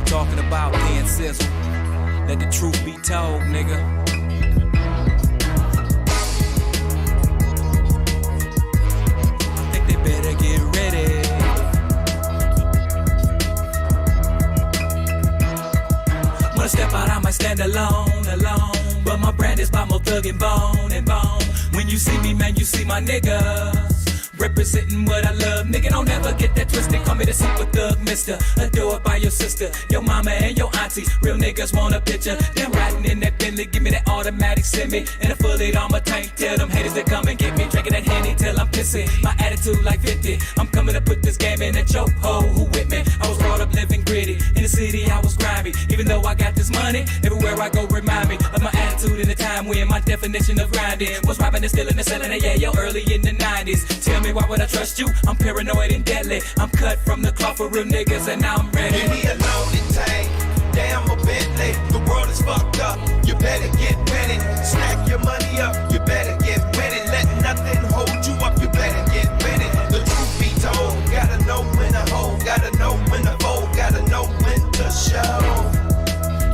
Talking about being sizzle. Let the truth be told, nigga. I think they better get ready. When I step out, I might stand alone. But my brand is by more thug and bone. When you see me, man, you see my niggas. Representing what I love, nigga, don't ever get that twisted. Call me the super thug, mister. Adored by your sister, your mama and your auntie. Real niggas want a picture. Them riding in that Bentley, give me that automatic semi. And a fully armor tank, tell them haters to come and get me. Drinking that Henny till I'm pissing. My attitude like 50. I'm coming to put this game in a chokehold. Who with me? I was brought up living gritty. In the city, I was grimy. Even though I got this money, everywhere I go remind me of my attitude in the time when my definition of grinding was robbing and stealing and selling it, yeah, yo, early in the 90s. Tell me why would I trust you? I'm paranoid and deadly. I'm cut from the cloth for real niggas and now I'm ready. Give me a loaded tank, damn a Bentley. The world is fucked up, you better get with it. Stack your money up, you better get with it. Let nothing hold you up, you better get with it. The truth be told, gotta know when to hold, gotta know when to fold, gotta know when to show.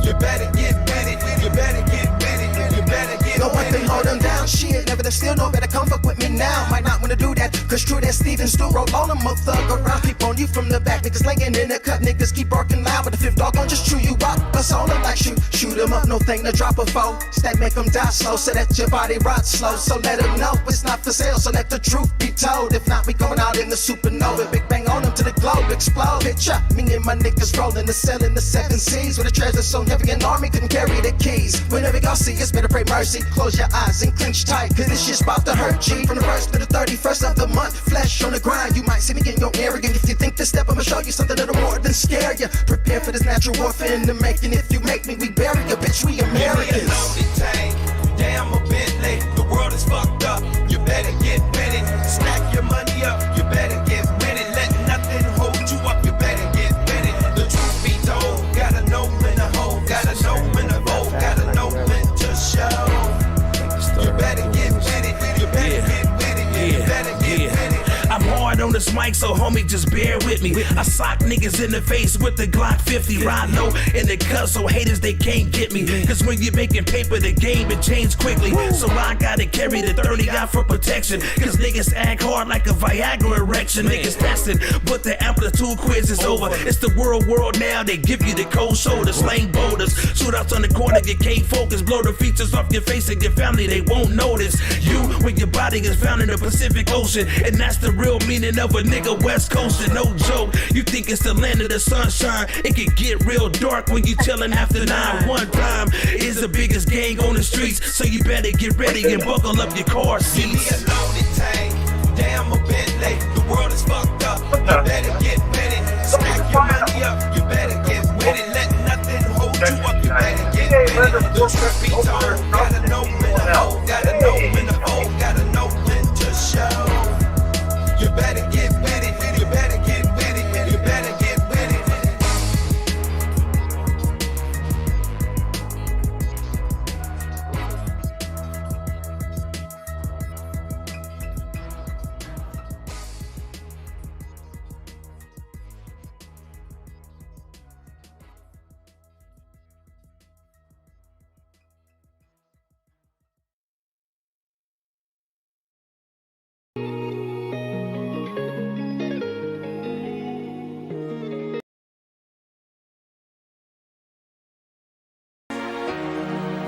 You better get with it, you better get with it, you better get no one thing hold them down, shit, never to steal, no better come fuck with me now. Might not wanna do that, cause true that Steven still roll on them, mo thug around, peep on you from the back. Niggas laying in the cut, niggas keep barking loud, but the fifth dog gon' just chew you up. Bust on them like shoot them up, no thing to drop a foe. Stack make them die slow, so that your body rots slow. So let them know it's not for sale, so let the truth be told. If not, we going out in the supernova, big bang on them to the globe explode. Picture me and my niggas rolling the cell in the 7 seas, where the treasure so heavy an army couldn't carry the keys. Whenever y'all see us, better pray mercy. Close your eyes and clench tight, cause this shit's about to hurt G. From the 1st to the 31st of the month, flesh on the grind. You might see me getting your arrogant. If you think this step, I'ma show you something that'll more than scare you. Prepare for this natural warfare in the making. If you make me, we bury you, bitch, we Americans. Give me a loaded tank, damn a Bentley. The world is fucked up, you better get with it. Stack your money up, you better get with it. Let nothing hold you up, you better get with it. The truth be told, gotta know when to hold, gotta know when to fold, gotta know when to show. You better get with it, you better get with it, you better get with it. I'm hard on this mic, so homie, just bear with me. I sock niggas in the face with the Glock 50. Ride low in the cut, so haters, they can't get me. Cause when you're making paper, the game, it changed quickly. So I gotta carry the 30 out for protection. Cause niggas act hard like a Viagra erection. Niggas testing, but the amplitude quiz is over. It's the world now, they give you the cold shoulder. Slang boulders, shootouts on the corner, you can't focus. Blow the features off your face and your family, they won't notice. You, when your body is found in the Pacific Ocean. And that's the real meaning of a nigga West Coastin', no joke. You think it's the land of the sunshine. It can get real dark when you chillin' after 9. One time is the biggest gang on the streets, so you better get ready and buckle up your car seats. Give me a loaded tank, damn a Bentley. Bentley. The world is fucked up. You better get with it. Stack your money up. You better get with it. Let nothing hold you up. You better get with it. The truth be told, gotta know when to hold, gotta know when to hold, gotta know when to show. You better get with it. You better get with it. You better get with it.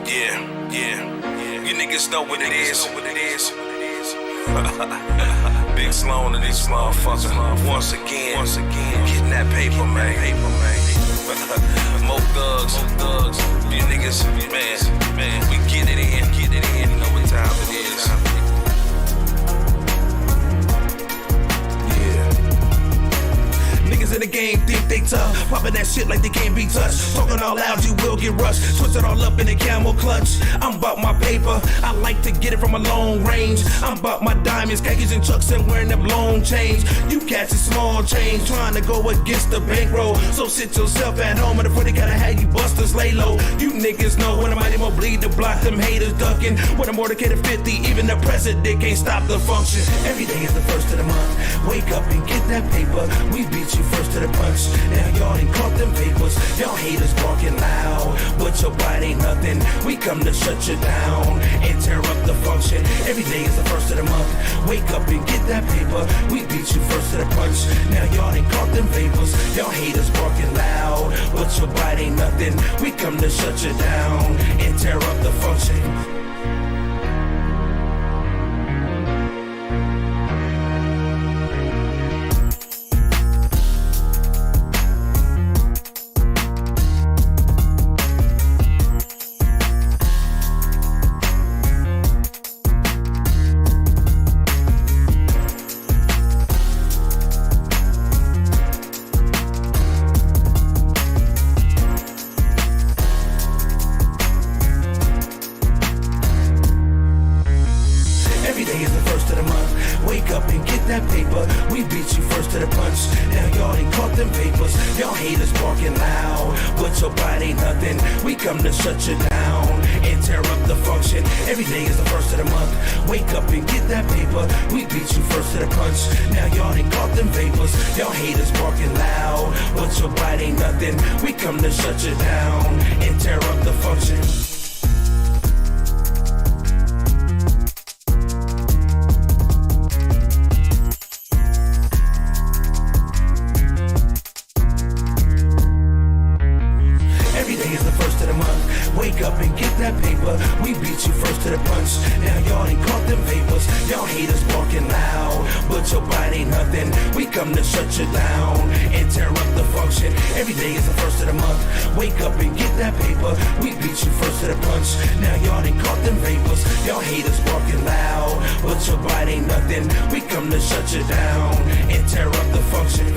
Yeah. You niggas know what it is. Big Sloan and these motherfuckers. Once again, getting that paper, man. More thugs. You niggas, man, we get it in. You know what time it is. Niggas in the game think they tough, popping that shit like they can't be touched. Talking all loud, you will get rushed. Twist it all up in a camel clutch. I'm about my paper, I like to get it from a long range. I'm about my diamonds, khakis and chucks and wearing them long chains. You catching small change, trying to go against the bankroll. So sit yourself at home and before they gotta have you busters lay low. You niggas know when I'm mighty more bleed to block them haters ducking. When I'm motorcaded 50, even the president can't stop the function. Every day is the first of the month. Wake up and get that paper. We beat you first to the punch. Now y'all ain't caught them papers. Y'all haters barking loud, but your bite ain't nothing. We come to shut you down and tear up the function. Every day is the first of the month. Wake up and get that paper. We beat you first to the punch. Now y'all ain't caught them papers. Y'all haters barking loud, but your bite ain't nothing. We come to shut you down and tear up the function. Shut you down and tear up the function. Every day is the first of the month. Wake up and get that paper. We beat you first to the punch. Now y'all ain't caught them vapors. Y'all haters barking loud, but your bite ain't nothing. We come to shut you down and tear up the function. Wake up and get that paper. We beat you first to the punch. Now y'all ain't caught them vapors. Y'all haters barking loud, but your bite ain't nothing. We come to shut you down and tear up the function. Every day is the first of the month. Wake up and get that paper. We beat you first to the punch. Now y'all ain't caught them vapors. Y'all haters barking loud, but your bite ain't nothing. We come to shut you down and tear up the function.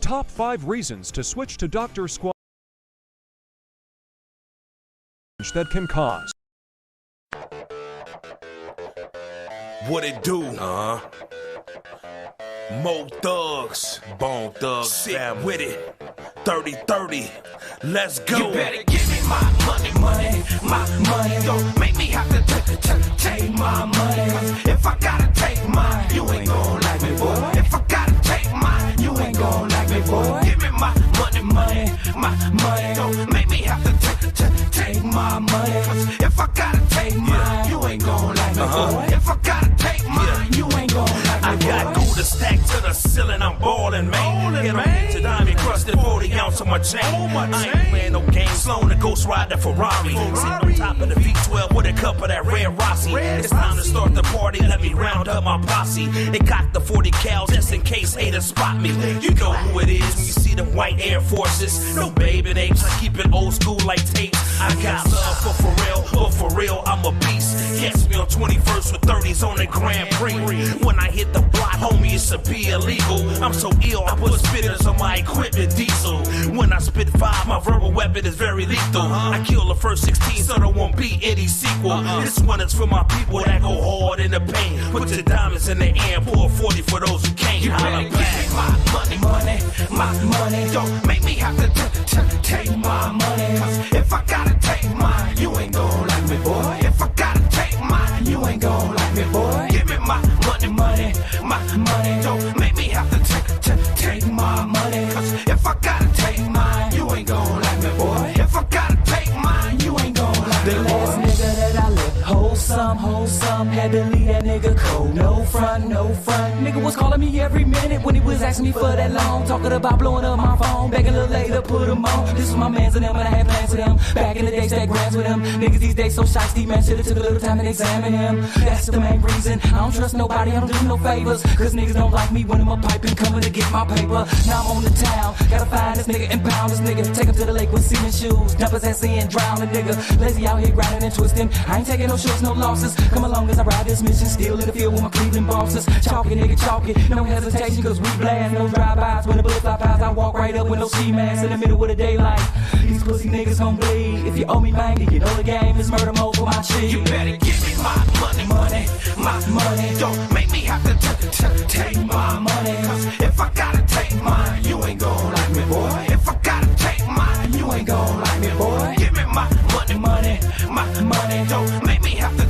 Top 5 reasons to switch to Dr. Squatch that can cause. What it do? Mo thugs, bone thugs, sit family. With it. 30-30, let's go. You better give me my money. Don't make me have to take my money. If I gotta take mine, you ain't gon' like me, boy. If I gotta take mine, you ain't gon' like me, boy. Give me my money. Don't make me have to take my money. If I gotta take mine, you ain't gon' like me, boy. If I gotta take mine, you ain't gon' like me, boy. I got Gutta stacked to the ceiling, I'm ballin', man. Get on to diamond crusted 40 ounce on my chain. I ain't playing no games. Sloan the Ghost Ride the Ferrari. Sitting on top of the V12 with a cup of that red Rossi. It's time to start the party. Let me round up my posse. They cocked the 40 cal just in case haters spot me. You know who it is when you see them white Air Forces. No baby apes, I keep it old school like tapes. I got love for Pharrell, but for real, I'm a beast. Catch me on 21st with 30s on the Grand Prix. When I hit the block, homie, it's a be illegal. I'm so ill, I put spitters on my equipment diesel. When I spit fire, my verbal weapon is very lethal. I kill the first 16, so there won't be any sequel. This one is for my people that go hard in the pain. Put your diamonds in the air and pour a 40 for those who can't. You better give me my money, my money. Don't make me have to take my money. Cause if I gotta take mine, you ain't gon' like me, boy. If I gotta take mine, you ain't gon' like me, boy. Give me my money, my money. Don't make me have to take my money. Cause if I gotta take mine, you ain't gon' like me, boy. If I gotta take mine, you ain't gon' like me, boy. The last nigga that I left, wholesome, had to leave that nigga cold. No front. Nigga was calling me every minute when he was asking me for that loan. Talking about blowing up my phone, back a little later, put him on. This was my mans and them, but I had plans for them. Back in the day, stack grams with them. Niggas these days so shiesty, man, should've took a little time to examine him. That's the main reason, I don't trust nobody, I don't do no favors. Cause niggas don't like me when I'm a piping, coming to get my paper. Now I'm on the town, gotta find this nigga and pound this nigga. Take him to the lake with cement shoes, dump his ass in, drown the nigga. Lazy out here grinding and twisting, I ain't taking no shorts, no losses. Come along as I ride this mission, still in the field with my Cleveland bosses. Chalky nigga, chalky, no hesitation, cause we blast. No drive-bys, when the bullets fly past, I walk right up with no ski mask in the middle of the daylight. These pussy niggas gon' bleed. If you owe me money, you know the game is murder mode for my cheese. You better give me my money, my money. Don't make me have to take my money. Cause if I gotta take mine, you ain't gon' like me, boy. If I gotta take mine, you ain't gon' like me, boy. Give me my money, my money. Don't make me have to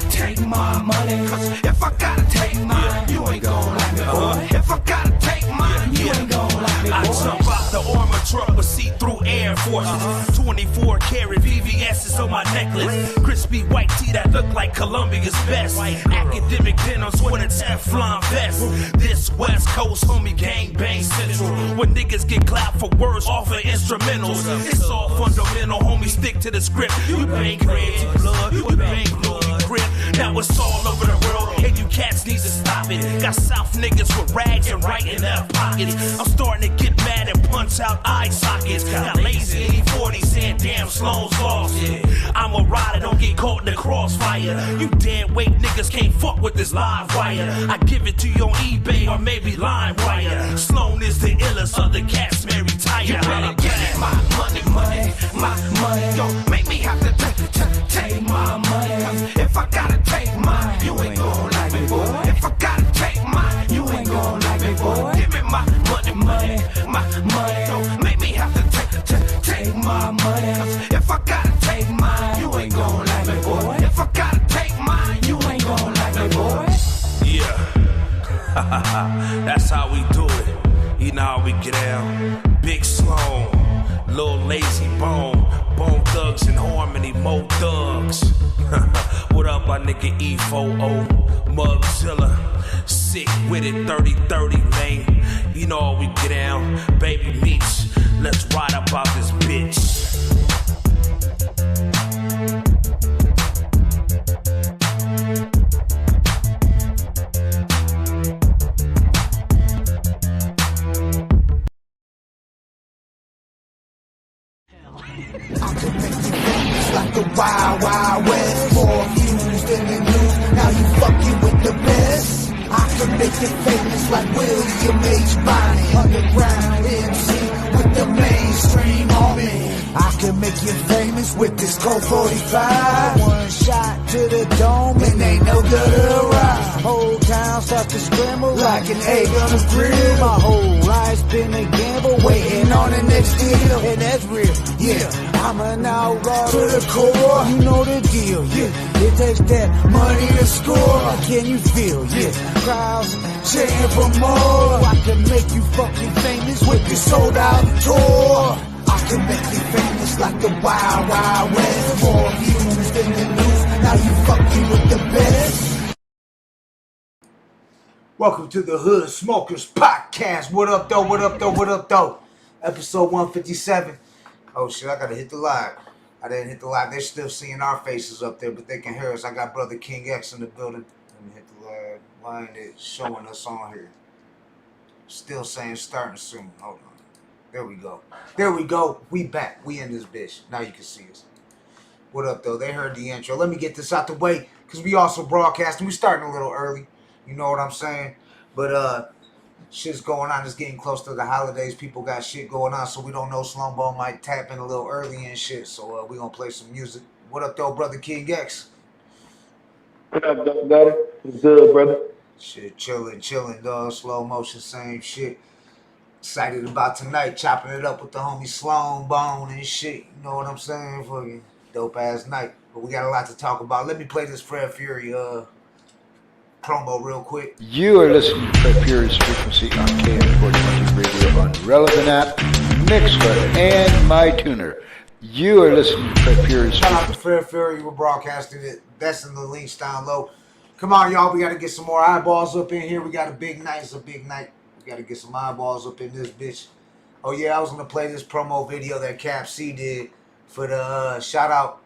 take my money. Cause if I gotta take mine, you ain't gon' like me, boy. If I gotta take mine, you ain't gon' like me, boy. I jump out the armor truck with see-through Air Forces. 24 karat VVS's on my necklace. Crispy white tee that look like Columbia's best. Academic denims with a Teflon vest. This West Coast homie gang bang central. When niggas get clapped for words off of instrumentals. It's all fundamental, homie, stick to the script. You bang red, you blood, you bang blue, you grip. Now it's all over the world, and you cats need to stop it. Got South niggas with rags and right in their pockets. I'm starting to get mad and punch out eye sockets. Got lazy 40 saying damn Sloan's lost. I'm a rider, don't get caught in the crossfire. You dead weight niggas can't fuck with this live wire. I give it to you on eBay or maybe LimeWire. Sloan is the illest of the cats may retire. You better give me my money, my money. Don't make me have to take my money. Cause if I gotta take mine, you ain't gon' like me, boy. If I gotta take mine, you ain't gon' like me, boy. Give me my money, my money. Don't make me have to take my money. Cause if I gotta take mine, you ain't gon' like me, boy. If I gotta take mine, you ain't gon' like me, boy. Yeah, that's how we do it. You know how we get down. Big Sloan, Lil Lazy Bone, Bone Thugs in Harmony, Mo Thugs. What up, my nigga E4O, Mugzilla, sick with it, 30-30, man. You know how we get down. Baby Meech, let's ride up out this bitch. Like the Wild Wild West, more views than the news. Now you fucking with the best. I can make you famous like William H. Bonney, underground MC with the mainstream army. I can make you famous with this Colt 45. One shot to the dome and ain't no gutter ride. Whole town start to scramble like an egg on a grill. My whole life's been a gamble, waiting on the next deal, and that's real. Yeah, I'm an outlaw to the core. You know the deal. Yeah, it takes that money to score. Can you feel? Yeah, crowds cheering for more. I can make you fucking famous with this sold out tour. I can make you famous like the Wild Wild West. More views than the news. Now you fucking with the best. Welcome to the Hood Smokers Podcast. What up, though? What up, though? What up, though? Episode 157. Oh, shit, I gotta hit the live. I didn't hit the live. They're still seeing our faces up there, but they can hear us. I got Brother King X in the building. Let me hit the live. Why ain't it showing us on here? Still saying starting soon. Hold on. There we go. There we go. We back. We in this bitch. Now you can see us. What up, though? They heard the intro. Let me get this out the way, because we also broadcasting. We starting a little early. You know what I'm saying? But, shit's going on. It's getting close to the holidays. People got shit going on, so we don't know. Sloan Bone might tap in a little early and shit. So, we gonna play some music. What up, though, brother King X? What up, though, brother? What's good, brother? Shit, chilling, dog. Slow motion, same shit. Excited about tonight, chopping it up with the homie Sloan Bone and shit. You know what I'm saying? Fucking dope ass night. But we got a lot to talk about. Let me play this Fred Fury promo real quick. You are listening to Fred Fury's Frequency on KN420 Radio on Relevant App, Mixler, and MyTuner. You are listening to Fred Fury's Shout out to Fred Fury. We're broadcasting it. That's in the links down low. Come on, y'all. We got to get some more eyeballs up in here. We got a big night. It's a big night. We got to get some eyeballs up in this bitch. Oh, yeah. I was going to play this promo video that Cap C did for the shout out.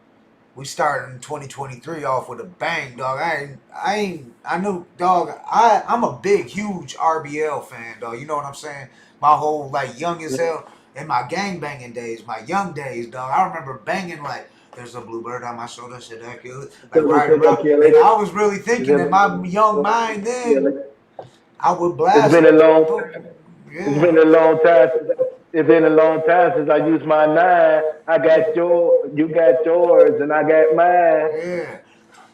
We started in 2023 off with a bang, dog. I knew, dog, I'm a big, huge RBL fan, dog. You know what I'm saying? My whole, like, young as hell, in my gang banging days, my young days, dog. I remember banging, like, there's a bluebird on my shoulder, should I kill it? Like, right around. And I was really thinking in my young mind then, I would blast. It's been a long time. Yeah. It's been a long time. It's been a long time since I used my 9. I got yours, you got yours, and I got mine.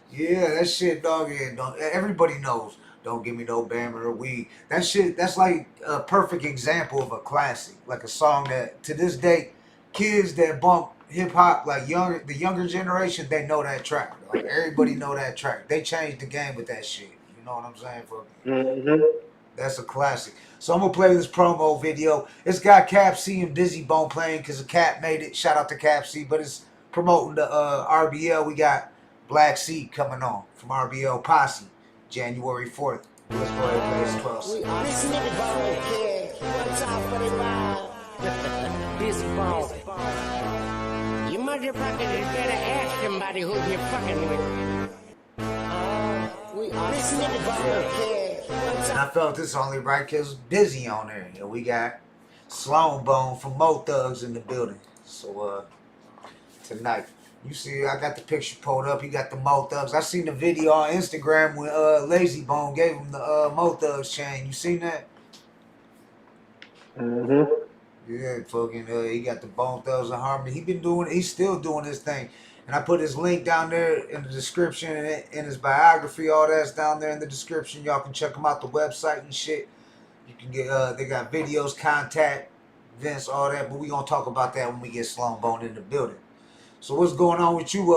Yeah, that shit, dog. Yeah, everybody knows. Don't give me no Bammer or weed. That shit, that's like a perfect example of a classic, like a song that to this day, kids that bump hip hop, like the younger generation, they know that track. Like everybody know that track. They changed the game with that shit. You know what I'm saying? Mm-hmm. That's a classic. So I'm gonna play this promo video. It's got Cap C and Busy Bone playing because the Cap made it. Shout out to Cap C, but it's promoting the RBL. We got Black Seed coming on from RBL Posse, January 4th. Let's go ahead and play this 12. This nigga Bone Kid, what's up for the Busy Bone. You motherfuckers better ask somebody who you're fucking with. This nigga Bone Kid, what's up? And I felt this only right because Busy on there. And we got Sloan Bone from Mo Thugs in the building. So tonight, you see, I got the picture pulled up. He got the Mo Thugs. I seen the video on Instagram when Lazy Bone gave him the Mo Thugs chain. You seen that? Mm-hmm. Yeah, fucking, he got the Bone Thugs and Harmony. He's still doing his thing. And I put his link down there in the description and in his biography. All that's down there in the description. Y'all can check him out, the website and shit. You can get, they got videos, contact, events, all that. But we gonna talk about that when we get Sloan Bone in the building. So what's going on with you,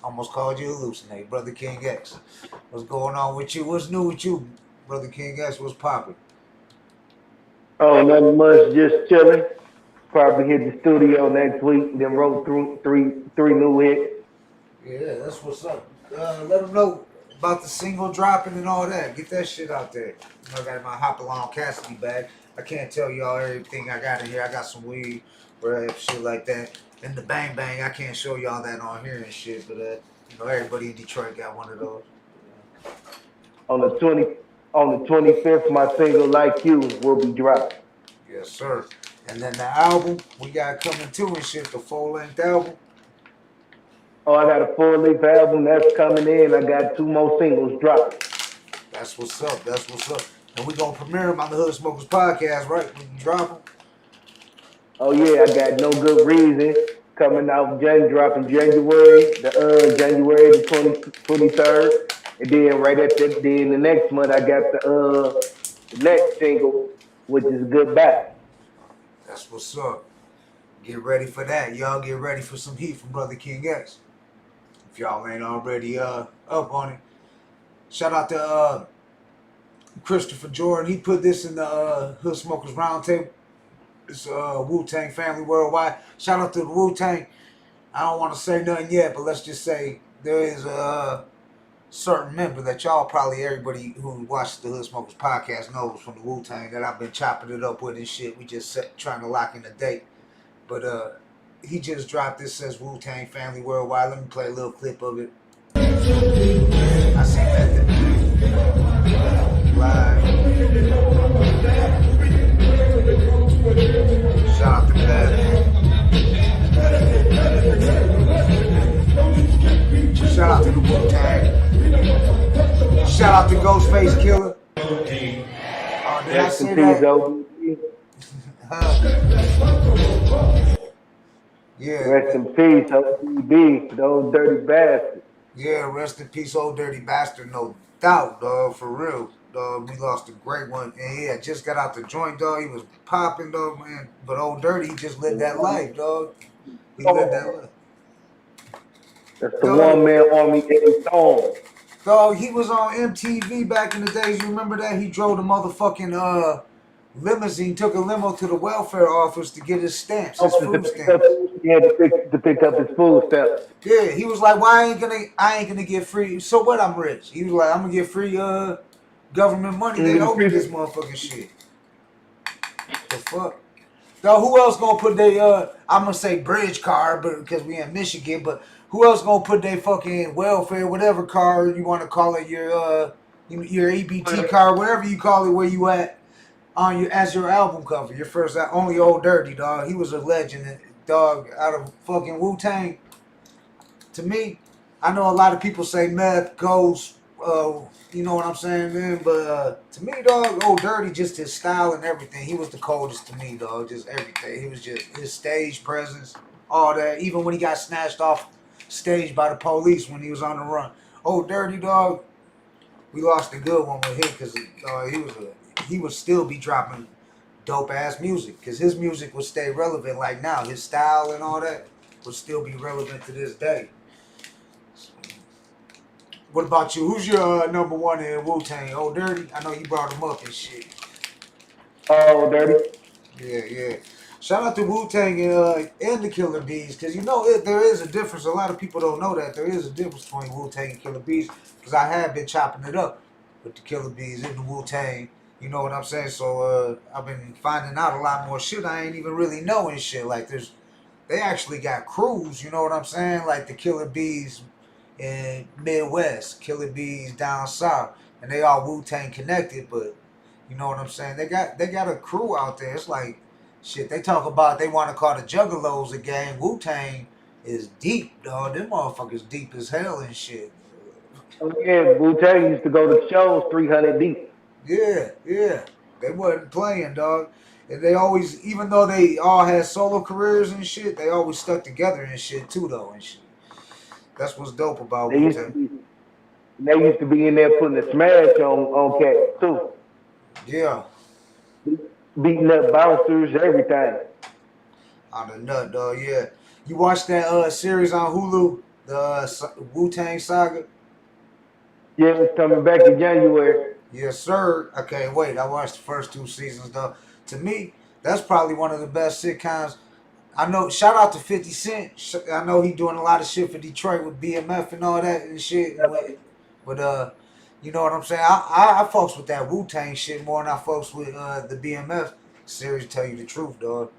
almost called you hallucinate, Brother King X. What's going on with you? What's new with you, Brother King X? What's poppin'? Oh, nothing much, just chilling. Probably hit the studio next week, then wrote through three new hits. Yeah, that's what's up. Let them know about the single dropping and all that. Get that shit out there. You know, I got my Hop Along Cassidy bag. I can't tell y'all everything I got in here. I got some weed, bread, shit like that. And the Bang Bang, I can't show y'all that on here and shit, but you know, everybody in Detroit got one of those. On the 25th, my single "Like You" will be dropped. Yes, sir. And then the album we got coming too and shit, the full-length album. Oh, I got a full-length album that's coming in. I got 2 more singles dropped. That's what's up. That's what's up. And we gonna premiere them on the Hood Smokers podcast, right? We can drop them. Oh yeah, I got No Good Reason coming out. Dropping January the 23rd, and then right at the next month I got the next single, which is Goodbye. That's what's up. Get ready for that. Y'all get ready for some heat from Brother King X. If y'all ain't already up on it. Shout out to Christopher Jordan. He put this in the Hood Smokers Roundtable. It's Wu-Tang Family Worldwide. Shout out to the Wu-Tang. I don't want to say nothing yet, but let's just say there is a certain member that y'all probably, everybody who watches the Hood Smokers podcast knows from the Wu-Tang that I've been chopping it up with and shit. We just trying to lock in a date. But he just dropped this, says Wu-Tang Family Worldwide. Let me play a little clip of it. I see that live. Shout out to that. Shout out to the Wu-Tang. Shout out to Ghostface Killer. Oh, did I Rest in say peace, that? Yeah. Rest in peace, ODB, those dirty bastards. Yeah, rest in peace, old dirty bastard, no doubt, dog, for real. Dog, we lost a great one. And yeah, just got out the joint, dog. He was popping, dog, man. But old dirty, he just lived that life, dog. He lived that life. That's the one-man army Eddie Stone. Dog, he was on MTV back in the days. You remember that? He drove the motherfucking limousine, took a limo to the welfare office to get his stamps, his food stamps. He had to pick up his food stamps. Yeah, he was like, "Why I ain't gonna get free? So what? I'm rich." He was like, "I'm gonna get free government money. They owe me this motherfucking shit." The fuck? Dog, who else gonna put their I'm gonna say bridge card, but because we in Michigan, but who else gonna put their fucking welfare, whatever card you want to call it, your EBT card, whatever you call it, where you at on your as your album cover, your first only Old Dirty, dog. He was a legend, dog, out of fucking Wu-Tang. To me, I know a lot of people say meth, ghost, you know what I'm saying, man. But to me, dog, Old Dirty, just his style and everything, he was the coldest to me, dog. Just everything. He was just his stage presence, all that. Even when he got snatched off stage by the police when he was on the run. Old Dirty, dog, we lost a good one with him because he would still be dropping dope ass music because his music would stay relevant like now. His style and all that would still be relevant to this day. What about you? Who's your number one in Wu-Tang? Old Dirty? I know you brought him up and shit. Oh, Dirty? Yeah. Shout out to Wu-Tang and the Killer Bees, because you know there is a difference. A lot of people don't know that. There is a difference between Wu-Tang and Killer Bees, because I have been chopping it up with the Killer Bees and the Wu-Tang. You know what I'm saying? So I've been finding out a lot more shit I ain't even really knowing shit. Like they actually got crews, you know what I'm saying? Like the Killer Bees in Midwest, Killer Bees down south, and they all Wu-Tang connected, but you know what I'm saying? They got a crew out there. It's like shit. They talk about they want to call the Juggalos a gang. Wu-Tang is deep, dog. Them motherfuckers deep as hell and shit. Oh yeah, Wu-Tang used to go to shows 300 deep. Yeah. They wasn't playing, dog. And they always, even though they all had solo careers and shit, they always stuck together and shit too, though, and shit. That's what's dope about Wu-Tang. They used to be in there putting a smash on cats too. Yeah. Beating up bouncers, everything. On the nut, dog, yeah. You watched that series on Hulu, the Wu-Tang Saga? Yeah, it's coming back in January. Yes, sir. I can't wait. I watched the first 2 seasons, though. To me, that's probably one of the best sitcoms. I know, shout out to 50 Cent. I know he doing a lot of shit for Detroit with BMF and all that and shit. But you know what I'm saying? I fucks with that Wu-Tang shit more than I fucks with the BMF series, to tell you the truth, dog.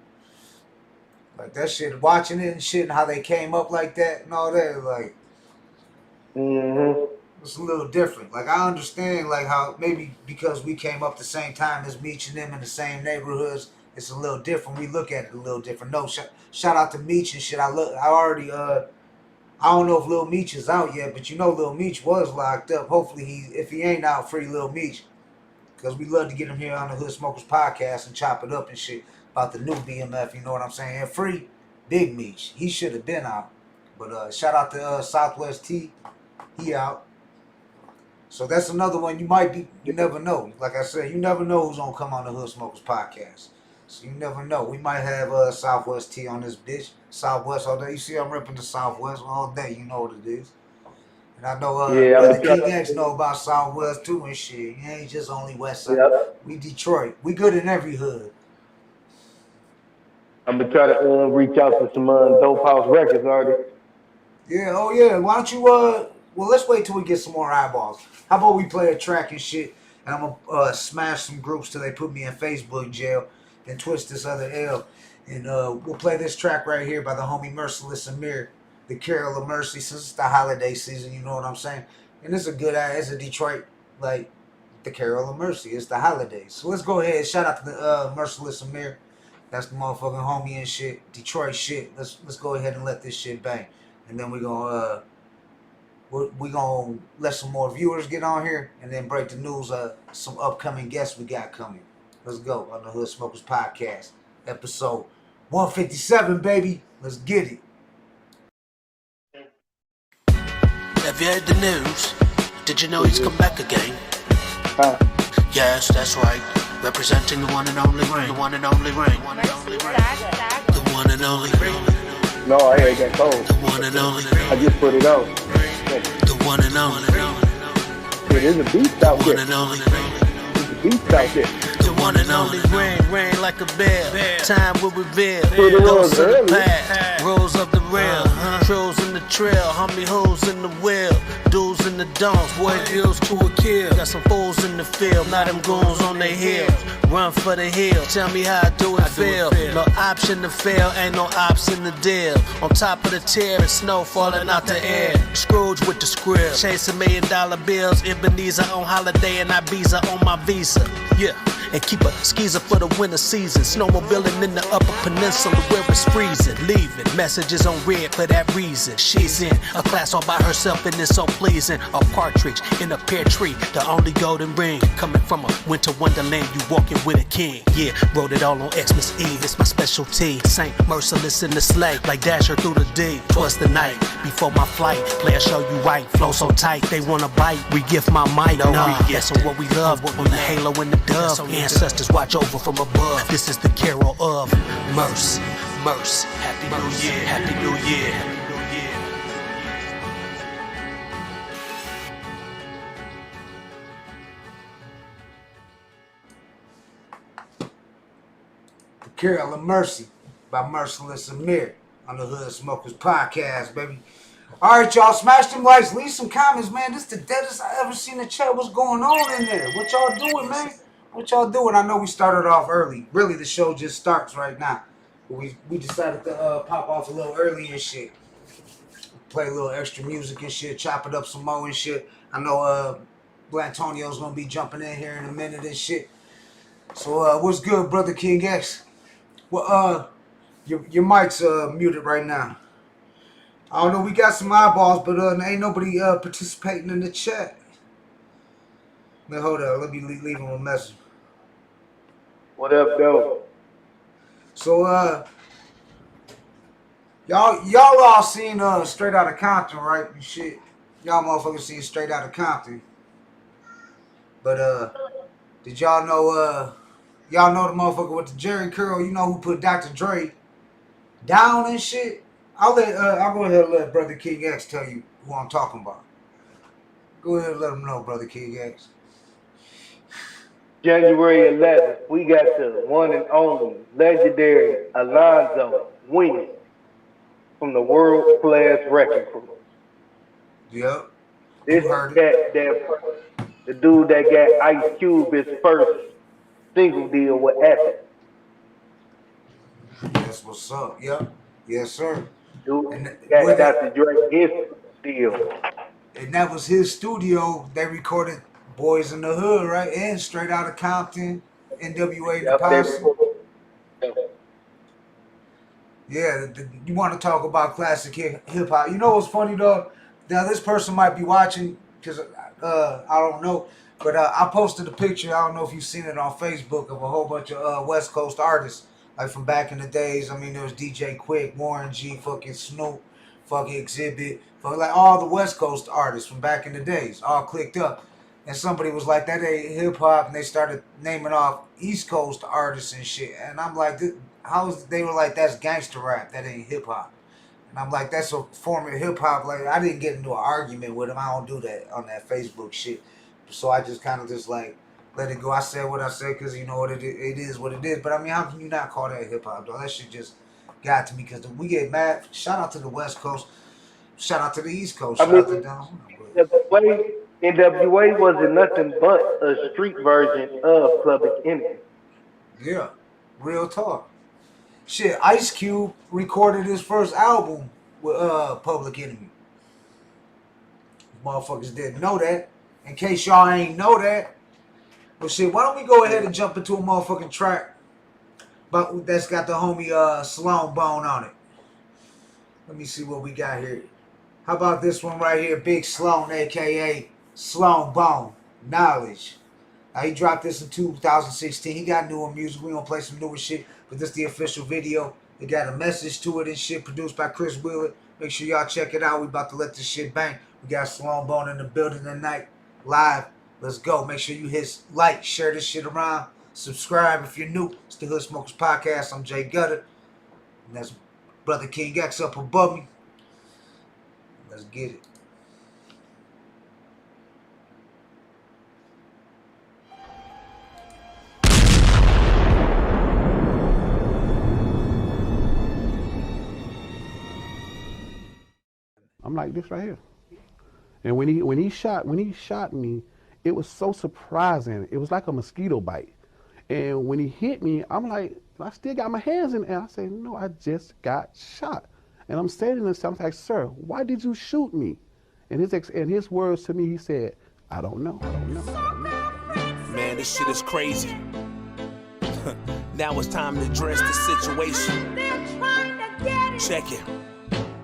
Like that shit, watching it and shit and how they came up like that and all that, like, it's a little different. Like, I understand, like, how maybe because we came up the same time as Meech and them in the same neighborhoods, it's a little different. We look at it a little different. No, shout out to Meech and shit. I already, I don't know if Lil Meech is out yet, but you know Lil Meech was locked up. Hopefully, if he ain't out, free Lil Meech. Because we love to get him here on the Hood Smokers podcast and chop it up and shit about the new BMF, you know what I'm saying? And free Big Meech. He should have been out. But shout out to Southwest T. He out. So that's another one you never know. Like I said, you never know who's going to come on the Hood Smokers podcast. So you never know. We might have Southwest T on this bitch. Southwest all day. You see I'm ripping the Southwest all day. You know what it is. And I know the King X know about Southwest too and shit. He ain't just only West Side. Yep. We Detroit. We good in every hood. I'm going to try to reach out to some Dope House Records artists. Yeah, oh yeah. Why don't you, well, let's wait till we get some more eyeballs. How about we play a track and shit, and I'm going to smash some groups till they put me in Facebook jail and twist this other L. And we'll play this track right here by the homie Merciless Amir, The Carol of Mercy, since it's the holiday season, you know what I'm saying? And it's a good it's a Detroit, like, The Carol of Mercy. It's the holidays. So let's go ahead. Shout out to the Merciless Amir. That's the motherfucking homie and shit. Detroit shit. Let's go ahead and let this shit bang. And then we gonna let some more viewers get on here and then break the news of some upcoming guests we got coming. Let's go on the Hood Smokers Podcast, episode 157, baby. Let's get it. Have you heard the news? Did you know he's come back again? Huh? Yes, that's right. Representing the one and only ring. The one and only ring. The one and only ring. The one and only ring. No, I ain't got cold. The one and only ring. I just put it on. The one and only ring. There's a beast out The one there. and only ring. There's a beast out there. The one and only ring like a bell. Time will reveal. Put it Those on of the early. past, rolls of the real, trolls in the trail, homie hoes in the wheel, dudes in the don'ts, boy girls to a kill. Got some fools in the field, now them goons on their heels. Run for the hill, tell me how I do it feel. No option to fail, ain't no option to deal. On top of the tier, and snow falling out the air. Scrooge with the script, chasing $1 million bills. Ebenezer on holiday and Ibiza on my visa. Yeah. And keep a skeezer for the winter season. Snowmobiling in the upper peninsula where it's freezing. Leaving messages on red for that reason. She's in a class all by herself and it's so pleasing. A partridge in a pear tree, the only golden ring. Coming from a winter wonderland, you walking with a king. Yeah, wrote it all on Xmas Eve, it's my specialty. Saint Merciless in the sleigh, like Dasher through the D. 'Twas the night before my flight. Player show you right, flow so tight, they wanna bite. We gift my mic, that's on what we love. On the halo and the dove. Ancestors watch over from above. This is the carol of mercy, mercy. Happy New Year, Happy New Year, Happy New Year. The Carol of Mercy by Merciless Amir on the Hood Smokers Podcast, baby. All right, y'all, smash them likes, leave some comments, man. This the deadest I ever seen the chat. What's going on in there? What y'all doing, man? What y'all doing? I know we started off early. Really, the show just starts right now. We decided to pop off a little early and shit. Play a little extra music and shit. Chop it up some more and shit. I know Blatonio's gonna be jumping in here in a minute and shit. So what's good, brother King X? Well, your mic's muted right now. I don't know. We got some eyeballs, but ain't nobody participating in the chat. Now hold up. Let me leave him a message. What up, though? So y'all all seen Straight Outta Compton, right? And shit, y'all motherfuckers seen Straight Outta Compton. But did y'all know the motherfucker with the Jerry curl? You know who put Dr. Dre down and shit? I'll go ahead and let Brother King X tell you who I'm talking about. Go ahead and let him know, Brother King X. January 11th, we got the one and only legendary Alonzo winning from the World Class Wrecking Crew. Yep. This is the dude that got Ice Cube his first single deal with Epic. That's what's up. Yep. Yes, sir. Dude got Dr. Dre his deal. And that was his studio. They recorded Boys in the Hood, right? And Straight Outta Compton, NWA the Posse. Yeah, you want to talk about classic hip hop. You know what's funny, though? Now, this person might be watching, because I don't know, but I posted a picture, I don't know if you've seen it on Facebook, of a whole bunch of West Coast artists, like from back in the days. I mean, there was DJ Quick, Warren G, fucking Snoop, fucking Exhibit, fucking like all the West Coast artists from back in the days, all clicked up. And somebody was like, that ain't hip hop, and they started naming off East Coast artists and shit. And I'm like, they were like, that's gangster rap, that ain't hip hop. And I'm like, that's a form of hip hop. Like, I didn't get into an argument with him. I don't do that on that Facebook shit. So I just kind of just like let it go. I said what I said because you know what it is what it is. But I mean, how can you not call that hip hop, though? That shit just got to me because we get mad. Shout out to the West Coast. Shout out to the East Coast. Shout out to down. NWA wasn't nothing but a street version of Public Enemy. Yeah, real talk. Shit, Ice Cube recorded his first album with Public Enemy. Motherfuckers didn't know that. In case y'all ain't know that. But shit, why don't we go ahead and jump into a motherfucking track but that's got the homie Sloan Bone on it. Let me see what we got here. How about this one right here? Big Sloan, aka Sloan Bone. Knowledge. Now, he dropped this in 2016. He got newer music. We gonna play some newer shit, but this is the official video. It got a message to it and shit, produced by Chris Wheeler. Make sure y'all check it out. We about to let this shit bang. We got Sloan Bone in the building tonight, live. Let's go. Make sure you hit like, share this shit around, subscribe if you're new. It's the Hood Smokers Podcast. I'm Jay Gutta, and that's Brother King X up above me. Let's get it. I'm like this right here. And when he shot me, it was so surprising. It was like a mosquito bite. And when he hit me, I'm like, I still got my hands in the air. I say, no, I just got shot. And I'm standing there, I'm like, sir, why did you shoot me? And his words to me, he said, I don't know. Man, this shit is crazy. Now it's time to address the situation. Check it.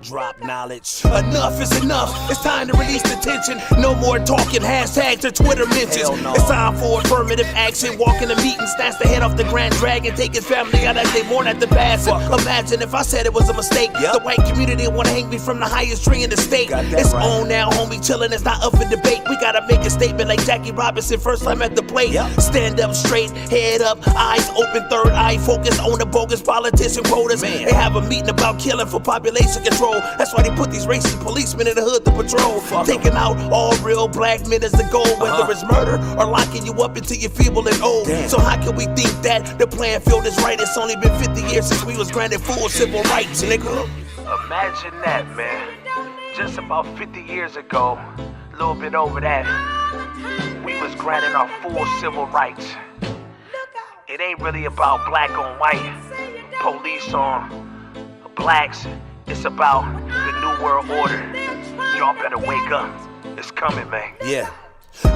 Drop knowledge. Enough is enough. It's time to release the tension. No more talking. Hashtag to Twitter mentions. No. It's time for affirmative action. Walk in the meeting, snatch the head off the Grand Dragon, take his family out as they mourn at the passing. Imagine if I said it was a mistake. The white community wanna hang me from the highest tree in the state. It's right. On now, homie, chillin'. It's not up for debate. We gotta make a statement like Jackie Robinson, first time at the plate. Stand up straight, head up, eyes open, third eye focused on the bogus politician quotas. They have a meeting about killing for population control. That's why they put these racist policemen in the hood to patrol. Taking out all real black men as the goal, whether it's murder or locking you up until you're feeble and old. So how can we think that the playing field is right? It's only been 50 years since we was granted full civil rights, nigga. Imagine that, man. Just about 50 years ago, a little bit over that, we was granted our full civil rights. It ain't really about black on white, police on blacks. It's about the new world order. Y'all better wake up. It's coming, man. Yeah.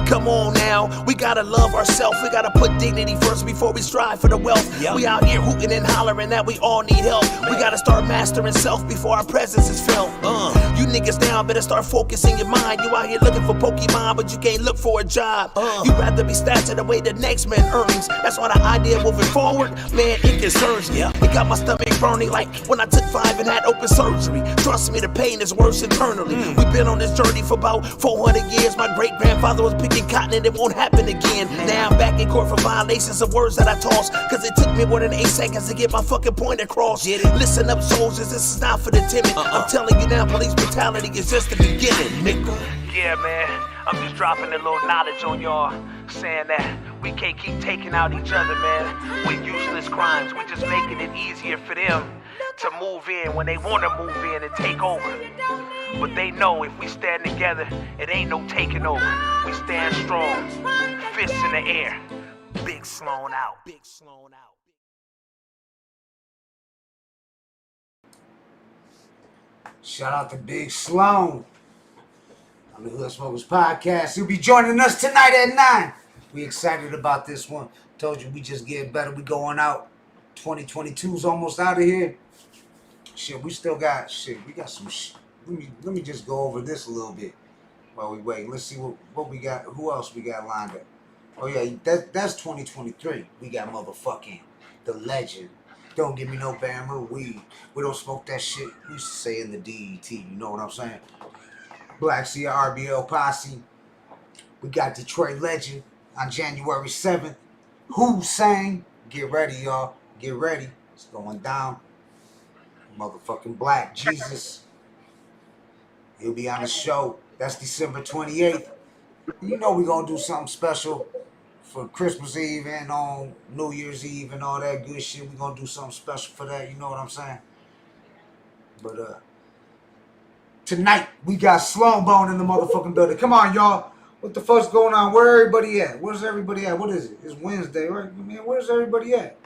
Come on now, we gotta love ourselves. We gotta put dignity first before we strive for the wealth. We out here hooting and hollering that we all need help. We gotta start mastering self before our presence is felt. You niggas now better start focusing your mind. You out here looking for Pokemon, but you can't look for a job. You rather be snatching away the next man earnings. That's why the idea moving forward, man, it concerns me. It got my stomach burning like when I took 5 and had open surgery. Trust me, the pain is worse internally. We've been on this journey for about 400 years. My great-grandfather was picking cotton and it won't happen again. Now I'm back in court for violations of words that I tossed, cause it took me more than 8 seconds to get my fucking point across. Listen up, soldiers, this is not for the timid. I'm telling you now, police brutality is just the beginning, nigga. Yeah, man, I'm just dropping a little knowledge on y'all, saying that we can't keep taking out each other, man, with useless crimes. We're just making it easier for them to move in when they want to move in and take over. But they know if we stand together, it ain't no taking over. We stand strong, fists in the air. Big Sloan out. Big Sloan out. Shout out to Big Sloan on the Hood Smokers Podcast. He'll be joining us tonight at 9. We excited about this one. Told you we just get better. We going out. 2022's almost out of here. Shit, we still got shit. We got some shit. Let me just go over this a little bit while we wait. Let's see what we got. Who else we got lined up? Oh yeah, that's 2023. We got motherfucking the legend. Don't give me no Bama weed. We don't smoke that shit. We used to say in the DET. You know what I'm saying? Black Sea RBL Posse. We got Detroit Legend on January 7th. Who sang? Get ready, y'all. Get ready. It's going down. Motherfucking Black Jesus. He'll be on the show. That's December 28th. You know we're going to do something special for Christmas Eve and on New Year's Eve and all that good shit. We're going to do something special for that. You know what I'm saying? But tonight, we got Sloan Bone in the motherfucking building. Come on, y'all. What the fuck's going on? Where everybody at? Where's everybody at? What is it? It's Wednesday, right? Man, where's everybody at?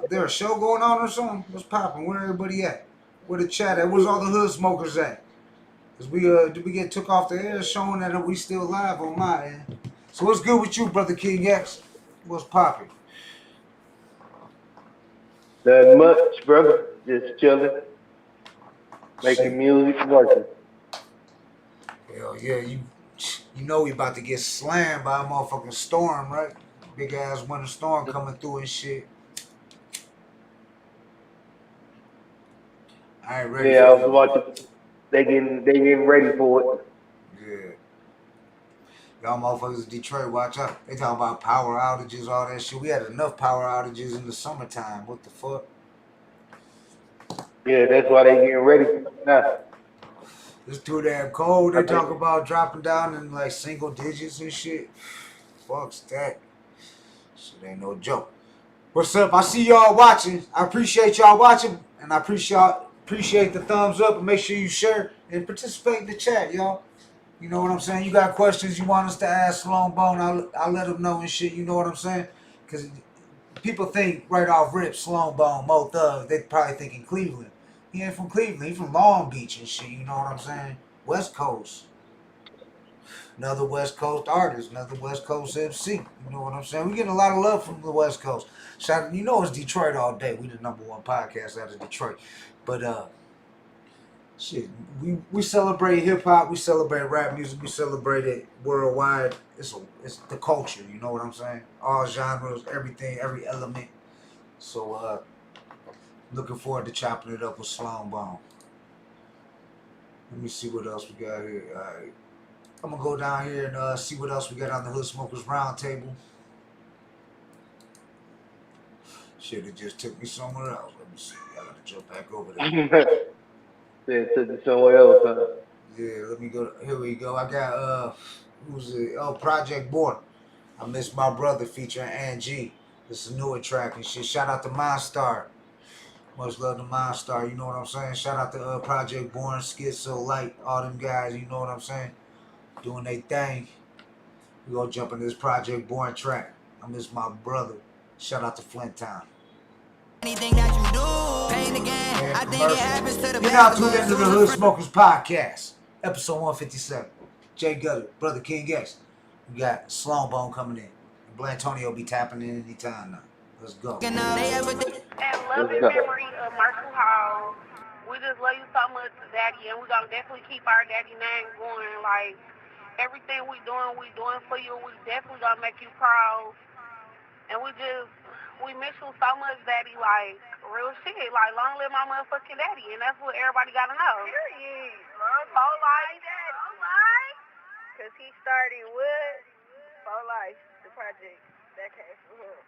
There a show going on or something? What's popping? Where everybody at? Where the chat at? Where's all the hood smokers at? Cause did we get took off the air showing that we still live on my end? So what's good with you, Brother King X? What's popping? Nothing much, brother. Just chilling, making music, working. Hell yeah, you know we about to get slammed by a motherfucking storm, right? Big ass winter storm coming through and shit. I ain't ready. Yeah, I for was watching. They getting ready for it. Yeah. Y'all motherfuckers in Detroit, watch out. They talking about power outages, all that shit. We had enough power outages in the summertime. What the fuck? Yeah, that's why they getting ready for it now. It's too damn cold. They talk about dropping down in like single digits and shit. Fuck's that. Shit ain't no joke. What's up? I see y'all watching. I appreciate y'all watching, and I appreciate the thumbs up, and make sure you share and participate in the chat, y'all. You know what I'm saying? You got questions you want us to ask Sloan Bone, I'll let them know and shit. You know what I'm saying? Because people think right off rip, Sloan Bone, Mo Thug, they probably thinking Cleveland. He ain't from Cleveland. He from Long Beach and shit. You know what I'm saying? West Coast. Another West Coast artist. Another West Coast MC. You know what I'm saying? We getting a lot of love from the West Coast. Shout, you know it's Detroit all day. We the #1 podcast out of Detroit. But shit, we celebrate hip hop. We celebrate rap music. We celebrate it worldwide. It's the culture. You know what I'm saying? All genres, everything, every element. So looking forward to chopping it up with Sloan Bone. Let me see what else we got here. All right. I'm going to go down here and see what else we got on the Hood Smokers Roundtable. Shit, it just took me somewhere else. Let me see. I got to jump back over there. Yeah, took it somewhere else, huh? Yeah, let me go. Here we go. I got, who's it? Oh, Project Born. I Miss My Brother featuring Angie. This is a newer track and shit. Shout out to Mindstar. Much love to Mindstar, you know what I'm saying? Shout out to Project Born, Schizo Light, all them guys, you know what I'm saying? Doing their thing. We gonna jump into this Project Born track. I Miss My Brother. Shout out to Flint Town. Anything that you do, pain again. I think it happens to the You're now tuned into the Hood Smokers Podcast, episode 157. Jay Gutta, Brother King X. We got Sloan Bone coming in. And Blatonio will be tapping in anytime now. Let's go. And love in memory of Marshall Hall. We just love you so much, Daddy, and we're going to definitely keep our daddy name going. Like, everything we doing for you. We definitely going to make you proud. And we miss you so much, Daddy. Like, real shit. Like, long live my motherfucking daddy. And that's what everybody got to know. Period. Whole life. Because he started with Whole Life, the project. That came from him.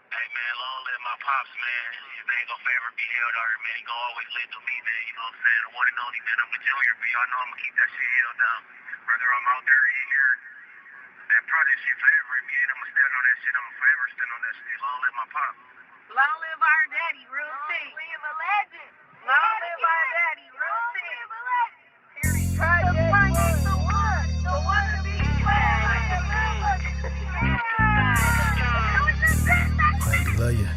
Hey, man, long live my pops, man. His name gonna forever be held out here, man. He gonna always live through me, man. You know what I'm saying? The one and only, man. I'm a junior, but y'all know I'm gonna keep that shit held down. Whether I'm out there in here, that project shit forever. If you ain't, I'm gonna stand on that shit. I'm gonna forever stand on that shit. Long live my pop. Long live our daddy, real shit. Long live a legend. Long live our daddy, real shit. Project the one to be Love you.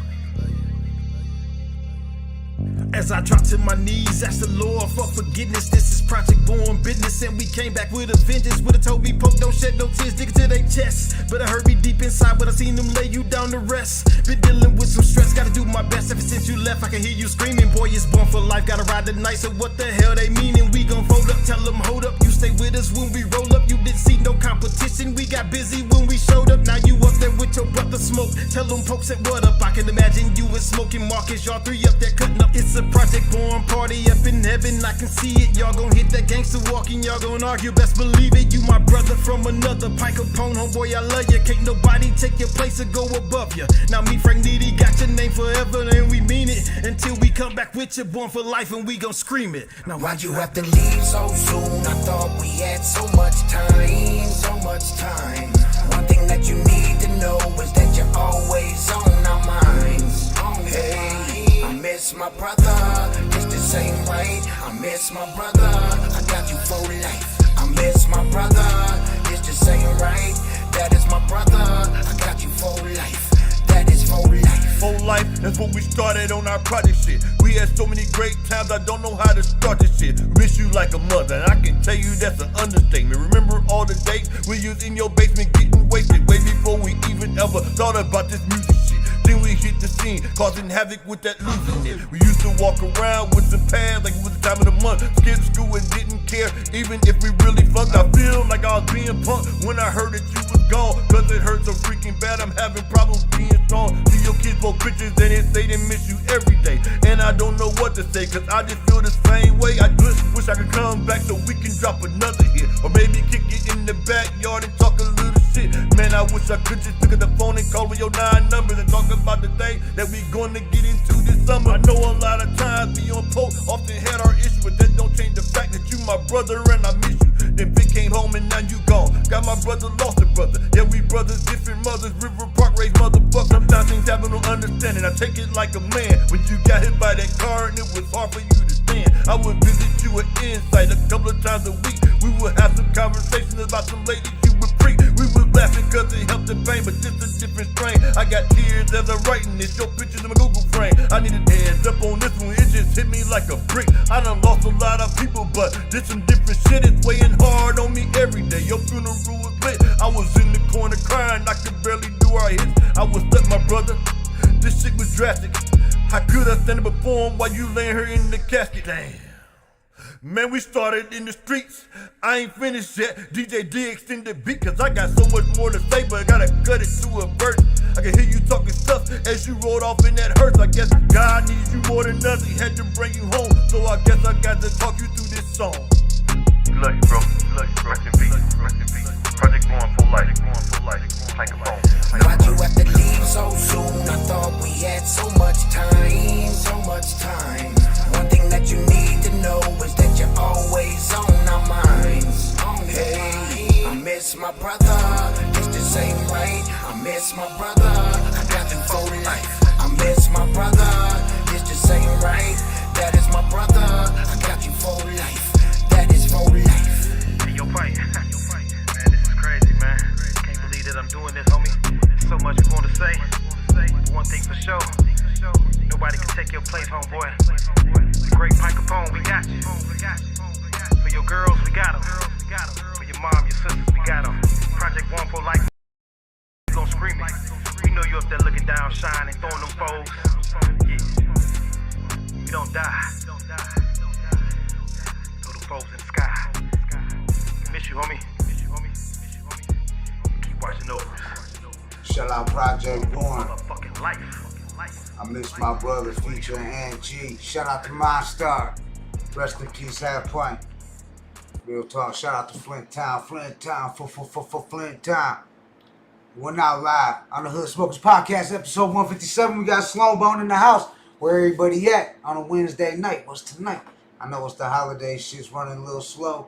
As I drop to my knees, ask the Lord for forgiveness. This is Project Born business, and we came back with a vengeance. Would've told me, Pope, don't shed no tears, dig to their chest. But I heard me deep inside, but I seen them lay you down to rest. Been dealing with some stress, gotta do my best. Ever since you left, I can hear you screaming. Boy, it's born for life, gotta ride the night. So what the hell they meaning? We gon' fold up, tell them hold up. You stay with us when we roll up. You didn't see no competition. We got busy when we showed up. Now you up there with your brother Smoke. Tell them folks that what up. I can imagine you and Smoking Marcus, y'all three up there cutting up. It's a Project Born party up in heaven, I can see it. Y'all gon' hit that gangster walking, y'all gon' argue, best believe it. You my brother from another Pike Capone, homeboy, I love you. Can't nobody take your place or go above you. Now me, Frank Needy, got your name forever, and we mean it. Until we come back with you, born for life, and we gon' scream it. Now why'd you have to leave so soon? I thought we had so much time, so much time. One thing that you need to know is that you're always on our minds. Hey, I miss my brother, it's the same way. I miss my brother, I got you for life. I miss my brother, it's the same right. That is my brother, I got you for life. That is for life. For life, that's what we started on our project shit. We had so many great times, I don't know how to start this shit. Miss you like a mother, and I can tell you that's an understatement. Remember all the days we was in your basement getting wasted, way before we even ever thought about this music shit. Then we really hit the scene, causing havoc with that losing it. We used to walk around with some pads like it was the time of the month. Skipped school and didn't care, even if we really flunked. I feel like I was being punked when I heard that you was gone, cause it hurt so freaking bad. I'm having problems being strong. See your kids post pictures and it say they miss you every day, and I don't know what to say, cause I just feel the same way. I just wish I could come back so we can drop another hit, or maybe kick it in the backyard and talk a little shit. Man, I wish I could just pick up the phone and call with your 9 numbers and talk about the thing that we gonna get into this summer. I know a lot of times we on post often had our issue, but that don't change the fact that you my brother and I miss you. Then Vic came home and now you gone. Got my brother, lost a brother. Yeah, we brothers, different mothers. River Park raised motherfuckers. Sometimes things happen, no understanding. I take it like a man. When you got hit by that car and it was hard for you to stand, I would visit you at Insight a couple of times a week. We would have some conversations about some ladies you would freak. We would laugh because it helped the pain, but this a different strain. I got tears as I'm writing this. Your pictures in my Google frame. I need a heads up on this one. It just hit me like a brick. I done lost a lot of people, but this some different shit. It's weighing hard on me every day. Your funeral was lit. I was in the corner crying. I could barely do our hits. I was stuck, my brother. This shit was drastic. How could I stand up before him while you laying her in the casket? Damn. Man, we started in the streets. I ain't finished yet. DJ D extend the beat, cause I got so much more to say, but I gotta cut it to a verse. I can hear you talking stuff as you rolled off in that hearse. I guess God needed you more than us. He had to bring you home, so I guess I got to talk you through this song. Love you, bro. Rest in peace. Project going for life. Like a phone. Why'd you have to leave so soon? I thought we had so much time. One thing that you need to know is that you're always on our minds. Hey, I miss my brother, it's the same right. I miss my brother, I got him for life. I miss my brother, it's the same right. That is my brother, I got you for life. That is for life. Hey, yo, fight. Man, this is crazy, man. Can't believe that I'm doing this, homie. There's so much we want to say. But one thing for sure, nobody can take your place, homeboy. The great Pike Capone, we got you. For your girls, we got them. For your mom, your sisters, we got them. Project One for life. We gon' scream it. We know you up there looking down, shining, throwing them foes. Yeah. We don't die. Throw them foes in the sky. Miss you, homie. Keep watching over us. Shout out Project One. Motherfucking life. I miss my brother featuring Aunt G. Shout out to My Star. Rest in peace, Half Point. Real talk. Shout out to Flint Town. Flint Town. Flint Town. We're now live on the Hood Smokers Podcast, episode 157. We got Sloan in the house. Where everybody at on a Wednesday night? What's tonight? I know it's the holiday. Shit's running a little slow.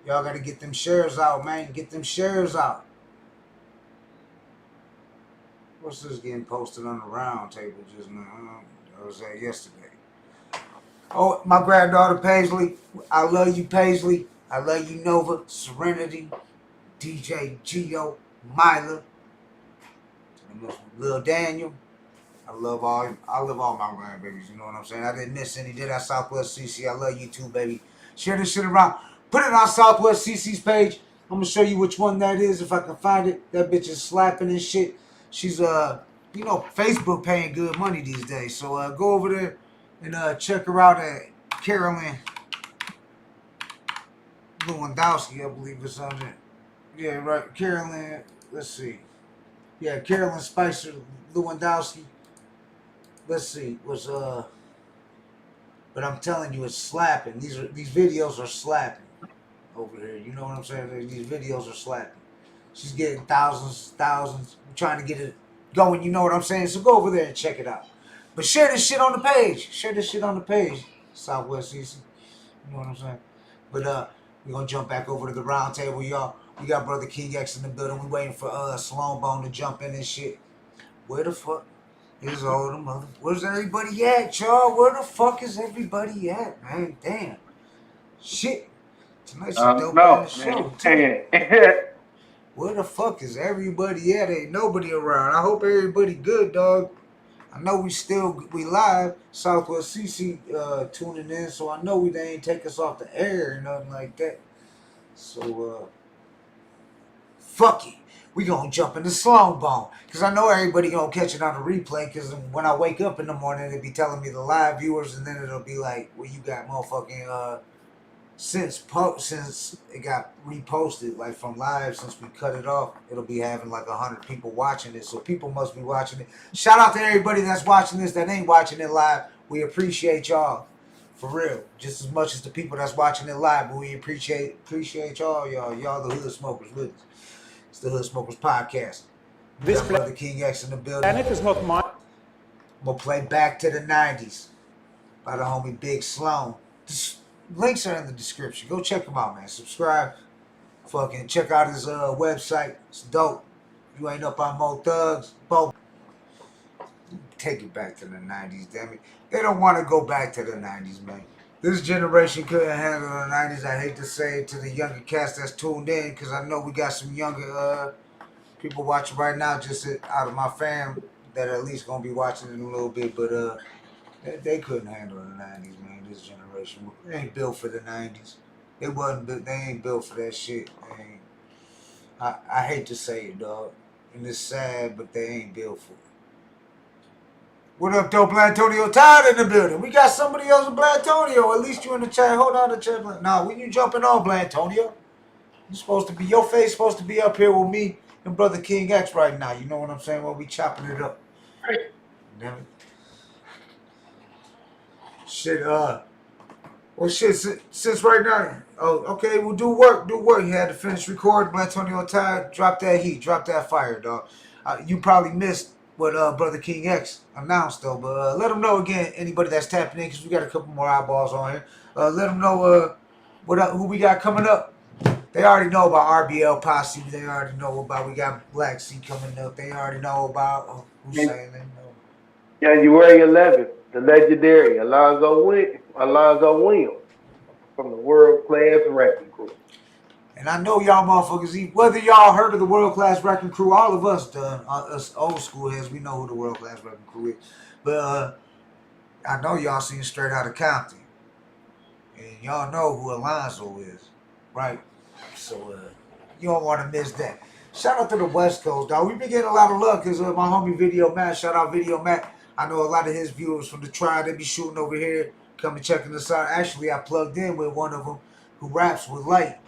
Y'all got to get them shares out, man. Get them shares out. What's this getting posted on the round table just now? That was yesterday. Oh, my granddaughter Paisley. I love you, Paisley. I love you, Nova, Serenity, DJ Gio, Myla, Lil Daniel. I love all my grandbabies. You know what I'm saying? I didn't miss any. Did I? Southwest CC. I love you too, baby. Share this shit around. Put it on Southwest CC's page. I'm gonna show you which one that is if I can find it. That bitch is slapping and shit. She's Facebook paying good money these days. So go over there and check her out at Carolyn Lewandowski, I believe it's on there. Yeah, right. Carolyn, let's see. Yeah, Carolyn Spicer Lewandowski. Let's see. But I'm telling you, it's slapping. These videos are slapping over here. You know what I'm saying? These videos are slapping. She's getting thousands, trying to get it going, you know what I'm saying? So go over there and check it out. But share this shit on the page. Southwest CC. You know what I'm saying? But we're going to jump back over to the round table, y'all. We got Brother King X in the building. We waiting for Sloan Bone to jump in and shit. Where the fuck is all the mother... Where's everybody at, y'all? Where the fuck is everybody at, man? Damn. Shit. Tonight's a dope-ass show, too. Where the fuck is everybody at? Ain't nobody around. I hope everybody good, dog. I know we live. Southwest CC tuning in, so I know they ain't take us off the air or nothing like that. So, fuck it. we gonna jump into Sloan Bone. Because I know everybody gonna catch it on the replay, because when I wake up in the morning, it'll be telling me the live viewers, and then it'll be like, well, you got motherfucking, since it got reposted, like from live, since we cut it off, it'll be having like 100 people watching it. So people must be watching it. Shout out to everybody that's watching this that ain't watching it live. We appreciate y'all. For real. Just as much as the people that's watching it live, but we appreciate y'all, y'all the Hood Smokers with us. It's the Hood Smokers Podcast. This Brother King X in the building. Planet is not mine. I'm gonna play Back to the 90s by the homie Big Sloan. Links are in the description. Go check him out, man. Subscribe. Fucking check out his website. It's dope. You ain't up on Mo Thugs. Both. Take it back to the 90s, damn it. They don't want to go back to the 90s, man. This generation couldn't handle the 90s. I hate to say it to the younger cast that's tuned in, because I know we got some younger people watching right now, just out of my fam, that are at least going to be watching it in a little bit, but they couldn't handle the 90s, man. This generation, they ain't built for the 90s. They wasn't built. They ain't built for that shit. I hate to say it, dog, and it's sad, but they ain't built for it. What up, though, Blatonio? Todd in the building. We got somebody else in Blatonio. At least you in the chat. Hold on to chat. Nah, when you jumping on, Blatonio, you supposed to be, your face supposed to be up here with me and Brother King X right now. You know what I'm saying? While we chopping it up. Damn it. Shit, well, shit, since right now, oh, okay, well, do work. You had to finish recording. Blatonio Todd, drop that heat, drop that fire, dog. You probably missed what Brother King X announced, though, but let them know again, anybody that's tapping in, because we got a couple more eyeballs on here. Let them know who we got coming up. They already know about RBL Posse. They already know about, we got Black Sea coming up. They already know about, who's saying they know. January 11th, the legendary Alonzo Williams from the World Class Wrecking Crew. And I know y'all motherfuckers, whether y'all heard of the World Class Wrecking Crew, all of us done, us old school heads, we know who the World Class Wrecking Crew is. But I know y'all seen Straight Outta Compton. And y'all know who Alonzo is, right? So you don't want to miss that. Shout out to the West Coast, dog. We've been getting a lot of love because my homie Video Matt, shout out Video Matt. I know a lot of his viewers from the tribe, they be shooting over here, coming checking us out. Actually, I plugged in with one of them who raps with Light.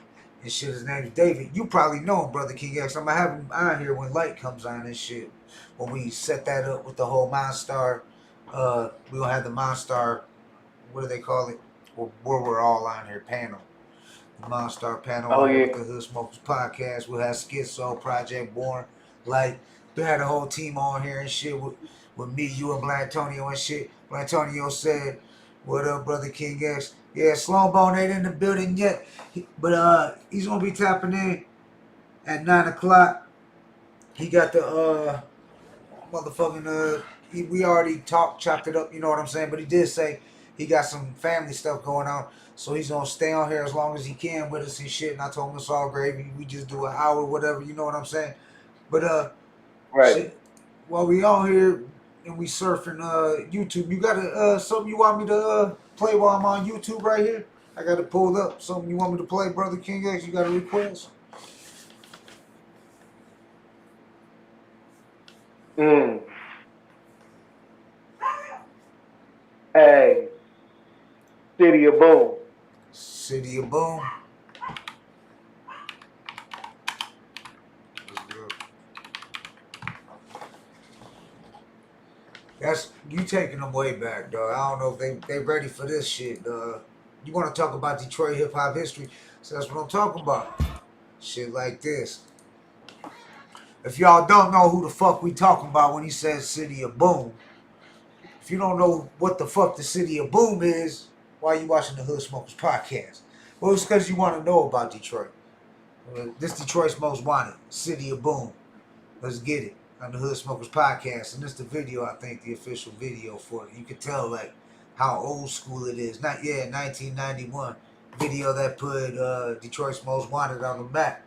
And shit, his name's David. You probably know him, Brother King X. I'm going to have him on here when Light comes on and shit. When we set that up with the whole Monstar, we're going to have the Monstar, what do they call it? Where we're all on here, panel. The Monstar panel with the Hood Smokers Podcast. We'll have Schizo, Project Born, Light. We had a whole team on here and shit with me, you, and Blatonio and shit. Blatonio said, what up, Brother King X? Yeah, Sloan Bone ain't in the building yet, but he's gonna be tapping in at 9 o'clock. He got the motherfucking we already chopped it up, you know what I'm saying? But he did say he got some family stuff going on, so he's gonna stay on here as long as he can with us and shit. And I told him it's all gravy. We just do an hour, whatever, you know what I'm saying? But right. Shit, while we on here and we surfing YouTube, you got something you want me to play while I'm on YouTube right here? I got it pulled up. Something you want me to play, Brother King X? You got a request? Hey, City of Boom. City of Boom. That's you taking them way back, dog. I don't know if they ready for this shit, dog. You want to talk about Detroit hip hop history? So that's what I'm talking about. Shit like this. If y'all don't know who the fuck we talking about when he says City of Boom, if you don't know what the fuck the City of Boom is, why are you watching the Hood Smokers Podcast? Well, it's because you want to know about Detroit. This Detroit's Most Wanted, City of Boom. Let's get it. On the Hood Smokers Podcast, and this the video, I think, the official video for it. You can tell, like, how old school it is. 1991 video that put Detroit's Most Wanted on the map.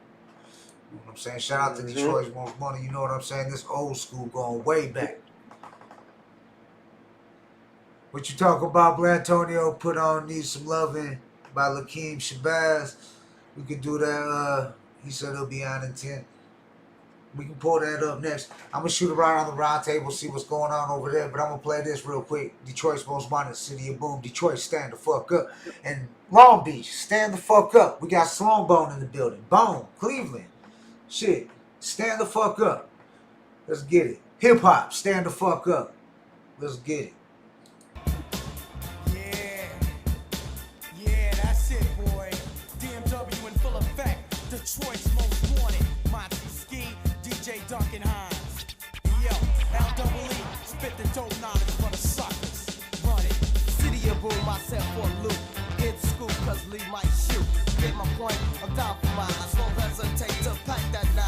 You know what I'm saying? Shout out to Detroit's Most Wanted. You know what I'm saying? This old school going way back. What you talk about, Blatonio? Put on Need Some Loving by Lakeem Shabazz. We could do that. He said he'll be on in 10. We can pull that up next. I'm going to shoot around on the round table, see what's going on over there, but I'm going to play this real quick. Detroit's most wanted, City of Boom. Detroit, stand the fuck up. And Long Beach, stand the fuck up. We got Sloan in the building. Bone, Cleveland. Shit, stand the fuck up. Let's get it. Hip-hop, stand the fuck up. Let's get it. Yeah, that's it, boy. DMW in full effect. Detroit's most wanted. Monty Ski, DJ Duncan Hines. Yo, LWE, spit the dope knowledge for the suckers. Run it. City of Boom, I set for a loop. Hit school, cause Lee might shoot. Get my point, I'm down for mine. I won't hesitate to pack that 9.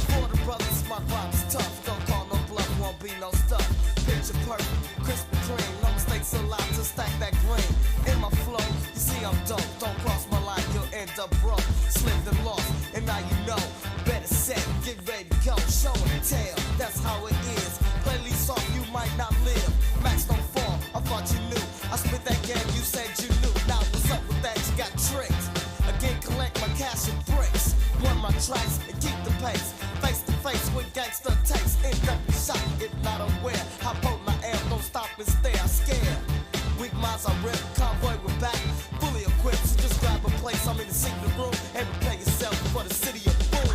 For the brothers, my rhyme's tough. Don't call no bluff, won't be no stuff. Picture perfect, crisp and clean. No mistakes allowed to stack that green. In my flow, you see I'm dope. Don't cross my line, you'll end up broke. Slipped and lost, and now you know. Better set, get ready to go. Show and tell, that's how it is. Play least off, you might not live. Max don't fall, I thought you knew. I spit that game, you said you knew. Now what's up with that, you got tricked. Again, collect my cash and bricks. Run my tracks and keep the pace. Face to face with gangster takes. End up in shot, if not aware. How potent I am, don't stop and stare. I'm scared. Weak minds I rip, convoy with back. Fully equipped, so just grab a place. I'm in the secret room and prepare yourself for the city of boom.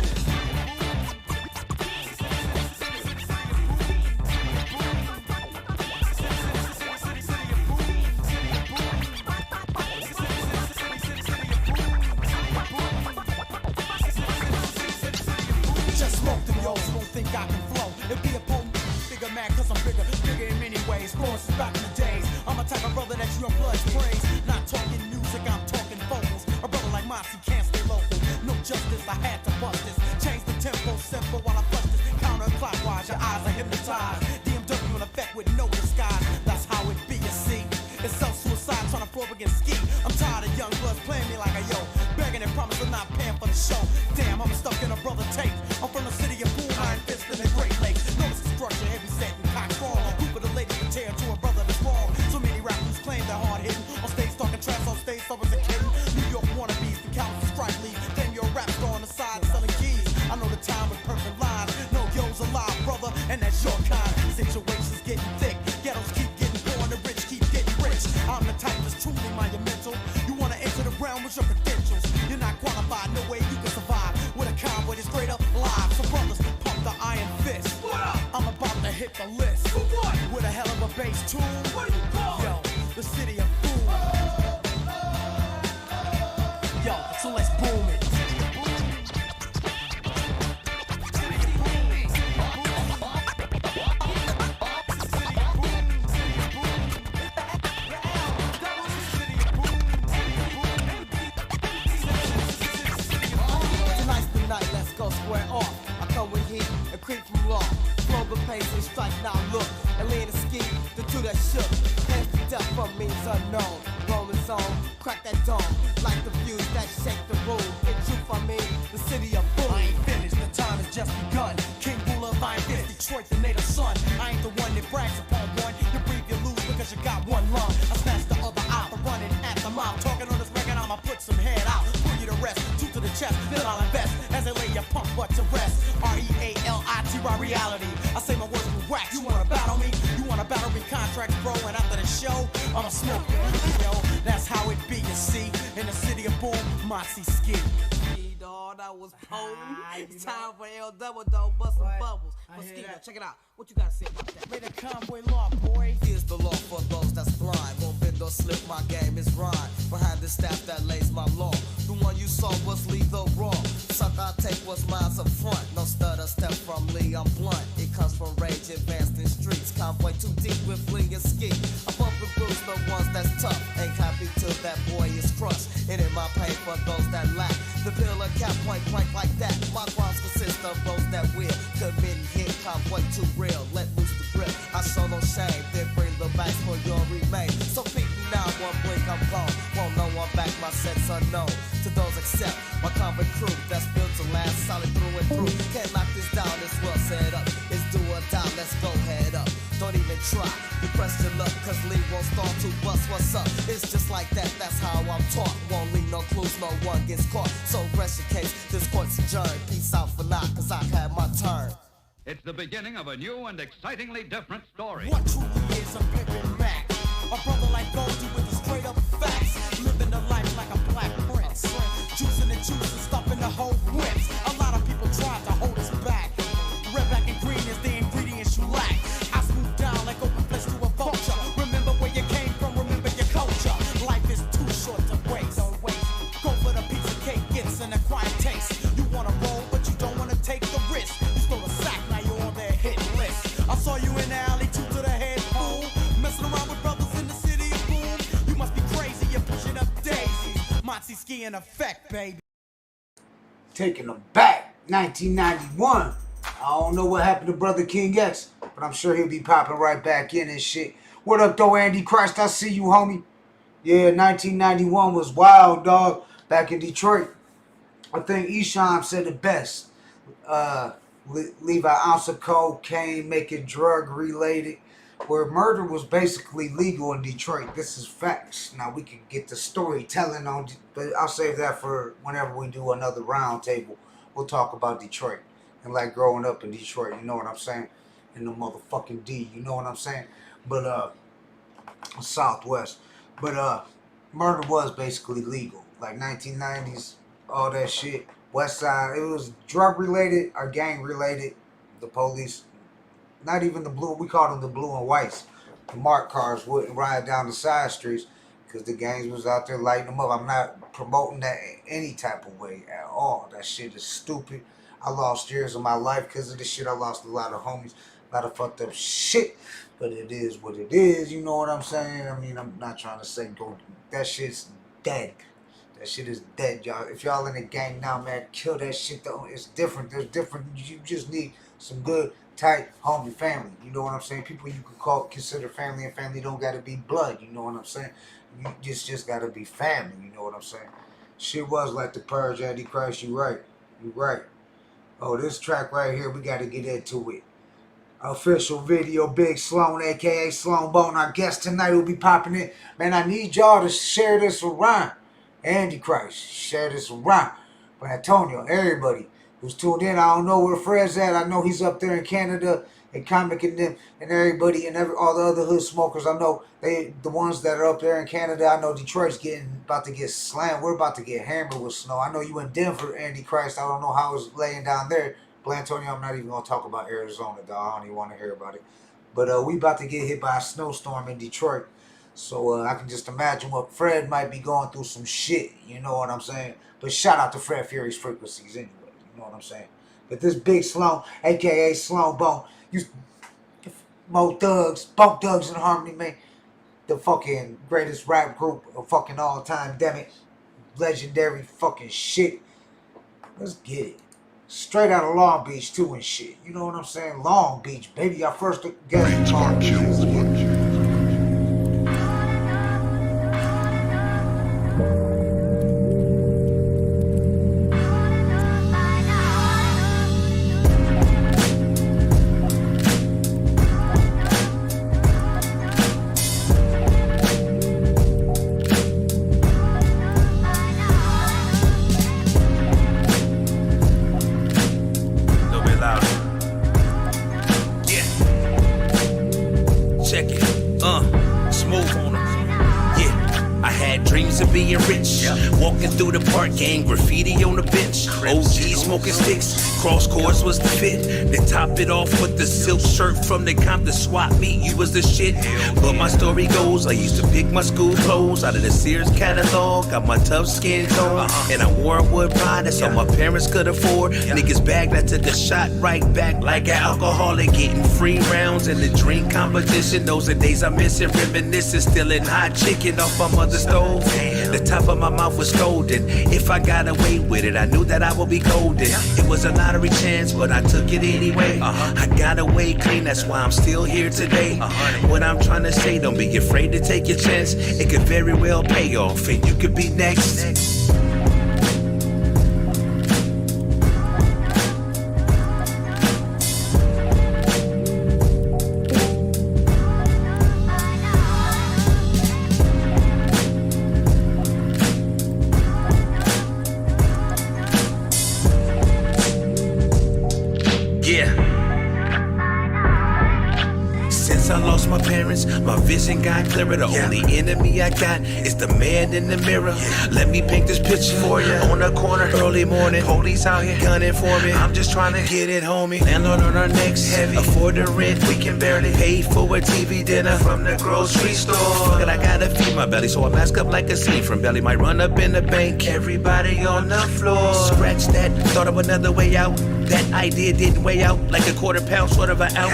Think I can flow and be a potent figure man, cause I'm bigger in many ways. Forces back in the days. I'm a type of brother that you blood praise. Not talking music, I'm talking vocals. A brother like Mossy can't stay local. No justice, I had to bust this. Change the tempo, simple while I bust this. Counterclockwise, your eyes are hypnotized. DMW in effect with no disguise. That's how it be, you see. It's self-suicide trying to flow against ski. I'm tired of young bloods playing me like a yo. Begging and promising not paying for the show. Damn, I'm stuck in a brother tape. I'm from the city of Boom, Iron Fist in the Great Lakes. Notice the structure, heavy set and cock fall. Who for the ladies to tear to a brother that's wrong. So many rappers claim they're hard hitting. On stage talking trash, on stage so as a kid. New York wannabes, the California strike league. Then you're a rap star on the side selling keys. I know the time with perfect lines. No yo's alive, brother, and that's your kind. Situations getting thick. Ghettos keep getting born, the rich keep getting rich. I'm the type that's truly monumental. You wanna enter the realm with your credentials. You're not qualified, no way you can survive. With a convoy that's straight up live. So brothers, pump the iron fist. What up? I'm about to hit the list. For what? With a hell of a bass tune. What do you call it? Yo, the city of boom. Yo, so let's boom it. Square off. I come with heat and creep from law. Flow the pace and strike now look. And lean and ski, the two that shook. Hands to death from means unknown. Rolling zone, crack that dome. Like the views that shake the room. In truth, I mean, the city of boom. I ain't finished, the time has just begun. King ruler of Iron Fist, Detroit, the native son. I ain't the one that brags upon one. You breathe, you lose because you got one lung. I snatch the other out, the running at the mouth. Talking on this record, I'ma put some head out. Put you to rest, two to the chest, then I'll invest. As they lay your pump butt to rest. R-E-A-L-I-T-Y reality. I say my words with wax. You wanna battle me? You wanna battle me contracts, bro? And after the show, I'ma smoke you. Yo, that's how it be, you see. In the city of Boom, Mossy Ski. Dog, that was potent. It's time for L Double Dog, bust some bubbles. But Ski, check it out. What you gotta say about that? Read the convoy law, boy. Here's the law for those that's blind. Won't bend or slip, my game is rhyme. Behind the staff that lays my law. The one you saw was lethal raw. Suck, I take what's mine's up front. No stutter step from Lee, I'm blunt. It comes from rage advanced in streets. Convoy too deep with fling and ski. I bump and bruise the ones that's tough. Ain't happy till that boy is crushed. And in my pain for those that lack. The pill or cap point blank like that. My crimes consist of those that will. Committing hit, convoy too real. Let loose the grip. I show no shame. Then bring the bags for your remain. So peek me now, one blink I'm gone. Won't know I'm back, my set's unknown. To those accept my convoy crew that's built to last solid through and through. Can't knock this down, this well set up. It's do or die, let's go head up. Don't even try, you press your luck, cause Lee won't start to bust what's up. It's just like that, that's how I'm taught. Won't leave no clues, no one gets caught. So rest your case, this court's adjourned. Peace out for now, cause I had my turn. It's the beginning of a new and excitingly different story. What truly is a pimpin' Mac? A brother like Goldie with the straight up facts. Living the life like a black prince. Juicing the juice and stuffing the whole whips. A lot of people try to hold us back. Red, black, and green is the ingredients you lack. I smooth down like open flesh to a vulture. Remember where you came from, remember your culture. Life is too short to waste. Don't waste. Go for the piece of cake, gets an acquired taste. You wanna roll, but you don't wanna take the risk. You stole a sack, now you're on their hit list. I saw you in the alley, two to the head, fool. Messing around with brothers in the city of boom. You must be crazy, you're pushing up daisies. Moxie ski in effect, baby. Taking them back, 1991. I don't know what happened to Brother King X, but I'm sure he'll be popping right back in and shit. What up, though, Andy Christ? I see you, homie. Yeah, 1991 was wild, dog. Back in Detroit. I think Esham said it best. Leave an ounce of cocaine, make it drug related. Where murder was basically legal in Detroit. This is facts. Now we can get the storytelling on, but I'll save that for whenever we do another round table. We'll talk about Detroit and like growing up in Detroit. You know what I'm saying? In the motherfucking D. You know what I'm saying? But Southwest. But murder was basically legal. Like 1990s, all that shit. West Side. It was drug related or gang related. The police. Not even the blue, we called them the blue and whites. The marked cars wouldn't ride down the side streets because the gangs was out there lighting them up. I'm not promoting that in any type of way at all. That shit is stupid. I lost years of my life because of this shit. I lost a lot of homies, a lot of fucked up shit. But it is what it is, you know what I'm saying? I mean, I'm not trying to say go, that shit's dead. That shit is dead, y'all. If y'all in a gang now, man, kill that shit though. It's different. There's different. You just need some good, tight, homie family. You know what I'm saying? People you could consider family, and family don't gotta be blood. You know what I'm saying? You just gotta be family. You know what I'm saying? Shit was like the Purge, Andy Christ. You right. You right. Oh, this track right here, we gotta get into it. Official video, Big Sloan, aka Sloan Bone. Our guest tonight will be popping in. Man, I need y'all to share this around. Andy Christ, share this around. Blatonio, everybody who's tuned in. I don't know where Fred's at. I know he's up there in Canada and Comic and them and everybody and all the other hood smokers. I know the ones that are up there in Canada. I know Detroit's about to get slammed. We're about to get hammered with snow. I know you in Denver, Andy Christ. I don't know how it's laying down there. Blatonio, I'm not even gonna talk about Arizona, dog. I don't even want to hear about it. But we about to get hit by a snowstorm in Detroit. So I can just imagine what Fred might be going through some shit. You know what I'm saying? But shout out to Fred Fury's Frequencies anyway. You know what I'm saying? But this Big Sloan, a.k.a. Sloan Bone, Mo Thugs, Bunk Thugs in Harmony, man. The fucking greatest rap group of fucking all time, damn it. Legendary fucking shit. Let's get it. Straight out of Long Beach, too, and shit. You know what I'm saying? Long Beach, baby. Our first guest. Long Beach. Through the park, gang graffiti on the bench. OG smoking sticks, cross course was the fit. Then top it off with the silk shirt from the Compton swap meet. You was the shit. But my story goes, I used to pick my school clothes out of the Sears catalog. Got my tough skin tone, and I wore a wood pride. That's all my parents could afford. Niggas bagged, I took a shot right back like an alcoholic. Getting free rounds in the drink competition. Those are days I miss and reminiscing. Still in hot chicken off my mother's stove. The top of my mouth was golden. If I got away with it, I knew that I would be golden. It was a lottery chance, but I took it anyway. I got away clean, that's why I'm still here today. What I'm trying to say, don't be afraid to take your chance. It could very well pay off, and you could be next. difference. My vision got clearer. The only enemy I got is the man in the mirror. Let me paint this picture for you. On the corner, early morning, police out here gunning for me. I'm just trying to get it, homie. Landlord on our necks, heavy. Afford the rent, we can barely pay for a TV dinner from the grocery store. Fuck it, I gotta feed my belly, so I mask up like a scene from belly. Might run up in the bank, everybody on the floor. Scratch that, thought of another way out. That idea didn't weigh out like a quarter pound, sort of an ounce.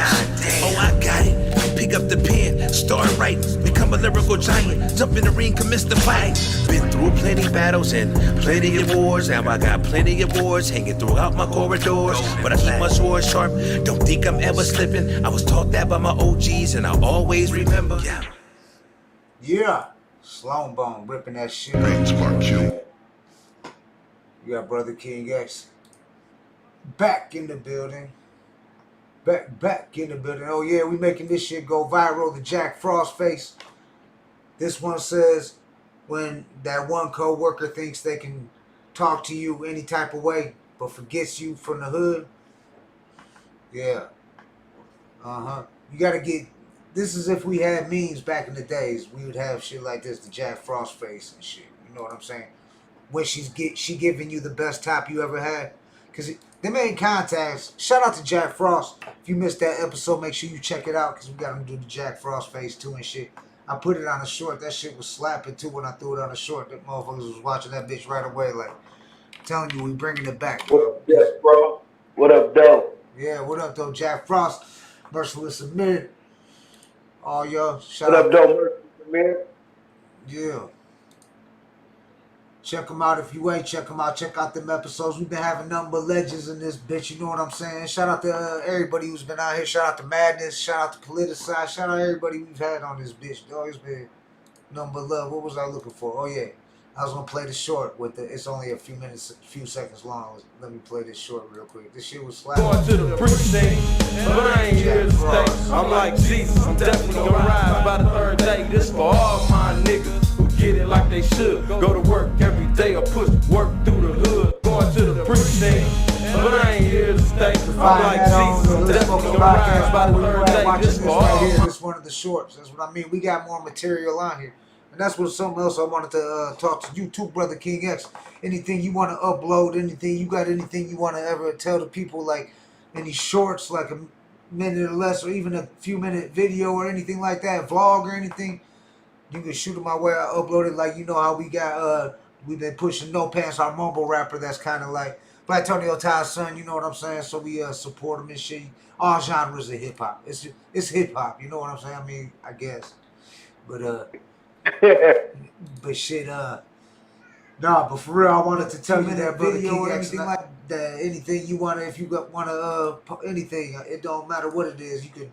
Oh, I got it. Pick up the pen, start writing, become a lyrical giant. Jump in the ring, commence the fight. Been through plenty battles and plenty of wars. Now I got plenty of wars hanging throughout my corridors. But I keep my sword sharp, don't think I'm ever slipping. I was taught that by my OGs and I'll always remember. Yeah. Sloan Bone ripping that shit. You got Brother King X back in the building. Back in the building. Oh yeah, we making this shit go viral. The Jack Frost face. This one says when that one co-worker thinks they can talk to you any type of way, but forgets you from the hood. Yeah. You gotta get. This is if we had memes back in the days. We would have shit like this, the Jack Frost face and shit. You know what I'm saying? When she giving you the best top you ever had. Because them ain't contacts. Shout out to Jack Frost. If you missed that episode, make sure you check it out. Because we got him do the Jack Frost face too and shit. I put it on a short. That shit was slapping too when I threw it on a short. That motherfuckers was watching that bitch right away. Like, I'm telling you, we bringing it back. What up, Jack Frost? What up, though? Yeah, what up, though, Jack Frost? Merciless Submitted. Oh, yo. Shout what out up, though, Merciless Submitted? Yeah. Check them out if you ain't. Check them out. Check out them episodes. We've been having nothing but legends in this bitch. You know what I'm saying? Shout out to everybody who's been out here. Shout out to Madness. Shout out to Politicized. Shout out to everybody we've had on this bitch. Dog, it's been nothing but love. What was I looking for? Oh, yeah. I was going to play the short with the. It's only a few seconds long. Let me play this short real quick. This shit was slapping. Going to the precinct, but I ain't here to stay. I'm like Jesus. I'm definitely going to rise by the third day. This for all my niggas who get it like they should. Go to work every day or push work through the hood. Going to the precinct, but I ain't here to stay. I'm like Jesus. I'm definitely going to rise by the third day. This for all. This is one of the shorts. That's what I mean. We got more material on here. And that's what something else I wanted to talk to you too, Brother King X. Anything you want to upload, anything you want to ever tell the people, like any shorts, like a minute or less, or even a few minute video or anything like that, vlog or anything, you can shoot it my way. I upload it, like, you know how we got, we've been pushing No Pants, our mumble rapper that's kind of like Blatonio Todd's son, you know what I'm saying? So we support him and shit. All genres of hip hop. It's hip hop, you know what I'm saying? I mean, I guess. But shit, nah, but for real, I wanted to tell you that, Brother King X, anything like that, anything you want to, if you want to, anything, it don't matter what it is, you can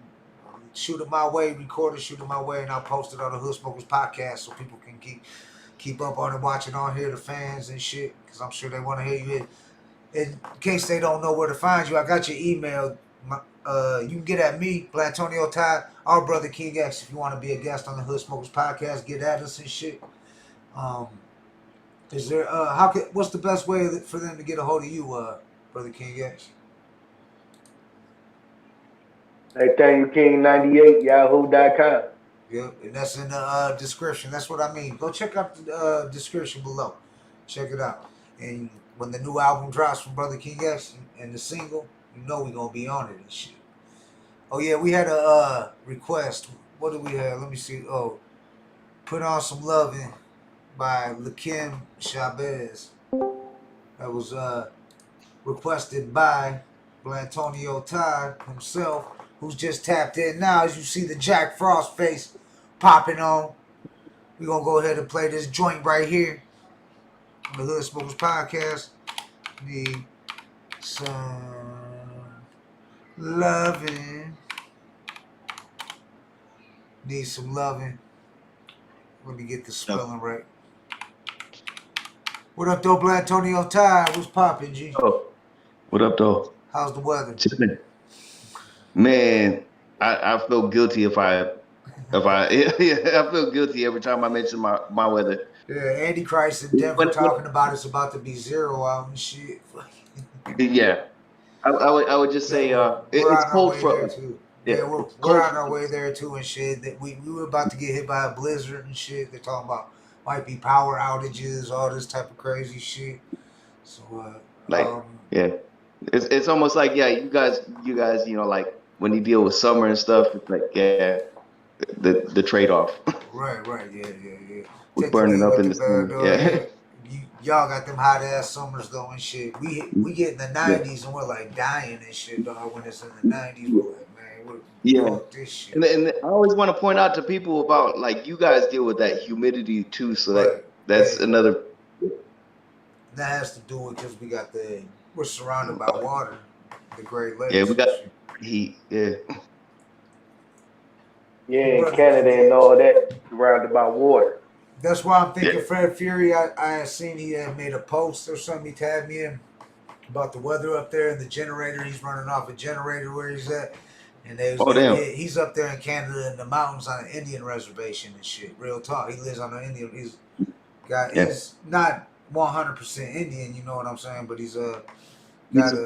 shoot it my way, record it, shoot it my way, and I'll post it on the Hood Smokers Podcast so people can keep up on it, watching on here, the fans and shit, because I'm sure they want to hear you. In case they don't know where to find you, I got your email. You can get at me, Blatonio Todd, our Brother King X. If you want to be a guest on the Hood Smokers Podcast, get at us and shit. Is there what's the best way for them to get a hold of you, Brother King X? Hey, thank you, King98, yahoo.com. Yep, and that's in the description. That's what I mean. Go check out the description below. Check it out. And when the new album drops from Brother King X and the single, you know we gonna be on it and shit. Oh yeah, we had a request. What do we have? Let me see. Oh, Put On Some Lovin' by Lakim Chavez. That was requested by Blatonio Todd himself, who's just tapped in now. As you see the Jack Frost face popping on, we're gonna go ahead and play this joint right here on the Hood Smokers Podcast. Need some loving. Need some loving. Let me get the spelling right. What up, though, Blatonio Todd? What's poppin', G? Oh, what up, though? How's the weather? Man, I feel guilty if I feel guilty every time I mention my weather. Yeah, Antichrist in Denver talking about it's about to be 0 out and shit. Yeah, I would just say it's cold for us. Yeah, we're on our way there too and shit. That we were about to get hit by a blizzard and shit. They're talking about might be power outages, all this type of crazy shit. So it's almost like you guys, like when you deal with summer and stuff, it's like the trade off. Right, yeah. We're burning up in the sun. Yeah. Y'all got them hot ass summers though and shit. We get in the 90s and we're like dying and shit, dog. When it's in the 90s, we're like, man, fuck this shit. And I always want to point out to people about like you guys deal with that humidity too, so that's another. That has to do with because we're surrounded by water, the Great Lakes. Yeah, we got heat. Yeah. Yeah, in Canada and all that, surrounded by water. That's why I'm thinking Fred Fury. I had seen he had made a post or something. He tagged me in about the weather up there and the generator. He's running off a generator where he's at, and he's up there in Canada in the mountains on an Indian reservation and shit. Real talk. He lives on an Indian. He's not 100% Indian. You know what I'm saying? But he's a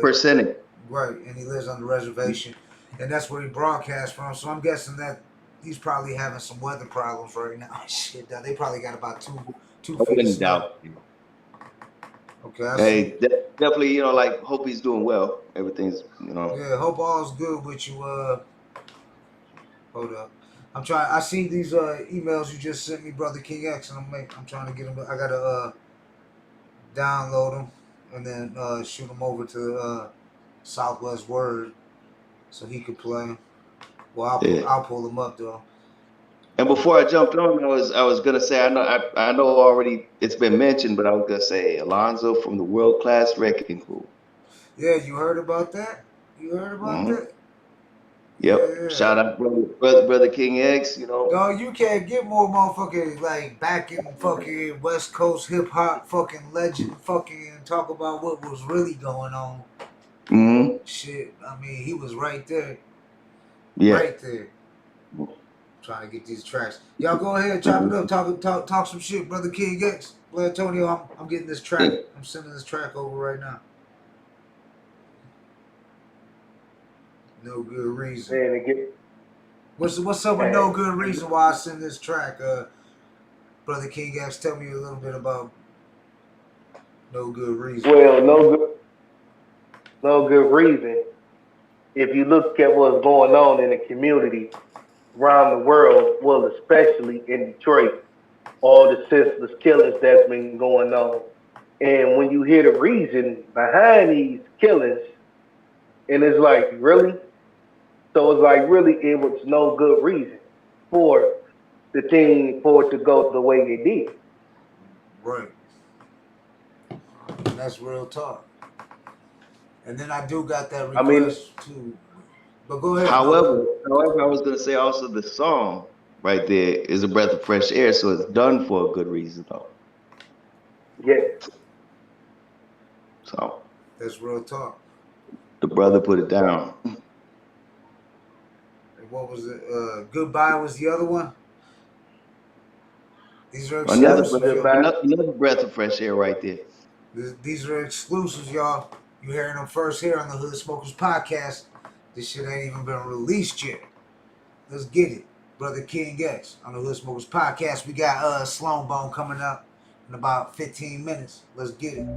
percentage. Right, and he lives on the reservation, and that's where he broadcasts from. So I'm guessing that he's probably having some weather problems right now. Shit, they probably got about two feet of snow. Okay. Hey, definitely, like hope he's doing well. Everything's, Yeah, hope all's good with you. Hold up. I see these emails you just sent me, Brother King X, and I'm trying to get them. I gotta download them and then shoot them over to Southwest Word so he could play. Well, I'll pull them up though. And before I jumped on, I was gonna say I know already it's been mentioned, but I was gonna say Alonzo from the World Class Wrecking Crew. Yeah, you heard about that? You heard about that? Yep. Yeah. Shout out brother King X. No, you can't get more motherfucking like back in fucking West Coast hip hop fucking legend fucking talk about what was really going on. Mm-hmm. Shit, I mean he was right there. Yeah. Right there. Trying to get these tracks. Y'all go ahead, chop it up, talk some shit, Brother King X. Blatonio, I'm getting this track. I'm sending this track over right now. No good reason. What's up with no good reason why I send this track? Brother King X, tell me a little bit about no good reason. Well, no good reason. If you look at what's going on in the community around the world, well, especially in Detroit, all the senseless killings that's been going on. And when you hear the reason behind these killings, and it's like, really? So it's like, really, it was no good reason for the thing for it to go the way it did. Right. That's real talk. And then I do got that request too. But go ahead. However, I was gonna say also the song right there is a breath of fresh air, so it's done for a good reason though. Yeah. So that's real talk. The brother put it down. And what was it? Goodbye was the other one. These are another breath of fresh air right there. These are exclusives, y'all. You hearing them first here on the Hood Smokers Podcast. This shit ain't even been released yet. Let's get it. Brother King X on the Hood Smokers Podcast. We got Sloan Bone coming up in about 15 minutes. Let's get it.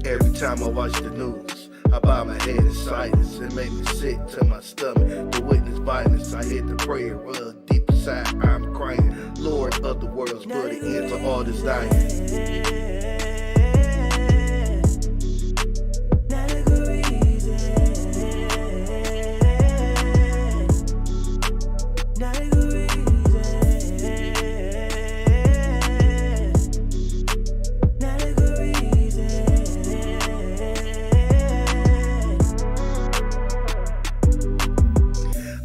Every time I watch the news, I bow my head in silence. It made me sick to my stomach. To witness violence, I hit the prayer rug. Deep inside, I'm crying. Lord of the worlds, put an end to all this dying.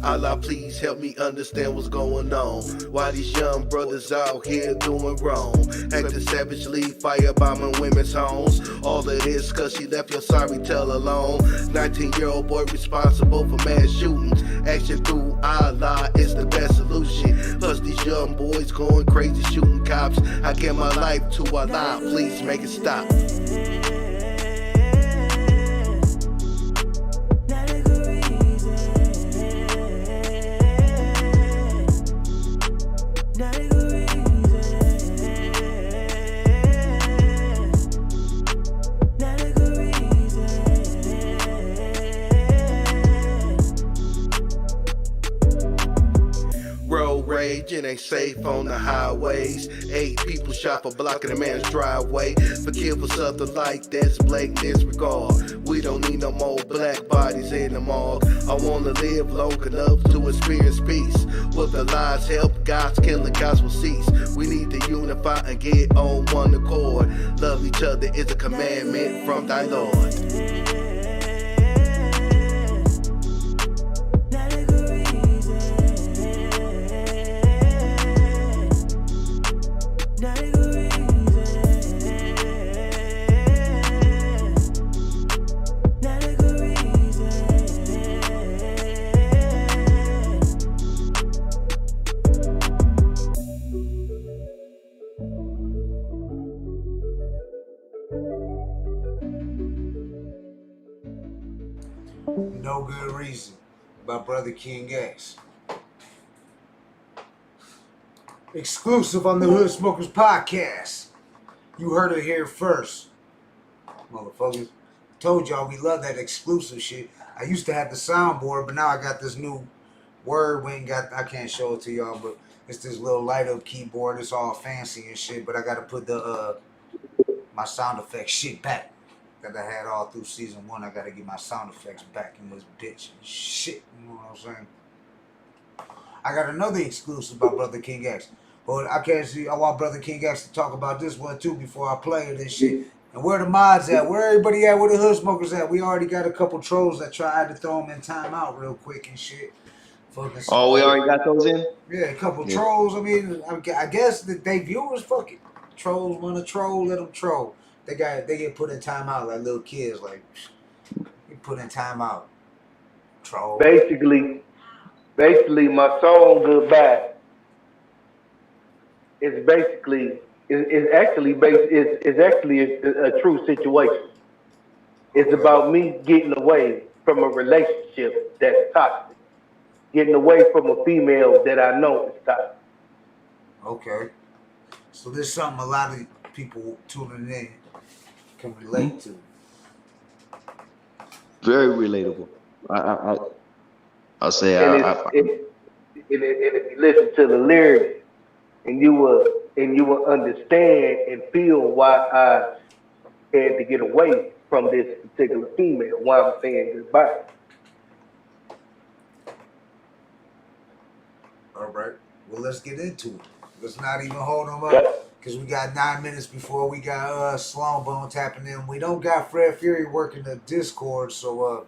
Allah, please help me understand what's going on. Why these young brothers out here doing wrong, acting savagely, firebombing women's homes. All of this cause she left your sorry tale alone. 19-year-old boy responsible for mass shootings. Action through Allah is the best solution. Plus these young boys going crazy shooting cops. I give my life to Allah, please make it stop. It ain't safe on the highways. 8 people shot for blocking a man's driveway. Forgive for something like that's blatant disregard. We don't need no more black bodies in the morgue. I wanna live long enough to experience peace. With the lies help, God's killing, God's will cease. We need to unify and get on one accord. Love each other is a commandment from thy Lord. No Good Reason by Brother King X. Exclusive on the Hood Smokers Podcast. You heard it here first. Motherfuckers. Told y'all we love that exclusive shit. I used to have the soundboard, but now I got this new word. I can't show it to y'all, but it's this little light up keyboard. It's all fancy and shit, but I gotta put the my sound effects shit back that I had all through season 1. I gotta get my sound effects back in this bitch and shit. You know what I'm saying? I got another exclusive by Brother King X. But I want Brother King X to talk about this one too before I play it and shit. And where the mods at? Where everybody at? Where the hood smokers at? We already got a couple trolls that tried to throw them in timeout real quick and shit. Oh, we already got those in? Yeah, a couple trolls. I mean, I guess that they viewers, fuck it. Trolls want to troll, let them troll. They get put in timeout like little kids. Like, you put in timeout. Troll. Basically, my song "Goodbye" is actually a true situation. It's about me getting away from a relationship that's toxic, getting away from a female that I know is toxic. Okay, so there's something a lot of people tuning in can relate to. Very relatable. I'll say. If you listen to the lyrics, and you will understand and feel why I had to get away from this particular female, why I'm saying goodbye. All right. Well, let's get into it. Let's not even hold them up. Because we got 9 minutes before we got Sloan Bone tapping in. We don't got Fred Fury working the Discord, so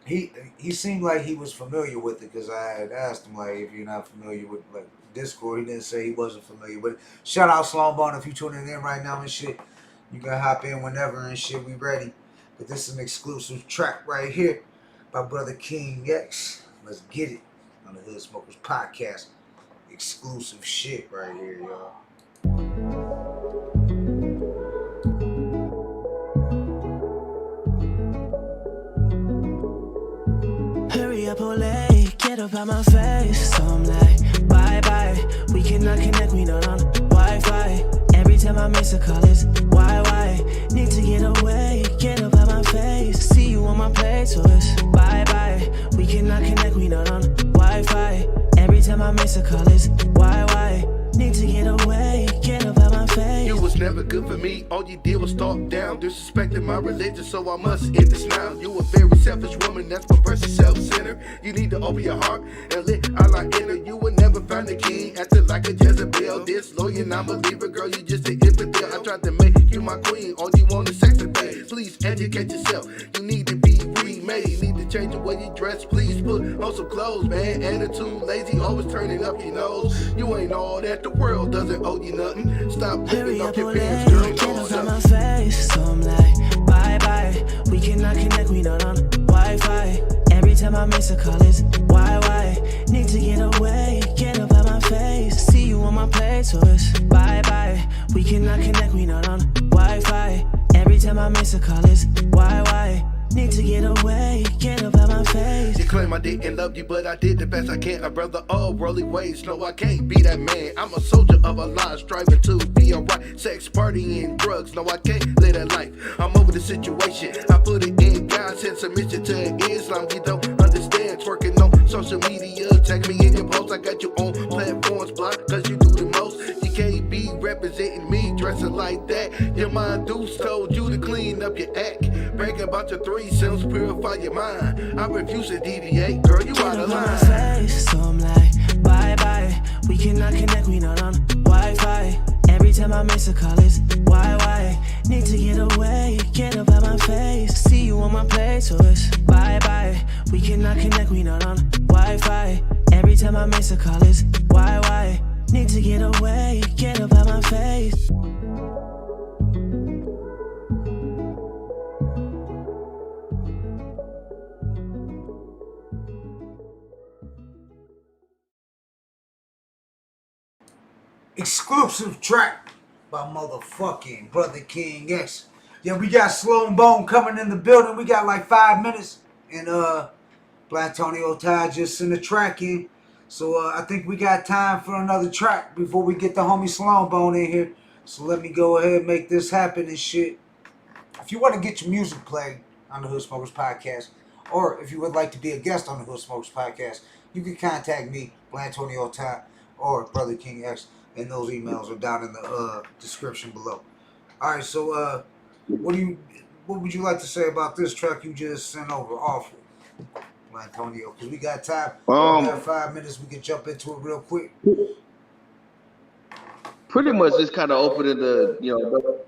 he seemed like he was familiar with it because I had asked him, like, if you're not familiar with like Discord. He didn't say he wasn't familiar with it. Shout out Sloan Bone if you tuning in right now and shit. You can hop in whenever and shit. We ready. But this is an exclusive track right here by Brother King X. Let's get it on the Hood Smokers Podcast. Exclusive shit right here, y'all. Hurry up, Olay, get up out my face. So I'm like, bye bye. We cannot connect, we not on Wi-Fi. Every time I miss a call, it's why? Need to get away, get up out my face. See you on my plate, so it's bye bye. We cannot connect, we not on Wi-Fi. Every time I miss a call, it's why? Need to get away, get up out my face. You was never good for me, all you did was talk down. Disrespecting my religion, so I must end this now. You a very selfish woman, that's perverse and self-centered. You need to open your heart and let Allah enter. You will never find the key, acting like a Jezebel. Disloyal, non-believer, girl, you just an infidel. I tried to make you my queen, all you want is sex and pay. Please educate yourself, you need to be remade. Need to change the way you dress, please put on some clothes, man. Attitude, lazy, always turning up your nose. You ain't all that, the world doesn't owe you nothing. Stop lifting up your pants, girl. Get up out my face, so I'm like, bye bye. We cannot connect, we not on Wi-Fi. Every time I miss a call, it's why? Need to get away, get up out my face. See you on my plate, so it's bye bye. We cannot connect, we not on Wi-Fi. Every time I miss a call, it's why? Need to get away, get up out my face. You claim I didn't love you, but I did the best I can. A brother, all rolly ways. No, I can't be that man. I'm a soldier of a lie, striving to be alright. Sex, partying, drugs. No, I can't live that life. I'm over the situation. I put it in God, send submission to Islam. You don't understand. Twerking on social media. Tag me in your posts. I got you on platforms blocked, cause you do the most. You can't be representing me, dressing like that. Your mind Deuce told you to clean up your act. Bragging about your threesomes, purify your mind. I refuse to deviate, girl, you out of line. Face, so I'm like, bye. We cannot connect, we not on Wi-Fi. Every time I miss a call, it's why? Need to get away, get up out my face. See you on my plate, so it's bye. We cannot connect, we not on Wi-Fi. Every time I miss a call, it's why? Need to get away, get up out my face. Exclusive track by motherfucking Brother King X. Yeah, we got Sloan Bone coming in the building. We got like 5 minutes. And Blatonio, Todd just sent a track in. So I think we got time for another track before we get the homie Sloan Bone in here. So let me go ahead and make this happen and shit. If you want to get your music played on the Hood Smokers Podcast, or if you would like to be a guest on the Hood Smokers Podcast, you can contact me, Blatonio Todd, or Brother King X. And those emails are down in the description below. All right, so what would you like to say about this track you just sent over? Awful, Antonio, because we got time. We got 5 minutes. We can jump into it real quick. Pretty much just kind of opening the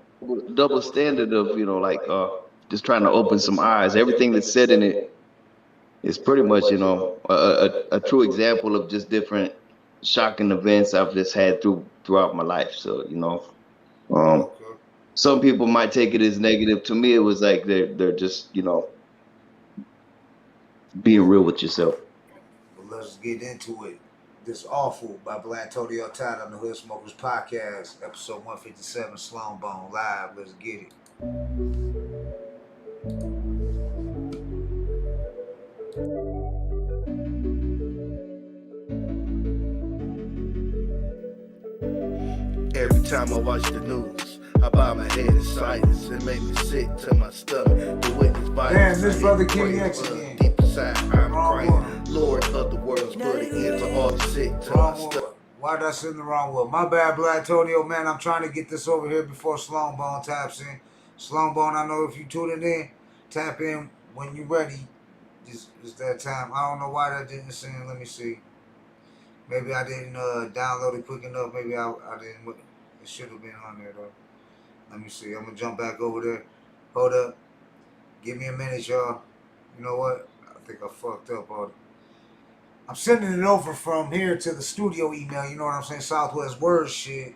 double standard of like just trying to open some eyes. Everything that's said in it is pretty much a true example of just different shocking events I've just had throughout my life. So some people might take it as negative. To me, it was like they're just being real with yourself. Well, let's get into it. This Awful by Blatonio Todd on the Hood Smokers Podcast, episode 157, Sloan Bone live. Let's get it. Every time I watch the news, I bow my head in silence. It made me sick to my stomach. The witness violence. Damn, this Brother King X again. Deep inside, I'm crying. Lord of the world's put an end to all the sick to my stomach. Why did I send the wrong one? My bad, Blatonio, man. I'm trying to get this over here before Sloan Bone taps in. Sloan Bone, I know if you tuning in, tap in when you're ready. It's that time. I don't know why that didn't send. Let me see. Maybe I didn't download it quick enough. Maybe I didn't. It should have been on there, though. Let me see. I'm going to jump back over there. Hold up. Give me a minute, y'all. You know what? I think I fucked up on it. I'm sending it over from here to the studio email. You know what I'm saying? Southwest Word shit.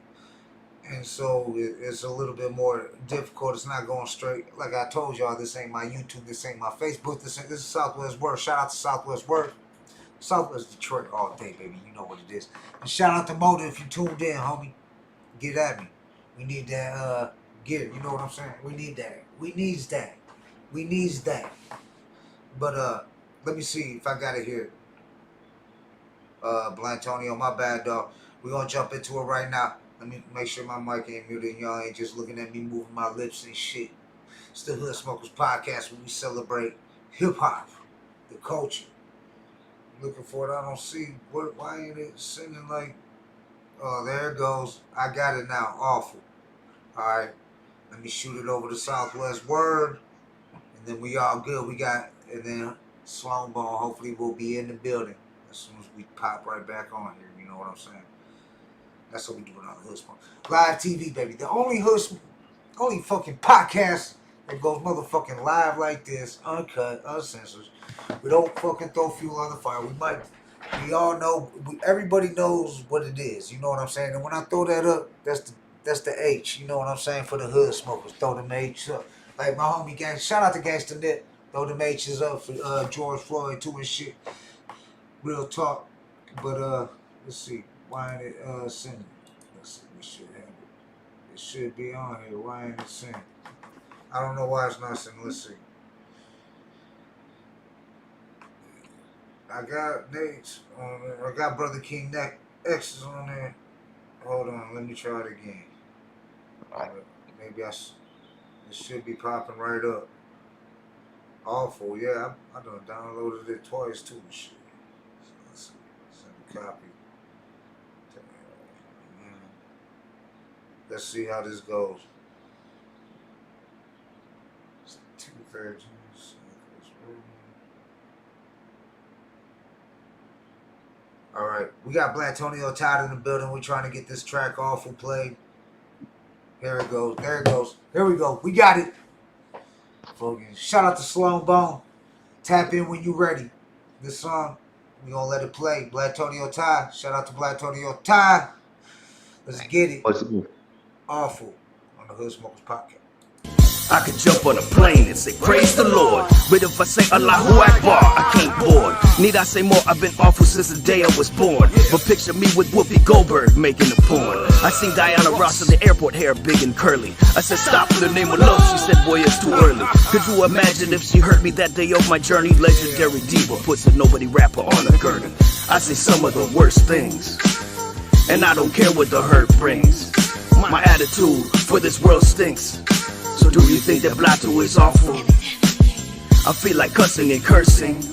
And so it's a little bit more difficult. It's not going straight. Like I told y'all, this ain't my YouTube. This ain't my Facebook. This is Southwest Word. Shout out to Southwest Word. Southwest Detroit all day, baby. You know what it is. And shout out to Moda if you tuned in, homie. Get at me. We need that gear. You know what I'm saying? We need that. We needs that. We needs that. But let me see if I got it here. Blatonio, my bad, dog. We're gonna jump into it right now. Let me make sure my mic ain't muted and y'all ain't just looking at me moving my lips and shit. It's the Hood Smokers Podcast where we celebrate hip-hop, the culture. Looking for it. I don't see. Why ain't it sending like... Oh, there it goes. I got it now. Awful. All right. Let me shoot it over to Southwest Word. And then we all good. We got... And then Sloan Bone hopefully will be in the building as soon as we pop right back on here. You know what I'm saying? That's what we do on the Hood Smoke. Live TV, baby. The only fucking podcast It goes motherfucking live like this, uncut, uncensored. We don't fucking throw fuel on the fire. We all know, everybody knows what it is. You know what I'm saying? And when I throw that up, that's the H. You know what I'm saying? For the hood smokers, throw them H up. Like my homie gang, shout out to Gangsta Nip. Throw them H's up for George Floyd too and shit. Real talk. But let's see. Why ain't it sending? Let's see. We should have it. It should be on here. Why ain't it sending? I don't know why it's not sending. Let's see. I got Nate's on there. I got Brother King X's on there. Hold on, let me try it again. Maybe it should be popping right up. Awful, yeah. I done downloaded it twice too. Shit. So let's see. Send a copy. Let's see how this goes. It's 2:13. All right, we got Blatonio Todd in the building. We're trying to get this track awful played. Here it goes. There it goes. Here we go. We got it. Fucking shout out to Sloan Bone. Tap in when you ready. This song, we gonna let it play. Blatonio Todd. Shout out to Blatonio Todd. Let's get it. Awful on the Hood Smokers Podcast. I could jump on a plane and say praise the Lord, but if I say Allahu Akbar, I can't board. Need I say more? I've been awful since the day I was born. But picture me with Whoopi Goldberg making a porn. I seen Diana Ross at the airport, hair big and curly. I said stop in the name of love. She said boy it's too early. Could you imagine if she heard me that day of my journey? Legendary diva puts a nobody rapper on a gurney. I say some of the worst things, and I don't care what the hurt brings. My attitude for this world stinks. So do you think that Blato is awful? I feel like cussing and cursing.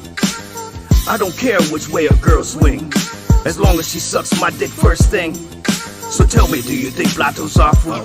I don't care which way a girl swing, as long as she sucks my dick first thing. So tell me, do you think Blato's awful?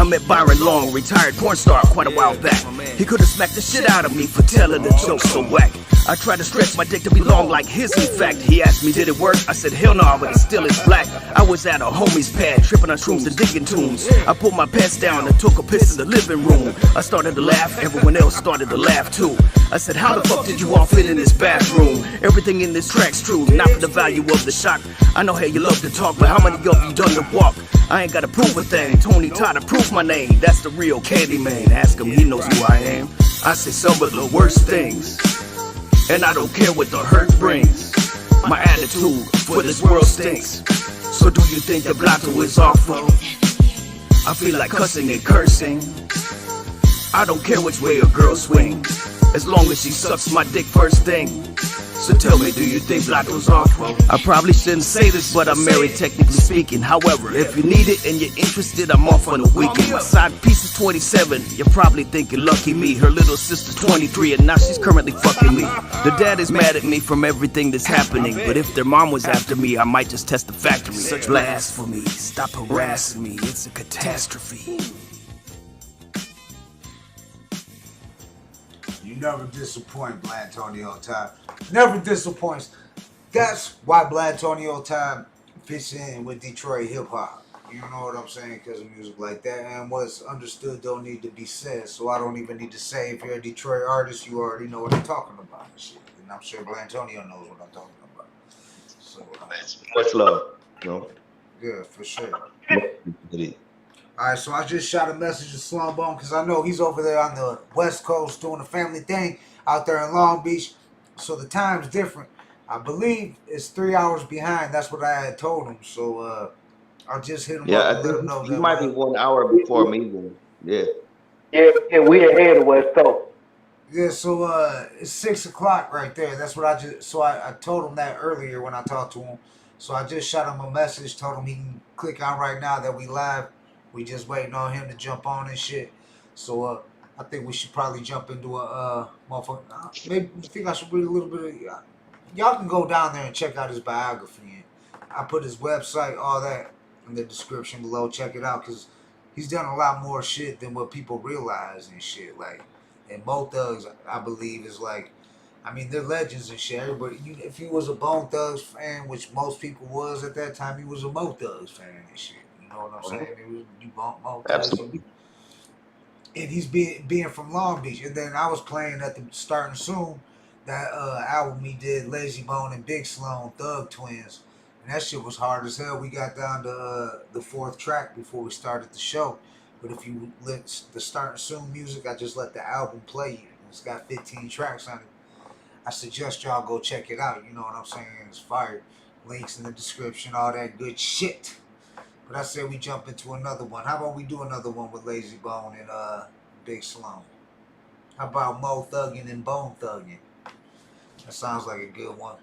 I met Byron Long, retired porn star, quite a while back. He could've smacked the shit out of me for telling a joke so whack. I tried to stretch my dick to be long like his, in fact. He asked me, did it work? I said, hell no, but it still is black. I was at a homie's pad, tripping on shrooms and digging tunes. I pulled my pants down and took a piss in the living room. I started to laugh, everyone else started to laugh too. I said, how the fuck did you all fit in this bathroom? Everything in this track's true, not for the value of the shock. I know how you love to talk, but how many of you done the walk? I ain't gotta prove a thing, Tony Todd approves my name. That's the real Candyman, ask him, he knows who I am. I say some of the worst things, and I don't care what the hurt brings. My attitude for this world stinks. So do you think that Blato is awful? I feel like cussing and cursing. I don't care which way a girl swing, as long as she sucks my dick first thing. So tell me, do you think Blato's awful? I probably shouldn't say this, but I'm married technically speaking. However, if you need it and you're interested, I'm off on the weekend. My side piece is 27, you're probably thinking lucky me. Her little sister's 23 and now she's currently fucking me. The dad is mad at me from everything that's happening, but if their mom was after me, I might just test the factory. Such blasphemy, stop harassing me, it's a catastrophe. You never disappoint, Blatonio Todd. Never disappoints. That's why Blatonio Todd fits in with Detroit hip hop. You know what I'm saying? Because of music like that. And what's understood don't need to be said. So I don't even need to say, if you're a Detroit artist, you already know what I'm talking about and shit. And I'm sure Blatonio knows what I'm talking about. So Much love. You know? Yeah, for sure. Alright, so I just shot a message to Sloan Bone because I know he's over there on the West Coast doing a family thing out there in Long Beach. So the time's different. I believe it's 3 hours behind. That's what I had told him. So I'll just hit him up and let him know he that might be 1 hour before me then. Yeah. Yeah, we ahead of West Coast. Yeah, so it's 6 o'clock right there. That's what I told him that earlier when I talked to him. So I just shot him a message, told him he can click on right now that we live. We just waiting on him to jump on and shit. So I think we should probably jump into a motherfucker. Maybe I think I should read a little bit of y'all can go down there and check out his biography. I put his website, all that in the description below. Check it out because he's done a lot more shit than what people realize and shit. Like, and Mo Thugs, I believe, is like, I mean, they're legends and shit. Everybody, if he was a Bone Thugs fan, which most people was at that time, he was a Mo Thugs fan and shit. You know what I'm saying? It was, you bump Mo Thugs. and he's being from Long Beach. And then I was playing at the Starting Soon, that album he did, Lazy Bone and Big Sloan, Thug Twins. And that shit was hard as hell. We got down to the fourth track before we started the show. But if you let the Starting Soon music, I just let the album play. It's got 15 tracks on it. I suggest y'all go check it out. You know what I'm saying? It's fire. Links in the description, all that good shit. But I said we jump into another one. How about we do another one with Lazy Bone and Big Sloan? How about Mo Thuggin' and Bone Thuggin'? That sounds like a good one.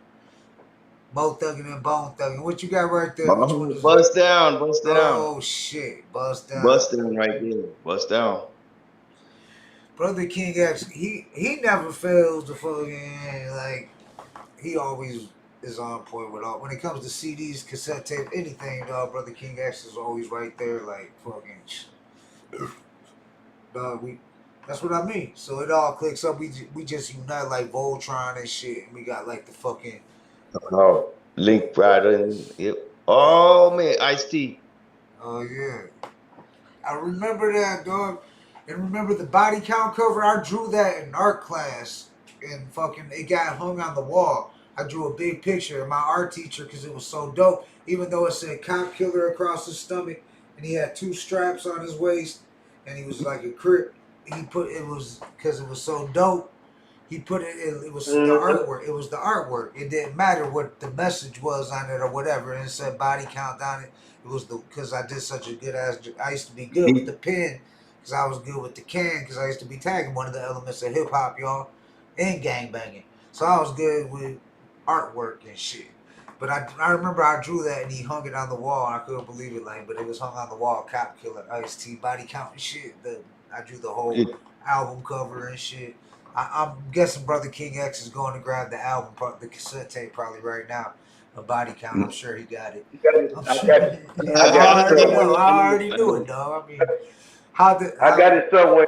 Mo Thuggin' and Bone Thuggin'. What you got right there? Which one is Bust down, bust down. Oh shit, bust down. Bust down right there. Bust down. Brother King X, he never fails to fucking, like, he always is on point with all. When it comes to CDs, cassette tape, anything, dog, Brother King X is always right there, like, fucking, dog, that's what I mean. So it all clicks up. We just unite like Voltron and shit, and we got, like, the fucking... Oh, Link Rider and... Yep. Oh, man, Ice-T. Oh, yeah. I remember that, dog. And remember the body count cover? I drew that in art class, and fucking it got hung on the wall. I drew a big picture of my art teacher because it was so dope. Even though it said "Cop Killer" across his stomach, and he had 2 straps on his waist, and he was like a crip. He put it was because it was so dope. He put it. It was the artwork. It was the artwork. It didn't matter what the message was on it or whatever. And it said body count on it. It was because I did such a good ass. I used to be good with the pen. Because I was good with the can, because I used to be tagging one of the elements of hip-hop, y'all, and gangbanging. So I was good with artwork and shit. But I remember I drew that, and he hung it on the wall, and I couldn't believe it, like, but it was hung on the wall, Cop Killer, Ice-T, body count and shit. I drew the whole album cover and shit. I'm guessing Brother King X is going to grab the album, the cassette tape probably right now. A body count, I'm sure he got it. I already knew it, dog. I mean... I got it somewhere,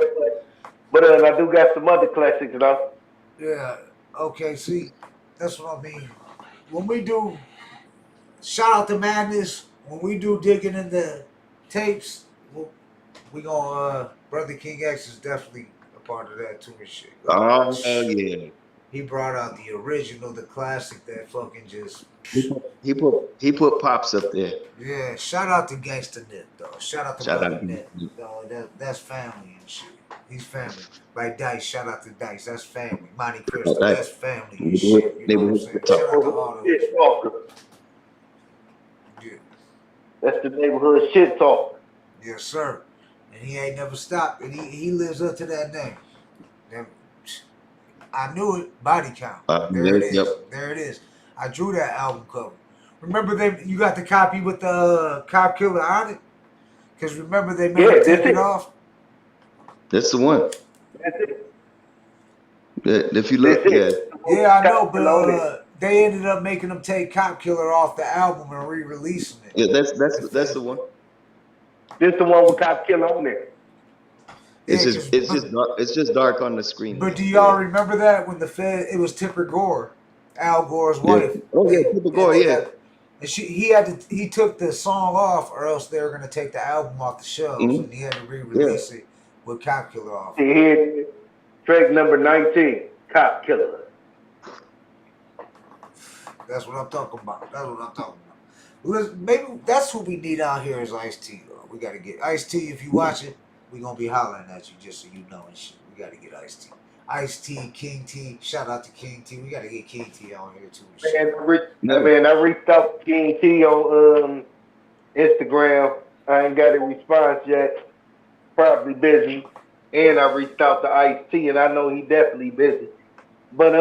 but I do got some other classics though. Yeah. Okay. See, that's what I mean. When we do, shout out to Madness. When we do digging in the tapes, we gonna Brother King X is definitely a part of that too and shit. Oh yeah. He brought out the original, the classic that fucking just. He put Pops up there. Yeah, shout out to Gangsta Nip, though. Shout out to Brother Nip, though. That's family and shit. He's family. Like Dice, shout out to Dice. That's family. Monte Cristo, that's family and shit. You know what I'm saying? Shout out to all those. Yeah. That's the neighborhood shit talk. Yes, sir. And he ain't never stopped. And he lives up to that name. I knew it. Body count. There it is. Yep. There it is. I drew that album cover. Remember you got the copy with the Cop Killer on it? Because remember they made it take it off? That's the one. That's it. If you look, Yeah, I know, but they ended up making them take Cop Killer off the album and re-releasing it. Yeah, that's the one. This the one with Cop Killer on there. It's just dark on the screen. But do y'all remember that when it was Tipper Gore, Al Gore's wife? Oh yeah, Tipper Gore, yeah. And he took the song off, or else they were gonna take the album off the shelves, and he had to re-release it with Cop Killer off. Here, track number 19, Cop Killer. That's what I'm talking about. Maybe that's what we need out here is Ice-T. We gotta get Ice-T. If you watch it, we gonna be hollering at you just so you know and shit. We gotta get Ice-T. Ice-T, King T. Shout out to King T. We gotta get King T on here too. I reached out to King T on Instagram. I ain't got a response yet. Probably busy. And I reached out to Ice-T, and I know he definitely busy. But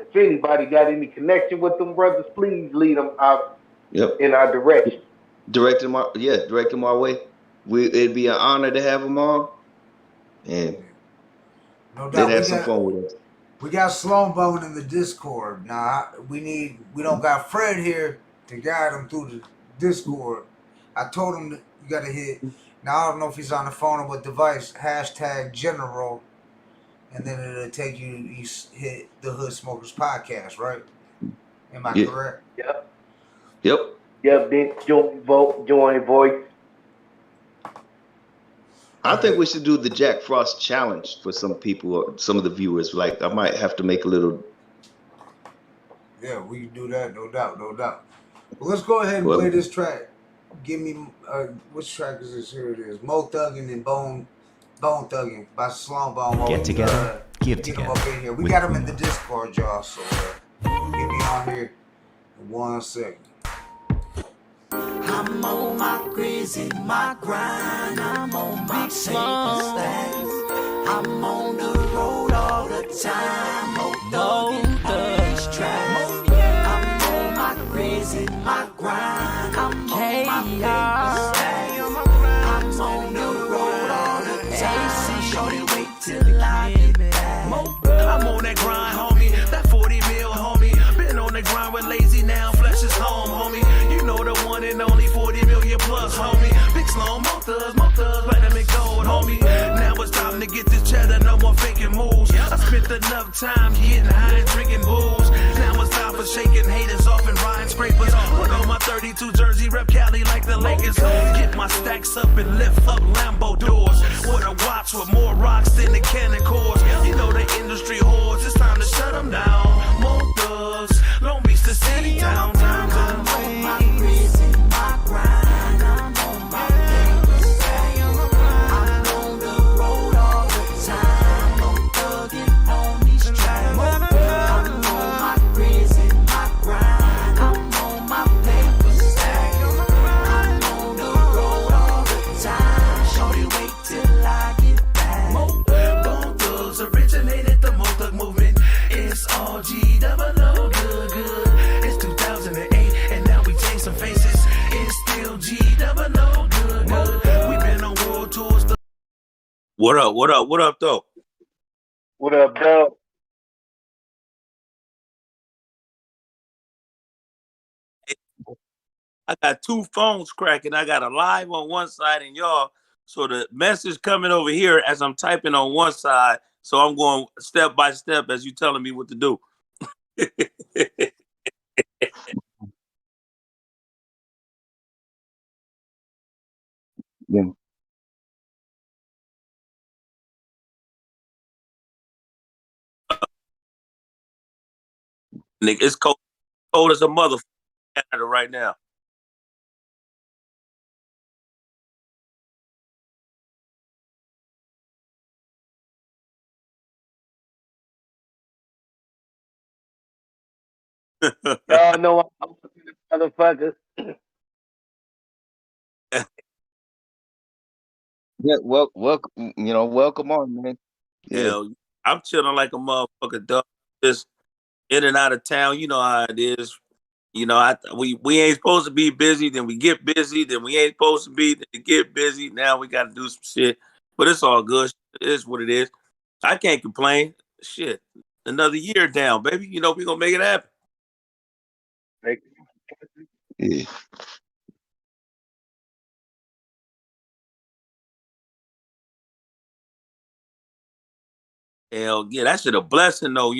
if anybody got any connection with them brothers, please lead them out in our direction. Direct them our way. It'd be an honor to have them on, and no doubt they'd have some fun with us. We got Sloan Bone in the Discord. Now we don't got Fred here to guide him through the Discord. I told him that you gotta hit. Now I don't know if he's on the phone or what device. #general, and then it'll take you. You hit the Hood Smokers Podcast, right? Am I correct? Yep. Then join voice. I think we should do the Jack Frost challenge for some people, or some of the viewers. Like, I might have to make a little. Yeah, we can do that, no doubt, no doubt. Well, let's go ahead and Well, play this track. Give me, which track is this? Here it is. Mo Thuggin' and Bone Thuggin' by Sloan. Get together, give Get them together. up in here. We with got them in Bruno. the Discord, y'all. So get me on here in 1 second. I'm on my crazy, my grind. I'm on my paper stacks. I'm on the road all the time. Mo thuggin' on these tracks. I'm on my crazy, my grind. I'm on my paper stacks. I'm on the road all the time. Shorty, wait till I get back. I'm on that grind, homie. That 40 mil, homie. Been on the grind with lazy now. Flesh is home, homie. You know the one and only 40 million plus, homie. Big Sloan, more thugs, platinum and gold, homie. Now it's time to get this cheddar, no more faking moves. I spent enough time getting high and drinking booze. Now it's time for shaking haters off and riding scrapers. Put on my 32 jersey, rep Cali like the Lakers. Get my stacks up and lift up Lambo doors. With a watch with more rocks than the cannon cores. You know the industry whores, it's time to shut them down. More thugs, Long Beach the city, downtown. I'm on my crazy, my grind. I'm on my paper stack. I'm on the road all the time. I'm thuggin' on these tracks. I'm on my crazy, my grind. I'm on my paper stack. I'm on the road all the time. Shorty, wait till I get back. Bone thugs originated the Mo Thug movement. It's all G double O, good, good. It's 2008 and now we change some faces. It's still G double O, good, good. We've been on world tours. What up? What up? What up, though? What up, dog? I got two phones cracking. I got a live on one side and y'all. So the message coming over here as I'm typing on one side. So I'm going step by step as you telling me what to do. Yeah. Nick, it's cold as a motherfucker in Canada right now. Y'all know I'm a motherfucker. Yeah, welcome on, man. Yeah. Hell, I'm chilling like a motherfucker, dog. Just in and out of town. You know how it is. You know, we ain't supposed to be busy, then we get busy, then we ain't supposed to be, then we get busy. Now we got to do some shit, but it's all good. It is what it is. I can't complain. Shit, another year down, baby. You know we gonna make it happen. Yeah. Hell yeah, that shit a blessing though.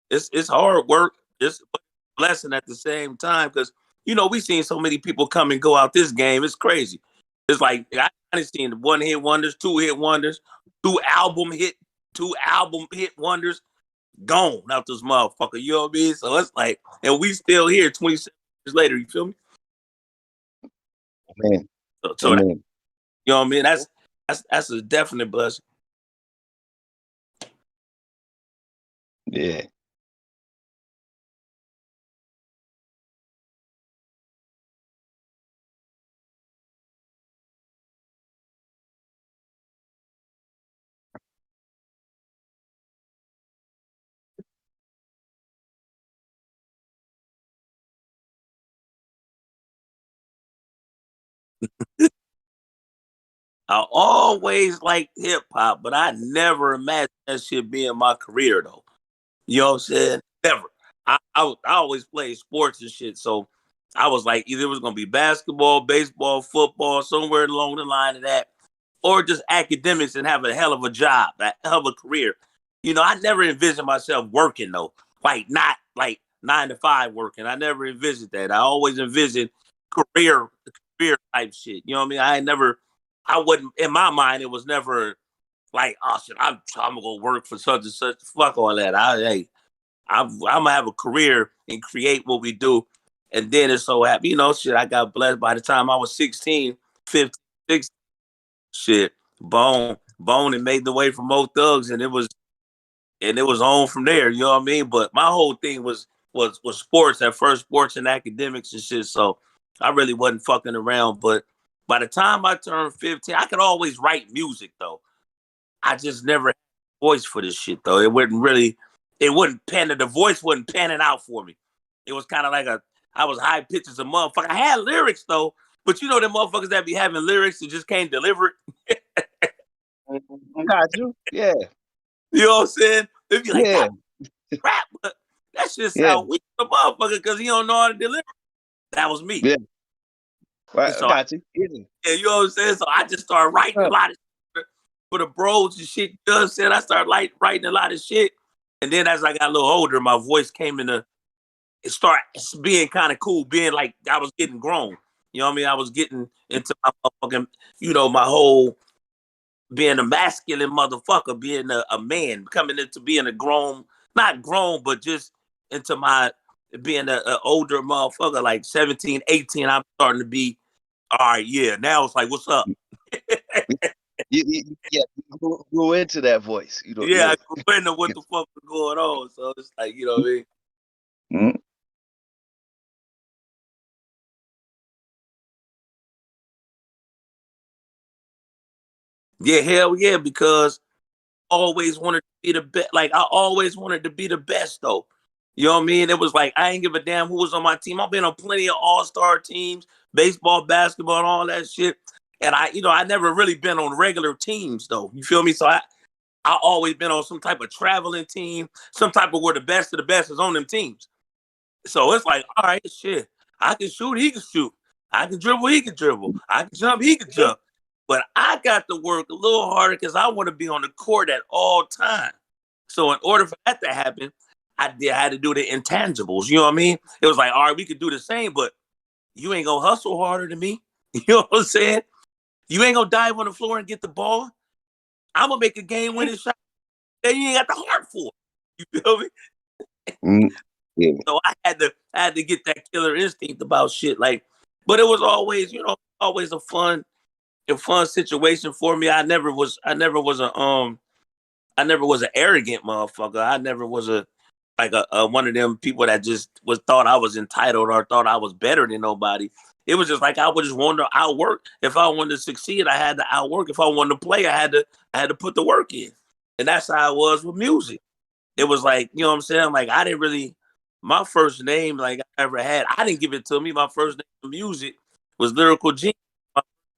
It's hard work. It's a blessing at the same time because you know we seen so many people come and go out this game. It's crazy. It's like I seen one hit wonders, two hit wonders, two album hit wonders gone out this motherfucker. You know what I mean? So it's like, and we still here 27 years later. You feel me? Man. So that, you know what I mean? That's a definite blessing. Yeah. I always liked hip hop, but I never imagined that shit being my career though. You know what I'm saying? Never. I always played sports and shit, so I was like, either it was gonna be basketball, baseball, football, somewhere along the line of that, or just academics and have a hell of a job, a hell of a career. You know, I never envisioned myself working though, like not like 9 to 5 working. I never envisioned that. I always envisioned career type shit. You know what I mean? I ain't never I wouldn't, in my mind, it was never like, oh shit, I'm gonna go work for such and such. Fuck all that. I'm gonna have a career and create what we do. And then it's so happy, shit, I got blessed by the time I was 16, 15, 16, shit, Bone and made the way for Mo Thugs, and it was on from there, you know what I mean? But my whole thing was sports at first, sports and academics and shit. So I really wasn't fucking around. But by the time I turned 15, I could always write music though. I just never had a voice for this shit though. The voice wasn't panning out for me. It was kind of like I was high pitched as a motherfucker. I had lyrics though, but you know them motherfuckers that be having lyrics and just can't deliver it. Got you. Yeah. You know what I'm saying? They'd be like, Yeah. rap, but that shit Yeah. sound weak to the motherfucker because he don't know how to deliver. That was me. Yeah. Right. So Got you. Yeah. Yeah, you know what I'm saying? So I just started writing a lot of shit for the bros and shit. You know what I'm saying? I started writing a lot of shit. And then as I got a little older, my voice came it started being kind of cool, being like I was getting grown. You know what I mean? I was getting into my motherfucking, my whole being a masculine motherfucker, being a man, coming into being a grown, not grown, but just into my being an older motherfucker, like 17, 18, I'm starting to be, all right, yeah. Now it's like, what's up? You grew into that voice. Yeah, I grew into what the fuck was going on. So it's like, you know what I mean? Mm-hmm. Yeah, hell yeah, because I always wanted to be the best. Like, I always wanted to be the best, though. You know what I mean? It was like, I ain't give a damn who was on my team. I've been on plenty of all-star teams, baseball, basketball, and all that shit. And I never really been on regular teams, though. You feel me? So I always been on some type of traveling team, some type of where the best of the best is on them teams. So it's like, all right, shit. I can shoot, he can shoot. I can dribble, he can dribble. I can jump, he can jump. But I got to work a little harder because I want to be on the court at all times. So in order for that to happen, I had to do the intangibles. You know what I mean? It was like, all right, we could do the same, but you ain't gonna hustle harder than me. You know what I'm saying? You ain't gonna dive on the floor and get the ball. I'm gonna make a game-winning shot that you ain't got the heart for. You feel me? Yeah. So I had to get that killer instinct about shit. Like, but it was always, always a fun situation for me. I never was an arrogant motherfucker. I never was a one of them people that just thought I was entitled or thought I was better than nobody. It was just like I would just want to outwork. If I wanted to succeed, I had to outwork. If I wanted to play, I had to put the work in. And that's how it was with music. It was like, you know what I'm saying? Like I didn't really, my first name like I ever had, I didn't give it to me. My first name in music was Lyrical Genius.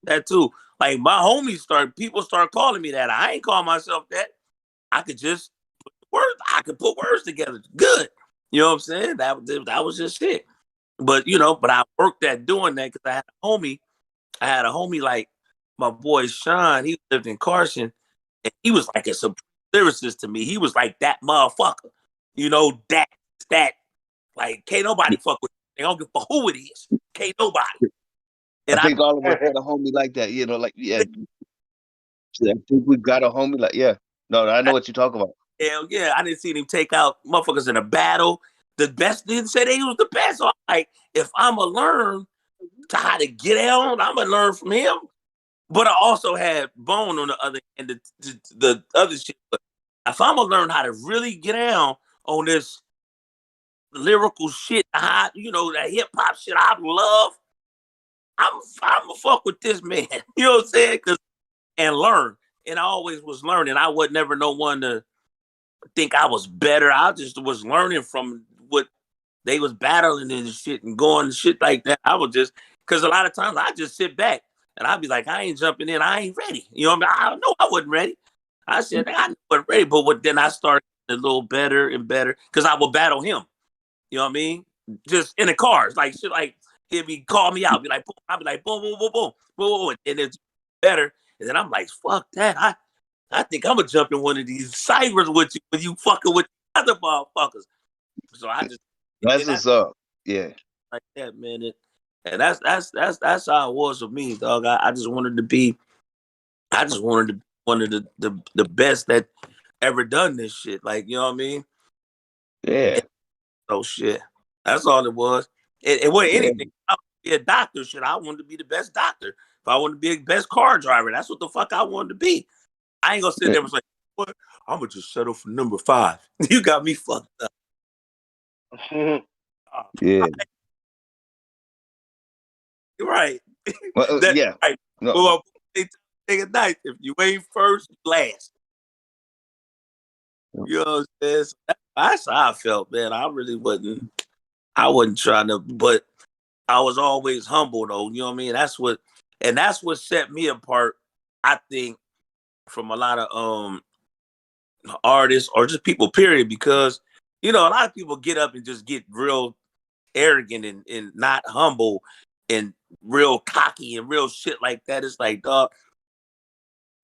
That too. Like my homies people start calling me that. I ain't call myself that. I could just put words together. Good. You know what I'm saying? That was just it. But but I worked at doing that because I had a homie like my boy Sean. He lived in Carson, and he was like a lyricist to me. He was like that motherfucker. That like can't nobody fuck with. They don't give a fuck who it is. Can't nobody. And I think all of us got a homie like that. Yeah. I think we got a homie like No, I know what you're talking about. Hell yeah, I didn't see him take out motherfuckers in a battle. The best didn't say they was the best. So I'm like, if I'ma learn to how to get down, I'ma learn from him. But I also had Bone on the other end, the other shit. But if I'ma learn how to really get down on this lyrical shit, that hip hop shit I love, I'm gonna fuck with this man. You know what I'm saying? And learn. And I always was learning. I would never know one to think I was better. I just was learning from what they was battling and shit and going and shit like that. I was just, because a lot of times I just sit back and I'd be like, I ain't jumping in. I ain't ready. You know what I mean? I know I wasn't ready. I said, I wasn't ready. But then I started a little better and better because I would battle him. You know what I mean? Just in the cars, like shit, like he'd be call me out, be like, boom. I'd be like, boom, boom, boom, boom, boom, boom, and it's better. And then I'm like, fuck that. I think I'm gonna jump in one of these ciphers with you when you fucking with other motherfuckers. So I just that's what's up. Yeah, like that, man. And that's how it was with me, dog. I just wanted to be I just wanted to be one of the best that ever done this shit. Like, you know what I mean? Yeah. So shit. That's all it was. It wasn't Yeah. anything. I wanted to be a doctor. Shit, I wanted to be the best doctor. If I wanted to be the best car driver, that's what the fuck I wanted to be. I ain't gonna sit there and was like, what? I'm gonna just settle for number 5. You got me fucked up. Yeah. You're right. Well, That's yeah. right. No. Well, they take a night. If you ain't first, last. You know what I'm saying? So that's how I felt, man. I really wasn't. I wasn't trying to, but I was always humble, though. You know what I mean? That's what set me apart. I think from a lot of artists or just people, period. Because a lot of people get up and just get real arrogant and not humble and real cocky and real shit like that. It's like, dog,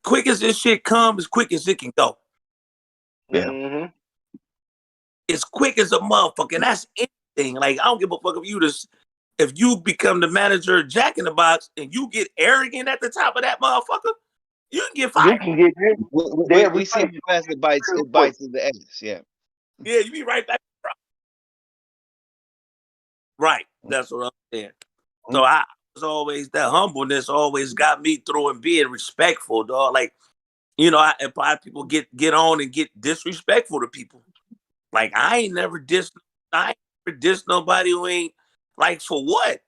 quick as this shit comes, as quick as it can go. Yeah. As quick as a motherfucker. And that's anything. Like, I don't give a fuck if you become the manager of Jack in the Box and you get arrogant at the top of that motherfucker, you can get fired. You can get We see how fast it bites in the ass. Yeah. Yeah, you be right back. Right. That's what I'm saying. So I was always, that humbleness always got me through and being respectful, dog. Like, if people get on and get disrespectful to people. Like, I ain't never dissed nobody who ain't, like, for what?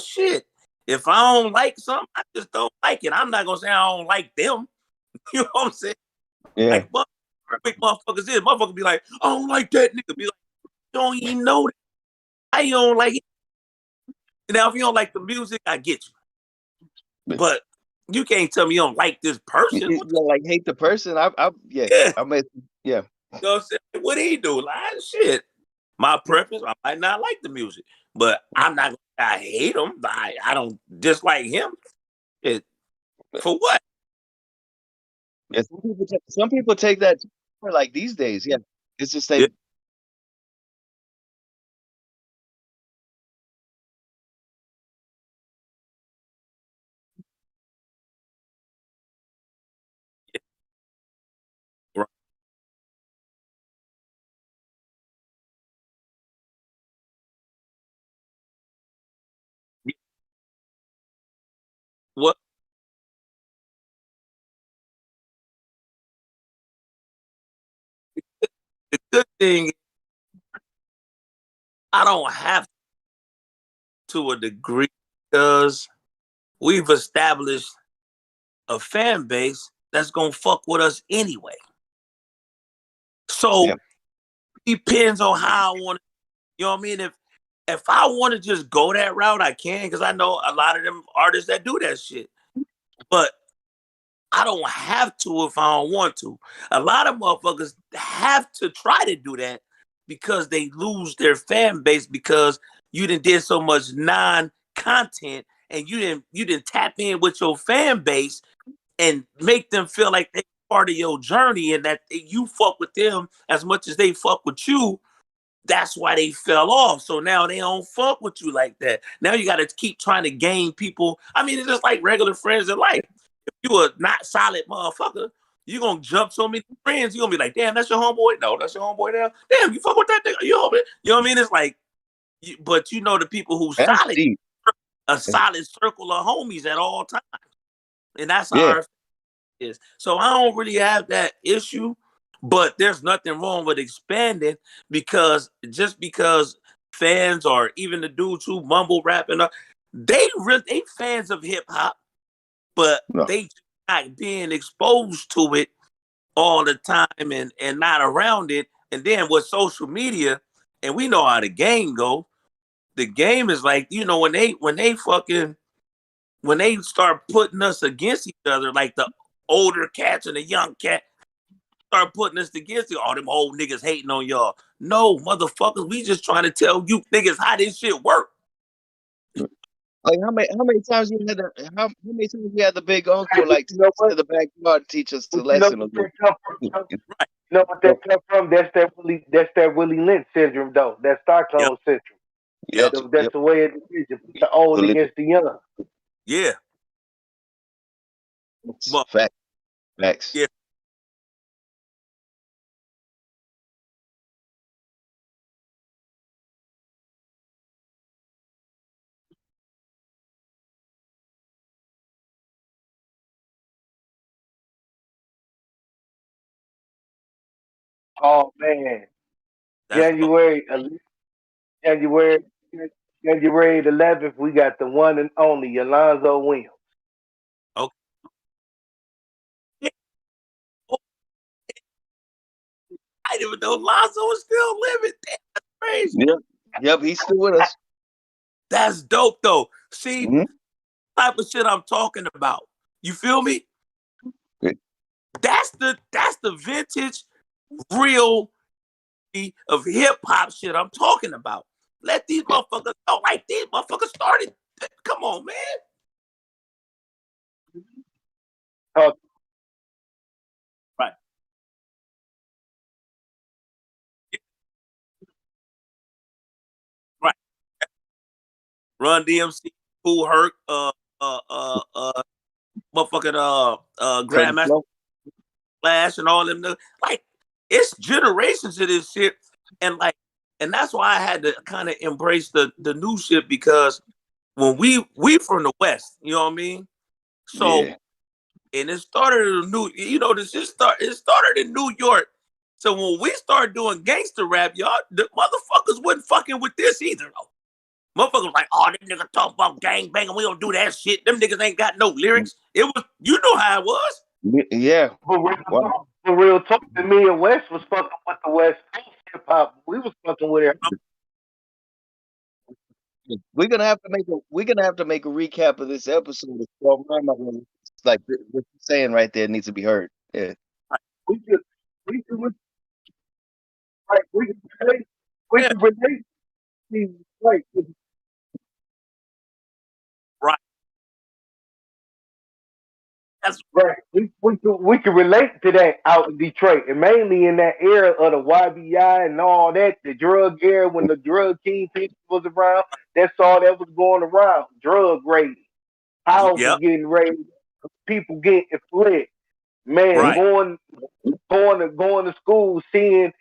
Shit. If I don't like something, I just don't like it. I'm not gonna say I don't like them. You know what I'm saying? Yeah. Like, big motherfuckers is. Motherfuckers be like, I don't like that nigga. Be like, you don't even know that. I don't like it. Now, if you don't like the music, I get you. But you can't tell me you don't like this person. You like hate the person? Yeah. Yeah. I mean, yeah. You know what I'm saying? What he do? Like, shit. My preference, I might not like the music, but I'm not. I hate him. I don't dislike him. For what? Yeah. Some people take that for like these days. Yeah. It's just they. Right. What? The good thing, I don't have to a degree because we've established a fan base that's gonna fuck with us anyway. So depends on how I want to. You know what I mean? If I want to just go that route, I can, because I know a lot of them artists that do that shit. But I don't have to if I don't want to. A lot of motherfuckers have to try to do that because they lose their fan base because you did so much non-content and you didn't tap in with your fan base and make them feel like they're part of your journey and that you fuck with them as much as they fuck with you. That's why they fell off. So now they don't fuck with you like that. Now you got to keep trying to gain people. I mean, it's just like regular friends in life. If you a not solid motherfucker, you going to jump so many friends. You going to be like, damn, that's your homeboy? No, that's your homeboy now. Damn, you fuck with that nigga. You know what I mean? It's like, but the people who solid, a solid circle of homies at all times. And that's how our is. So I don't really have that issue. But there's nothing wrong with expanding because fans or even the dudes who mumble rapping, they fans of hip hop, but they not being exposed to it all the time and not around it. And then with social media, and we know how the game go. The game is like, when they start putting us against each other, like the older cats and the young cat. Start putting us against you. All them old niggas hating on y'all. No, motherfuckers, we just trying to tell you niggas how this shit work. Like how many times you had how many times you had the big uncle like to the backyard teach us the lesson of You know what that come from? That's that Willie Lynch syndrome though. That Stockholm syndrome. That's the way it is. The old against the young. Yeah. Facts. Facts. Yeah. Oh man, That's January January January 11th, we got the one and only Alonzo Williams. okay. I didn't even know Lonzo was still living. Damn, that's crazy. Yep, he's still with us. That's dope though. See, type of shit I'm talking about. You feel me? That's the vintage, real of hip hop shit I'm talking about. Let these motherfuckers know. Like these motherfuckers started. Come on, man. Right. Right. Run DMC, Cool Herc, motherfucking Credit Grandmaster Flow. Flash and all them. Like it's generations of this shit, and that's why I had to kind of embrace the new shit because when we from the West, you know what I mean? So and it started in it started in New York. So when we started doing gangster rap, y'all, the motherfuckers wasn't fucking with this either though. Motherfuckers like, oh, them niggas talk about gang banging, we don't do that shit. Them niggas ain't got no lyrics. It was, you know how it was. Yeah. For real talk, me and West was fucking with the West Coast hip hop. We was fucking with it. We're gonna have to make a recap of this episode. Like what you're saying right there needs to be heard. Yeah. We could right, we could relate these right. Right. That's right. We can relate to that out in Detroit, and mainly in that era of the YBI and all that, the drug era when the drug kingpin was around. That's all that was going around. Drug raiding, houses getting raided, people getting fled. Man, going to school, seeing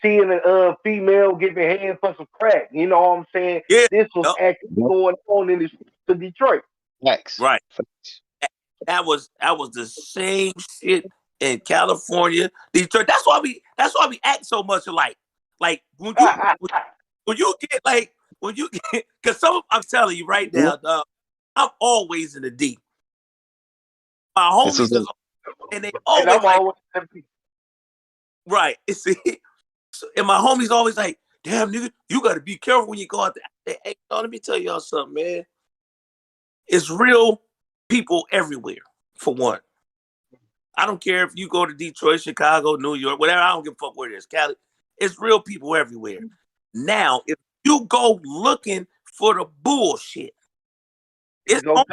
a female giving hand for some crack. You know what I'm saying? Yeah. This was actually going on in the streets of Detroit. Right. That was the same shit in California, Detroit. That's why we act so much alike. Like when you get because I'm telling you right now, dog, I'm always in the deep. My homies and they always right. See, and my homies always like, damn nigga, you got to be careful when you go out there. Hey, let me tell y'all something, man. It's real people everywhere. For one, I don't care if you go to Detroit, Chicago, New York, whatever. I don't give a fuck where it is. Cali, it's real people everywhere. Now, if you go looking for the bullshit, it's gonna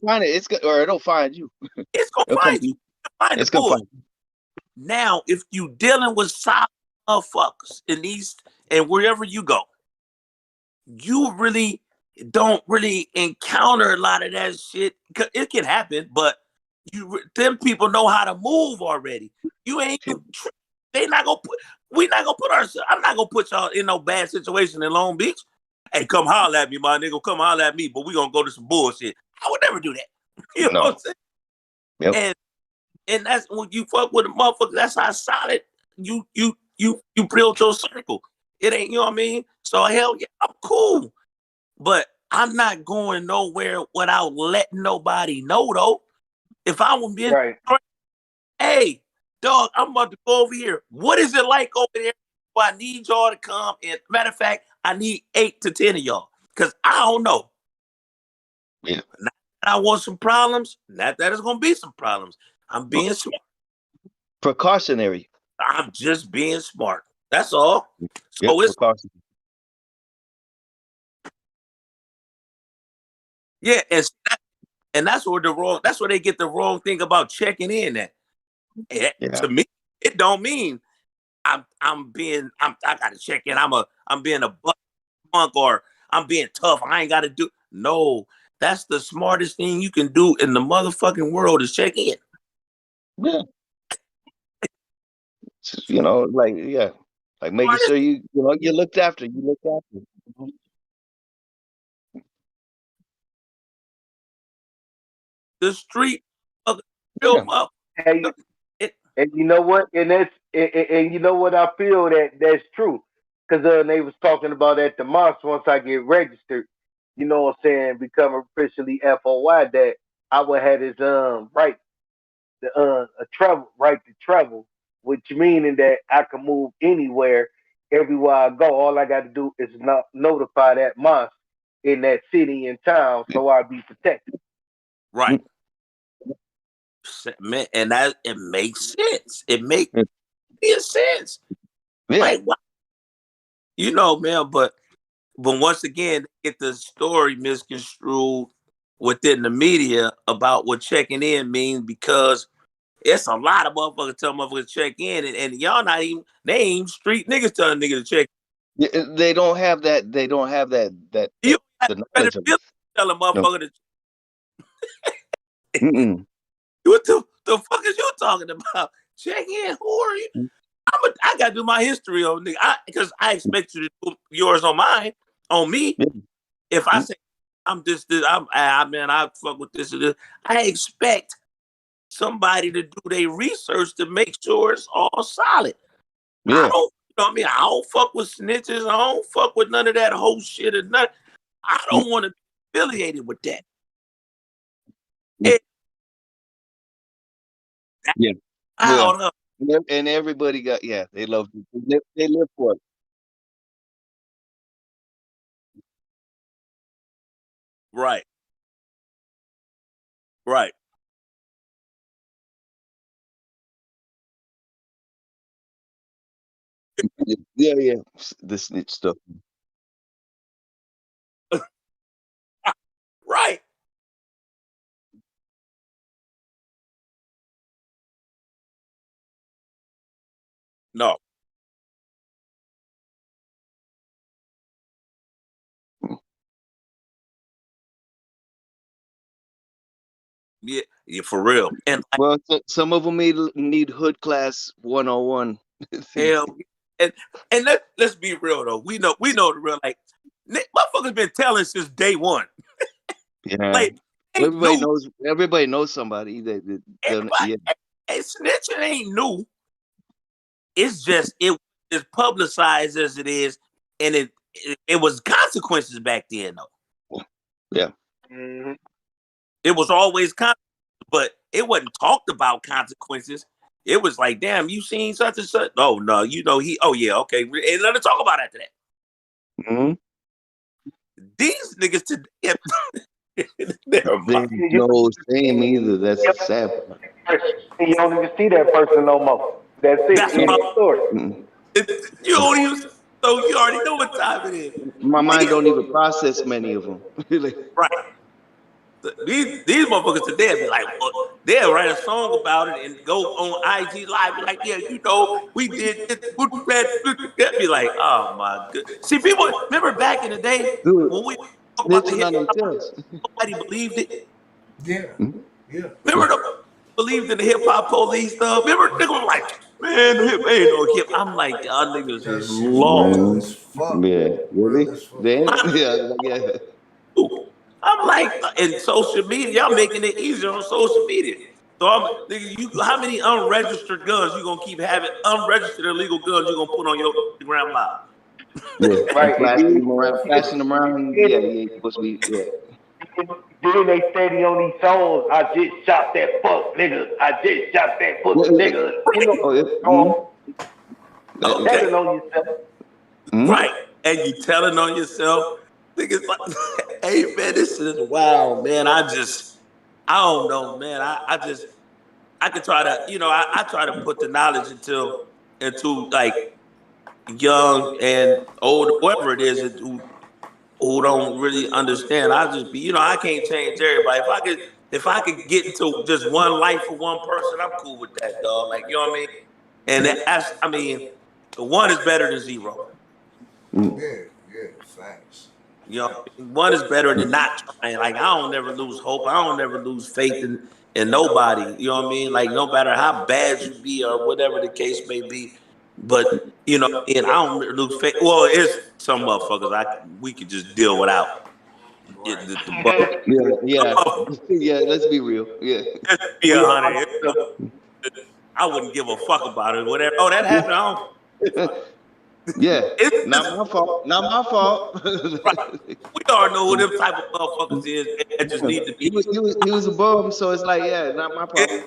find it. Or it'll find you. It's gonna find you. Find the bullshit. Now, if you dealing with solid motherfuckers in these and wherever you go, you really don't really encounter a lot of that shit. It can happen, but them people know how to move already. You ain't. They not gonna put. We not gonna put ourselves. I'm not gonna put y'all in no bad situation in Long Beach. Hey, come holler at me, my nigga. Come holler at me. But we gonna go to some bullshit. I would never do that. You know what I'm saying? Yep. And that's when you fuck with a motherfucker. That's how solid you build your circle. It ain't, you know what I mean? So hell yeah, I'm cool. But I'm not going nowhere without letting nobody know though. If I want to be hey, dog, I'm about to go over here. What is it like over there? Well, I need y'all to come. And matter of fact, I need 8 to 10 of y'all. Because I don't know. Yeah. Not that I want some problems. Not that it's gonna be some problems. I'm being smart. Precautionary. I'm just being smart. That's all. So it's yeah, and that's where that's where they get the wrong thing about checking in at. To me, it don't mean I gotta check in. I'm being a punk or I'm being tough. I ain't gotta do no. That's the smartest thing you can do in the motherfucking world is check in. Yeah. You know, like like making sure you looked after. You looked after. The street of real up. And, and you know what? And you know what? I feel that's true. Because they was talking about at the mosque once I get registered, you know what I'm saying, become officially FOI, that I would have this right, a travel right to travel, which meaning that I can move anywhere, everywhere I go. All I got to do is not notify that mosque in that city and town, so I'll be protected. Right. Man, and that it makes sense. It makes sense. Yeah. Like, what? You know, man, but once again, they get the story misconstrued within the media about what checking in means, because it's a lot of motherfuckers tell motherfuckers to check in, and y'all not even, they ain't street niggas telling niggas to check. Yeah, they don't have that. They don't have that. You the knowledge of it. tell a motherfucker to. Mm-mm. What the fuck is you talking about? Check in. Who are you? I gotta do my history on nigga, because I expect you to do yours on mine, on me. Yeah. If I say I'm this, man, I fuck with this and this, I expect somebody to do their research to make sure it's all solid. Yeah. I don't, you know what I mean? I don't fuck with snitches. I don't fuck with none of that whole shit and nothing. I don't want to be affiliated with that. Yeah. Out up. And everybody got, they love it. They live for it. Right. Right. Yeah. The snitch stuff. Right. No. Yeah, for real. And Well, some of them need hood class 101. hell, and let's be real though. We know the real, like, motherfuckers been telling since day one. Yeah. Like, Everybody knows somebody. Everybody, and snitching ain't new. It's just it is publicized as it is, and it was consequences back then though. Yeah. Mm-hmm. It was always consequences, but it wasn't talked about consequences. It was like, damn, you seen such and such? Oh no, you know he. Oh yeah, okay. And let us talk about after that. Mm-hmm. These niggas today, They no shame either. That's the sad part. You don't even see that person no more. That's it. That's End of story. You don't even. So you already know what time it is. My mind don't even process many of them. Right. These motherfuckers today be like, well, they'll write a song about it and go on IG Live, be like, yeah, you know, we did this. Be like, oh my god. See, people remember back in the day when we talk about the hip hop, nobody believed it. Yeah. Yeah. Remember the believed in the hip hop police stuff? Remember niggas was like, man, the hip ain't no hip. I'm like, y'all niggas is lost. Yeah, really? Yeah. I'm like, in social media, y'all making it easier on social media. So how many unregistered guns you gonna keep having? Unregistered illegal guns you gonna put on your Instagram live? Yeah, Right. flashing them around. Yeah, you ain't supposed to be. Yeah. Then they steady on these songs. I just shot that fuck nigga. I just shot that pussy nigga. You know, telling on yourself. Right, and you telling on yourself. Niggas like, hey man, this is wild, man. I don't know, man. I can try to, I try to put the knowledge into like young and old, whoever it is who don't really understand. I just be, I can't change everybody. If I could get into just one life for one person, I'm cool with that, dog. Like, you know what I mean? And the one is better than zero. Yeah, facts. You know, one is better than not trying. Like I don't never lose hope. I don't never lose faith in nobody. You know what I mean? Like no matter how bad you be or whatever the case may be. But you know, and I don't lose faith. Well, it's some motherfuckers we could just deal without. Yeah. Let's be real. Yeah. Let's be 100. I wouldn't give a fuck about it. Whatever. Oh, that happened. I don't. Yeah, not my fault. Not my fault. We already know who them type of motherfuckers is. That just need to be. He was a bum, so it's like, yeah, not my problem.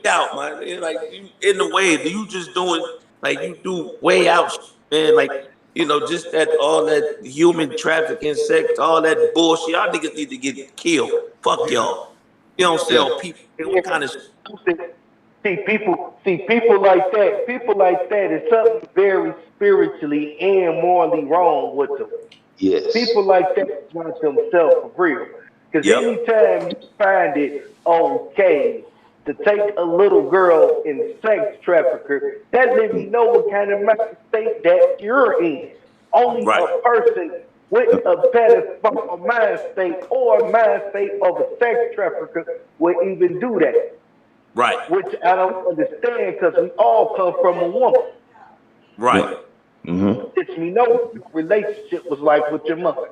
Out, man. It's like you, in the way, you just doing like you do way out, man. Like you know, just that all that human trafficking, sex, all that bullshit. Y'all niggas need to get killed. Fuck y'all. You don't sell people. What kind of shit? See people like that. People like that is something very spiritually and morally wrong with them. Yes. People like that want themselves for real. Because anytime you find it okay to take a little girl and sex trafficker, that lets me know what kind of mind state that you're in. Only a person with a pedophile mind state or a mind state of a sex trafficker would even do that. Right. Which I don't understand because we all come from a woman. Right. Mm-hmm. Lets me know what your relationship was like with your mother.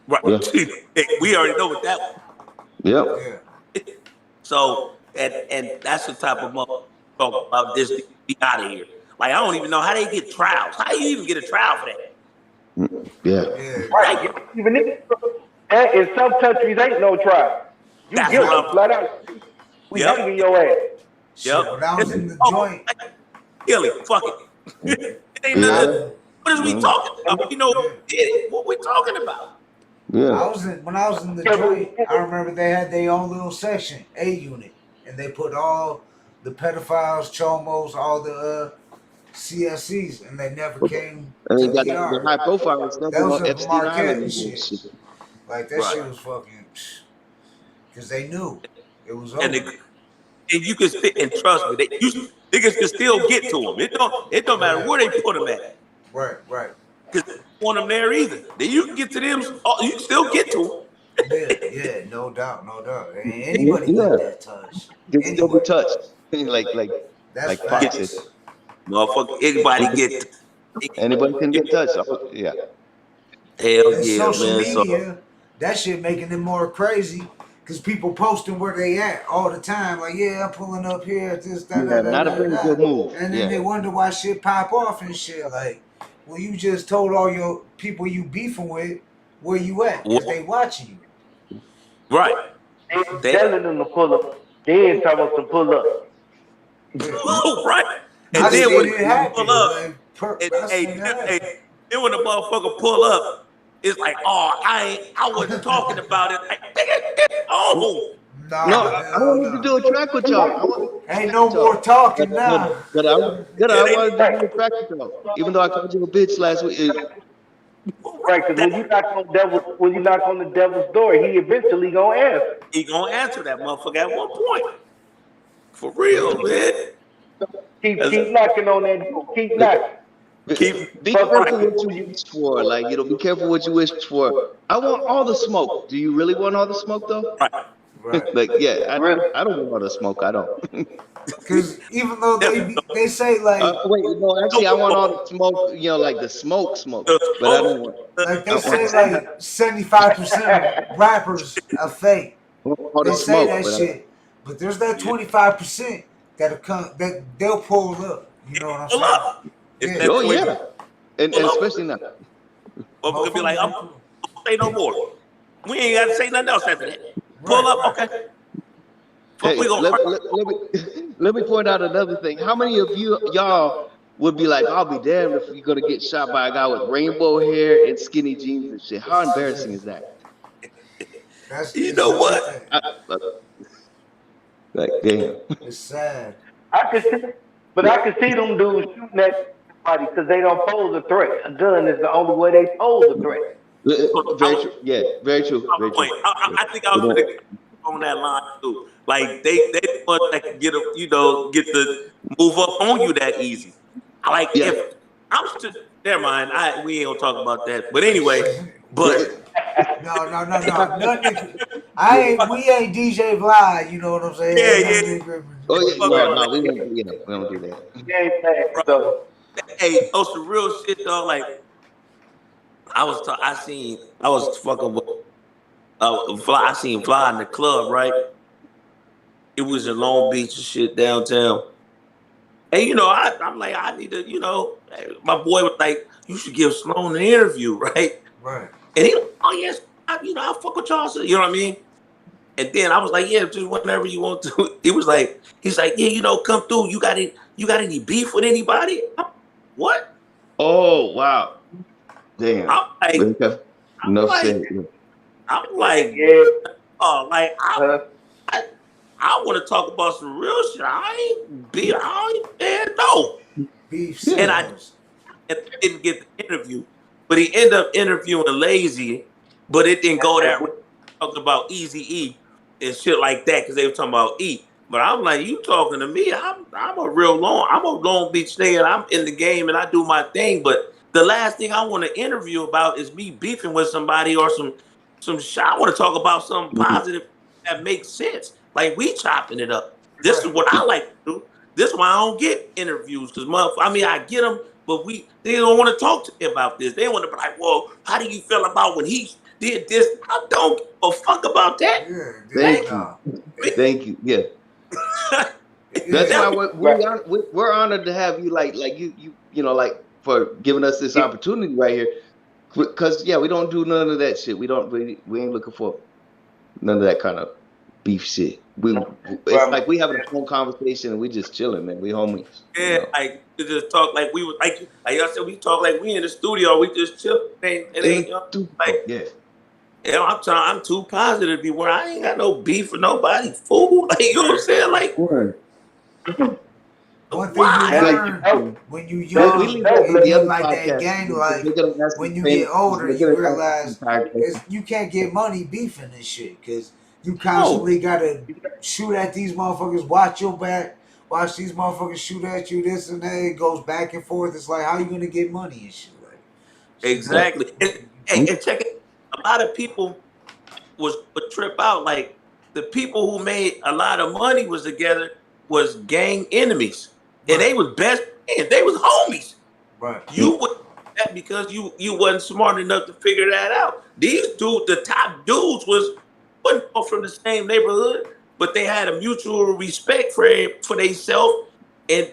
Right. Yeah. We already know what that was. Yep. Yeah. So, and that's the type of motherfucker talk about this. Be out of here. Like, I don't even know how they get trials. How you even get a trial for that? Yeah. Right. Even in some countries, ain't no trial. You get it flat out. We hanging your ass. Yep. When I was in the joint. Kill it. Fuck it. It ain't nothing. What is we talking about? You know, what we talking about? Yeah. When I was in the joint, I remember they had their own little section, A unit, and they put all the pedophiles, chomos, all the CSCs, and they never came. And they to got the the high profile stuff that was on a Epstein Marquette Island and shit. Like that shit was fucking, because they knew it was over. And you can sit and trust me. Niggas can still get to them. It don't matter where they put them at. Right. Because they don't want them there either. Then you can get to them. You can still get to them. Yeah, no doubt. Anybody get that touch. Can still be touched. like Fox said. Motherfucker, anybody get. Anybody can get touched. Yeah. Hell and yeah, social man. Media, that shit making it more crazy. Because people posting where they at all the time. Like, yeah, I'm pulling up here. This, that, that, not a very good move. And then they wonder why shit pop off and shit. Like, well, you just told all your people you beefing with where you at. Because they watching you. Right. They telling them to pull up. They ain't talking about to pull up. Right. And then when you pull up, then when the motherfucker pull up, it's like, oh, I wasn't talking about it. Like, oh. I wanted to do a track with y'all. Ain't no more talking now. But I wanted to do a track with y'all. Even though I called you a bitch last week. Right, because when you knock on the devil's door, he eventually gonna answer. He gonna answer that motherfucker at one point. For real, man. Keep knocking on that door. Keep knocking. Be careful what you wish for. Like, be careful what you wish for. I want all the smoke. Do you really want all the smoke though? Right. Like, yeah, I don't want all the smoke. I don't. Because even though they say like, wait, no, actually, I want all the smoke. Like the smoke, but I don't want. Like they say, like 75% of rappers are fake. They say that shit, but there's that 25% that'll come that they'll pull up. You know what I'm saying? Yeah. And especially now. Motherfucker be like, I'm gonna say no more. We ain't gotta say nothing else after that. Pull up, okay. Hey, let me point out another thing. How many of y'all would be like, I'll be damned if you're gonna get shot by a guy with rainbow hair and skinny jeans and shit? How embarrassing is that? You know what? Like, damn. It's sad. I can see them dudes shooting at somebody because they don't pose a threat. A gun is the only way they pose a threat. Very true. Yeah, very true. Very true. I think I was gonna on that line too. Like they want to get to move up on you that easy. Like if I'm still. Never mind. We ain't gonna talk about that. But anyway, but No. Nothing. We ain't DJ Vlad. You know what I'm saying? Yeah. Oh yeah, no, we don't do that. Hey, some real shit though. Like I was fucking with Fly. I seen Fly in the club, right? It was in Long Beach and shit downtown. And I'm like, I need to, my boy was like, you should give Sloan an interview, right? Right. And he like, oh yes, I fuck with y'all, you know what I mean? And then I was like, yeah, just whenever you want to. He's like, yeah, come through. You got any beef with anybody? What? Oh wow, damn. I'm like, I want to talk about some real shit. I ain't no beef. And I didn't get the interview, but he ended up interviewing Lazy, but it didn't go that way. Talking about Easy-E and shit like that because they were talking about E. But I'm like, you talking to me? I'm a Long Beach nigga. And I'm in the game and I do my thing. But the last thing I want to interview about is me beefing with somebody or some shit. I want to talk about something positive that makes sense. Like we chopping it up. This is what I like to do. This is why I don't get interviews because I get them, but they don't want to talk to me about this. They want to be like, well, how do you feel about when he did this? I don't give a fuck about that. Thank you. Yeah. That's why we're honored to have you like for giving us this opportunity right here. Because we don't do none of that shit. We ain't looking for none of that kind of beef shit. It's like we having a phone conversation and we just chilling, man. We homies. Yeah, like to just talk like we was like y'all said, we talk like we in the studio. We just chill. I'm too positive to be where I ain't got no beef with nobody. Fool, like you know what I'm saying? Like one thing you learn when you young and you like that gang life, when you get older, you realize you can't get money beefing this shit because you constantly gotta shoot at these motherfuckers, watch your back, watch these motherfuckers shoot at you, this and that. It goes back and forth. It's like, how you gonna get money and shit? Like, exactly. And check it. A lot of people would trip out. Like the people who made a lot of money was was gang enemies. And they was best friends. They was homies. Right. You would that because you wasn't smart enough to figure that out. These dudes, the top dudes, wasn't from the same neighborhood, but they had a mutual respect for themselves and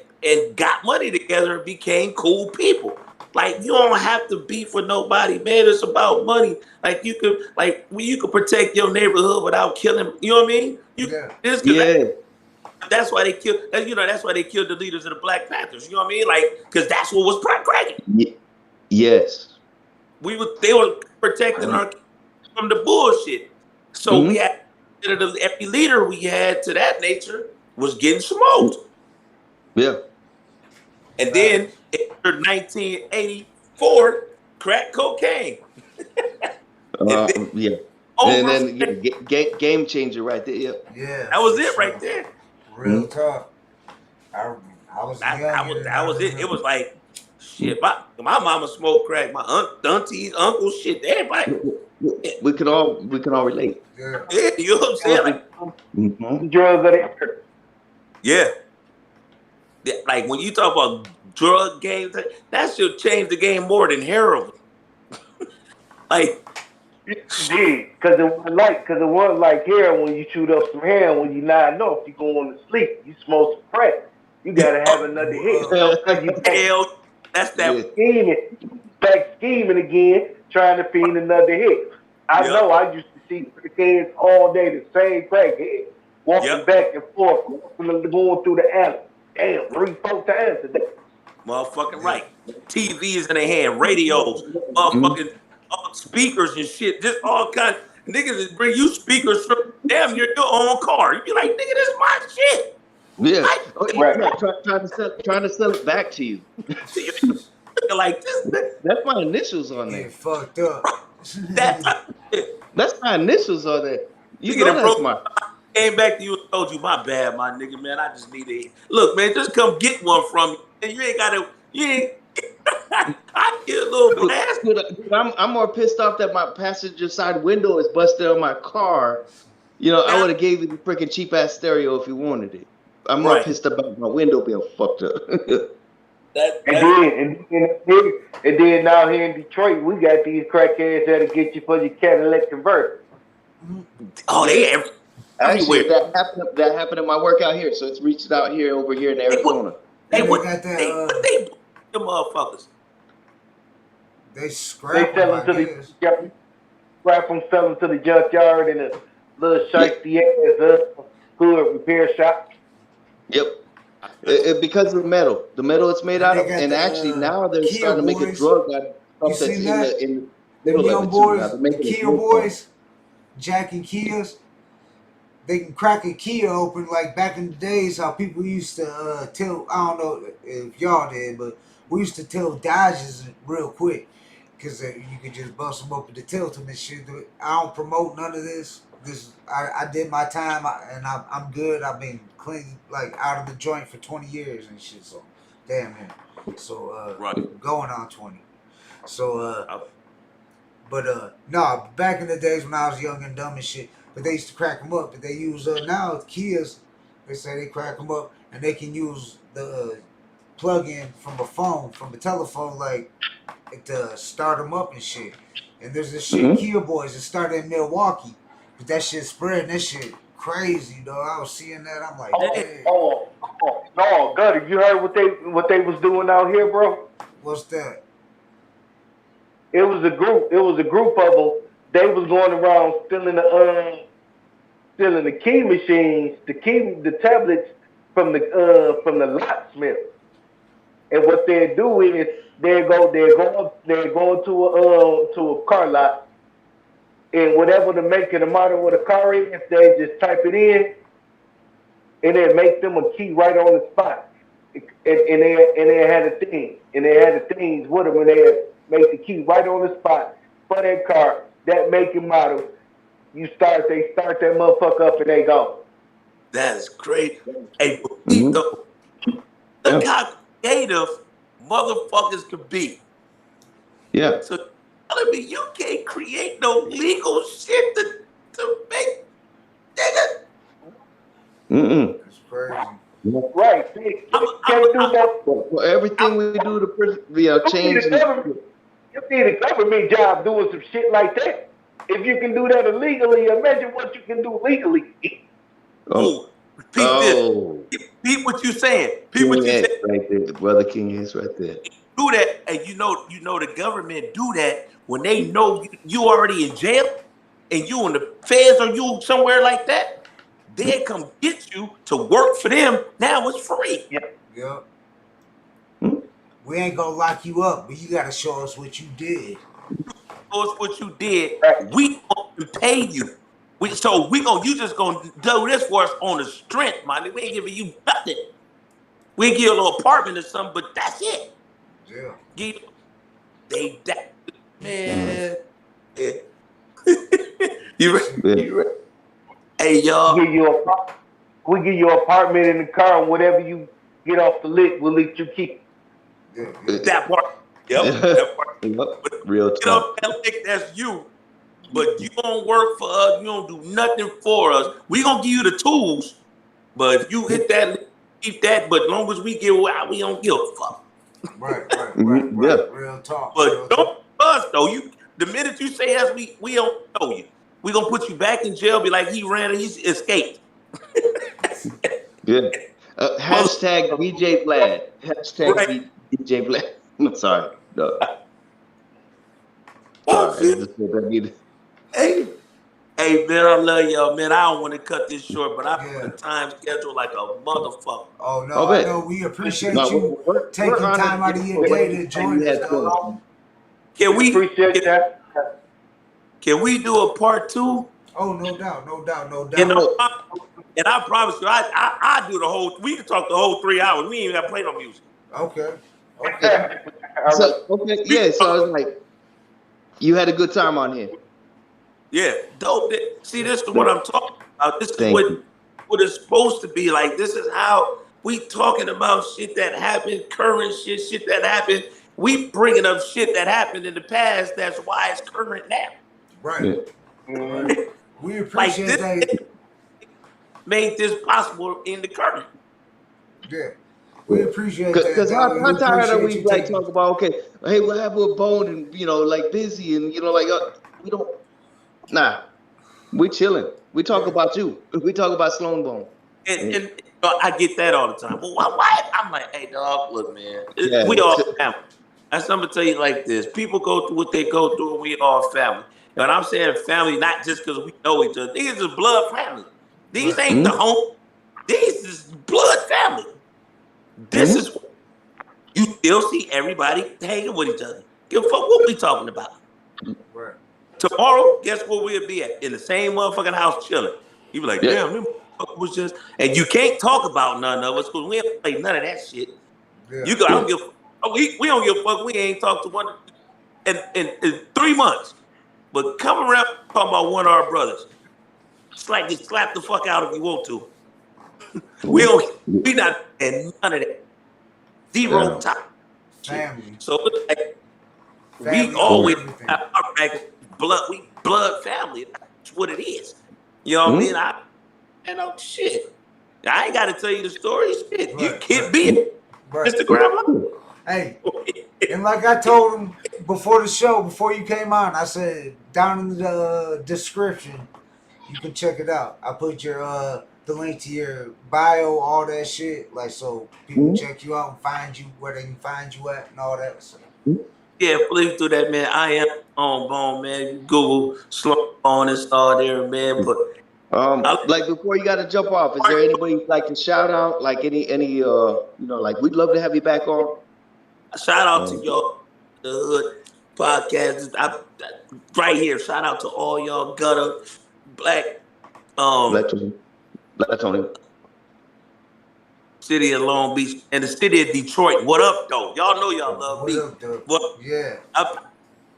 got money together and became cool people. Like you don't have to beef with nobody, man. It's about money. Like you could protect your neighborhood without killing. You know what I mean? That's why they killed. That's why they killed the leaders of the Black Panthers. You know what I mean? Like, because that's what was cracking. Yes. They were protecting our from the bullshit. So we had every leader we had to that nature was getting smoked. Yeah. And then in 1984, crack cocaine. And then game changer right there. Yeah. That was it right there. Real tough. I was young. That was it. It was like shit. My mama smoked crack. My aunties, uncles, shit. Everybody. We can all relate. Yeah. You know what I'm saying? Like, drugs of the yeah. Like when you talk about drug games, that should change the game more than heroin. Like. Yeah, because it was like heroin when you shoot up some heroin when you're not enough, you going to sleep, you smoke some crack, you gotta have another hit. That's that scheming again, trying to find another hit. I know I used to see crackheads all day, the same crackhead, walking back and forth, going through the alley. Damn, 3-4 times a day. Motherfucking right. TVs in their hand, radios, motherfucking speakers and shit, just all kinds. Niggas that bring you speakers from damn your own car. You be like, nigga, this is my shit. Yeah, trying to sell it back to you. Like this. That's my initials on there. Fucked up. That's my initials on there. You know that's my. Came back to you and told you, my bad, my nigga, man. I just need it. Look, man, just come get one from me. And you ain't gotta. You ain't. I get a little blast. Dude, I'm more pissed off that my passenger side window is busted on my car. You know, I would have gave you the freaking cheap ass stereo if you wanted it. I'm more pissed about my window being fucked up. And then now here in Detroit, we got these crackheads that'll get you for your Cadillac converter. Oh, they actually that happened in my work out here, so it's reached out here over here in Arizona. They got that. They the motherfuckers. They scrap They sell them to the scrap them, sell them to the junkyard in a little shiesty ass hood repair shop. Yep. Because of the metal it's made out of, and actually now they're starting to make a drug out of stuff that's in the middle of it too. Now they're making Kia boys, Jack and Kias, they can crack a Kia open like back in the days how people used to tell, I don't know if y'all did, but we used to tell Dodges real quick because you could just bust them open to tilt them and shit. I don't promote none of this. I did my time and I'm good. I've been clean, like out of the joint for 20 years and shit. So damn man. So going on 20. So back in the days when I was young and dumb and shit, but they used to crack them up. But they use now Kias. They say they crack them up and they can use the plug-in from a phone, from a telephone, like to start them up and shit. And there's this shit Kia boys that started in Milwaukee. But that shit spread, that shit crazy, though. I was seeing that, I'm like, damn. No, Gutta, you heard what they was doing out here, bro? What's that? It was a group of them. They was going around stealing the key machines, the tablets from the locksmith. And what they do is they go to a car lot. And whatever the make and the model of the car is, they just type it in, and then make them a key right on the spot. And they had a thing, and they had the things with them, and they make the key right on the spot for that car, that make and model. They start that motherfucker up, and they go. That is great. Hey, look how creative motherfuckers could be. Yeah. So telling me you can't create no legal shit to make nigga. That's crazy. Right. Can't do that. Well, everything we do to change. You need a government job doing some shit like that. If you can do that illegally, imagine what you can do legally. Repeat this. Repeat what you saying. Repeat what you saying. Right there, Brother King is right there. Do that, and you know the government do that when they know you already in jail and you in the feds or you somewhere like that. They come get you to work for them. Now it's free. Yep. We ain't gonna lock you up, but you gotta show us what you did. Show us what you did. We gonna pay you. You just gonna do this for us on the strength, man. We ain't giving you nothing. We give you a little apartment or something, but that's it. Yeah. Man. Yeah. You right? Hey, y'all. We give you an apartment in the car, and whatever you get off the lick, we'll let you keep. That part. Yep. That part. Yep. Real talk. You know, that lick, that's you. But you don't work for us. You don't do nothing for us. We gonna give you the tools. But if you hit that, keep that. But as long as we get out, we don't give a fuck. Right. Yeah. Real talk. But don't us though. The minute you say us, we don't know you. We gonna put you back in jail. Be like he escaped. Yeah. Hashtag DJ Vlad. Hashtag DJ Vlad. I'm sorry. No. Sorry. Hey man, I love y'all, man. I don't want to cut this short, but I'm on a time schedule like a motherfucker. Oh no, I know. We appreciate you taking time out of your day to join us, dog. Can we appreciate that? Can we do a part 2? Oh, no doubt. And I promise you, I do the whole. We can talk the whole 3 hours. We ain't even got to play no music. Okay. So I was like, you had a good time on here. Yeah, dope. See, this is what I'm talking about. This is what it's supposed to be like. This is how we talking about shit that happened, current shit that happened. we bringing up shit that happened in the past. That's why it's current now. Right. Right. We appreciate Like that. this made this possible in the current. Yeah. We appreciate that. Because how dog. tired are appreciate we you like taking- talk about, okay, hey, what happened with Bone and, you know, like Busy and, you know, like, we don't, nah, we chilling. We talk about you. We talk about Sloan Bone. And I get that all the time. Well, why? I'm like, hey, dog, look, man, Yeah. we all family. That's I'm gonna tell you like this. People go through what they go through, and we all family. And I'm saying family, not just because we know each other. These is blood family. These ain't the home. These is blood family. This is you still see everybody hanging with each other. Give a fuck what we talking about. Right. Tomorrow, guess where we'll be at? In the same motherfucking house chilling. You be like, damn, them motherfuckers was just, and you can't talk about none of us because we ain't play none of that shit. Yeah. You go, I don't give a fuck. We don't give a fuck. We ain't talked to one in 3 months. But come around talking about one of our brothers. Just slap the fuck out if you want to. We not and none of that. Zero time. Family. So like, Family we always over everything. have our back blood. We blood family. That's what it is. You know what I mean? Shit. I ain't got to tell you the story. Shit, you can't be it. Instagram. Hey, and like I told him before the show, before you came on, I said down in the description, you can check it out. I put your the link to your bio, all that shit, like so people check you out and find you where they can find you at and all that. So. Yeah, please do that, man. I am on Bone, man. You Google Sloan Bone and start there, man. But like before you gotta jump off, is there anybody you'd like to shout out? Like any you know, like we'd love to have you back on. Shout out to y'all, the Hood Podcast. Right here. Shout out to all y'all Gutta, Black, Blatonio. City of Long Beach, and the city of Detroit. What up, though? Y'all know y'all love me. What up, though? What? Yeah.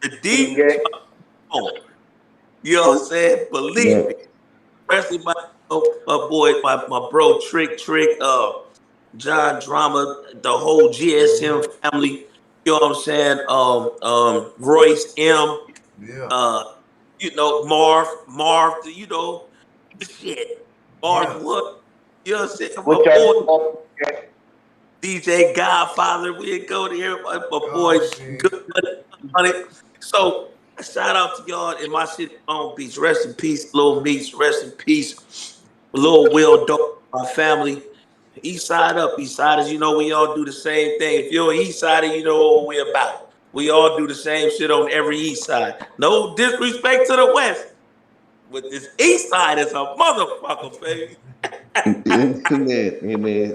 The deep. You know what I'm saying? Believe me. Especially my boy, my bro, Trick, John Drama, the whole GSM family. You know what I'm saying? Royce M. Yeah. You know, Marv, you know, shit. Marv Wood. You know what I'm saying? My boy, DJ Godfather, we go there. My boy, Good Money. So shout out to y'all in my city, Long Beach. Rest in peace, Lil Meats. Rest in peace, Lil Will Dope, my family. East side up, East Siders, you know, we all do the same thing. If you're an East Sider, you know what we're about. We all do the same shit on every East Side. No disrespect to the West, but this East Side is a motherfucker, baby. Amen.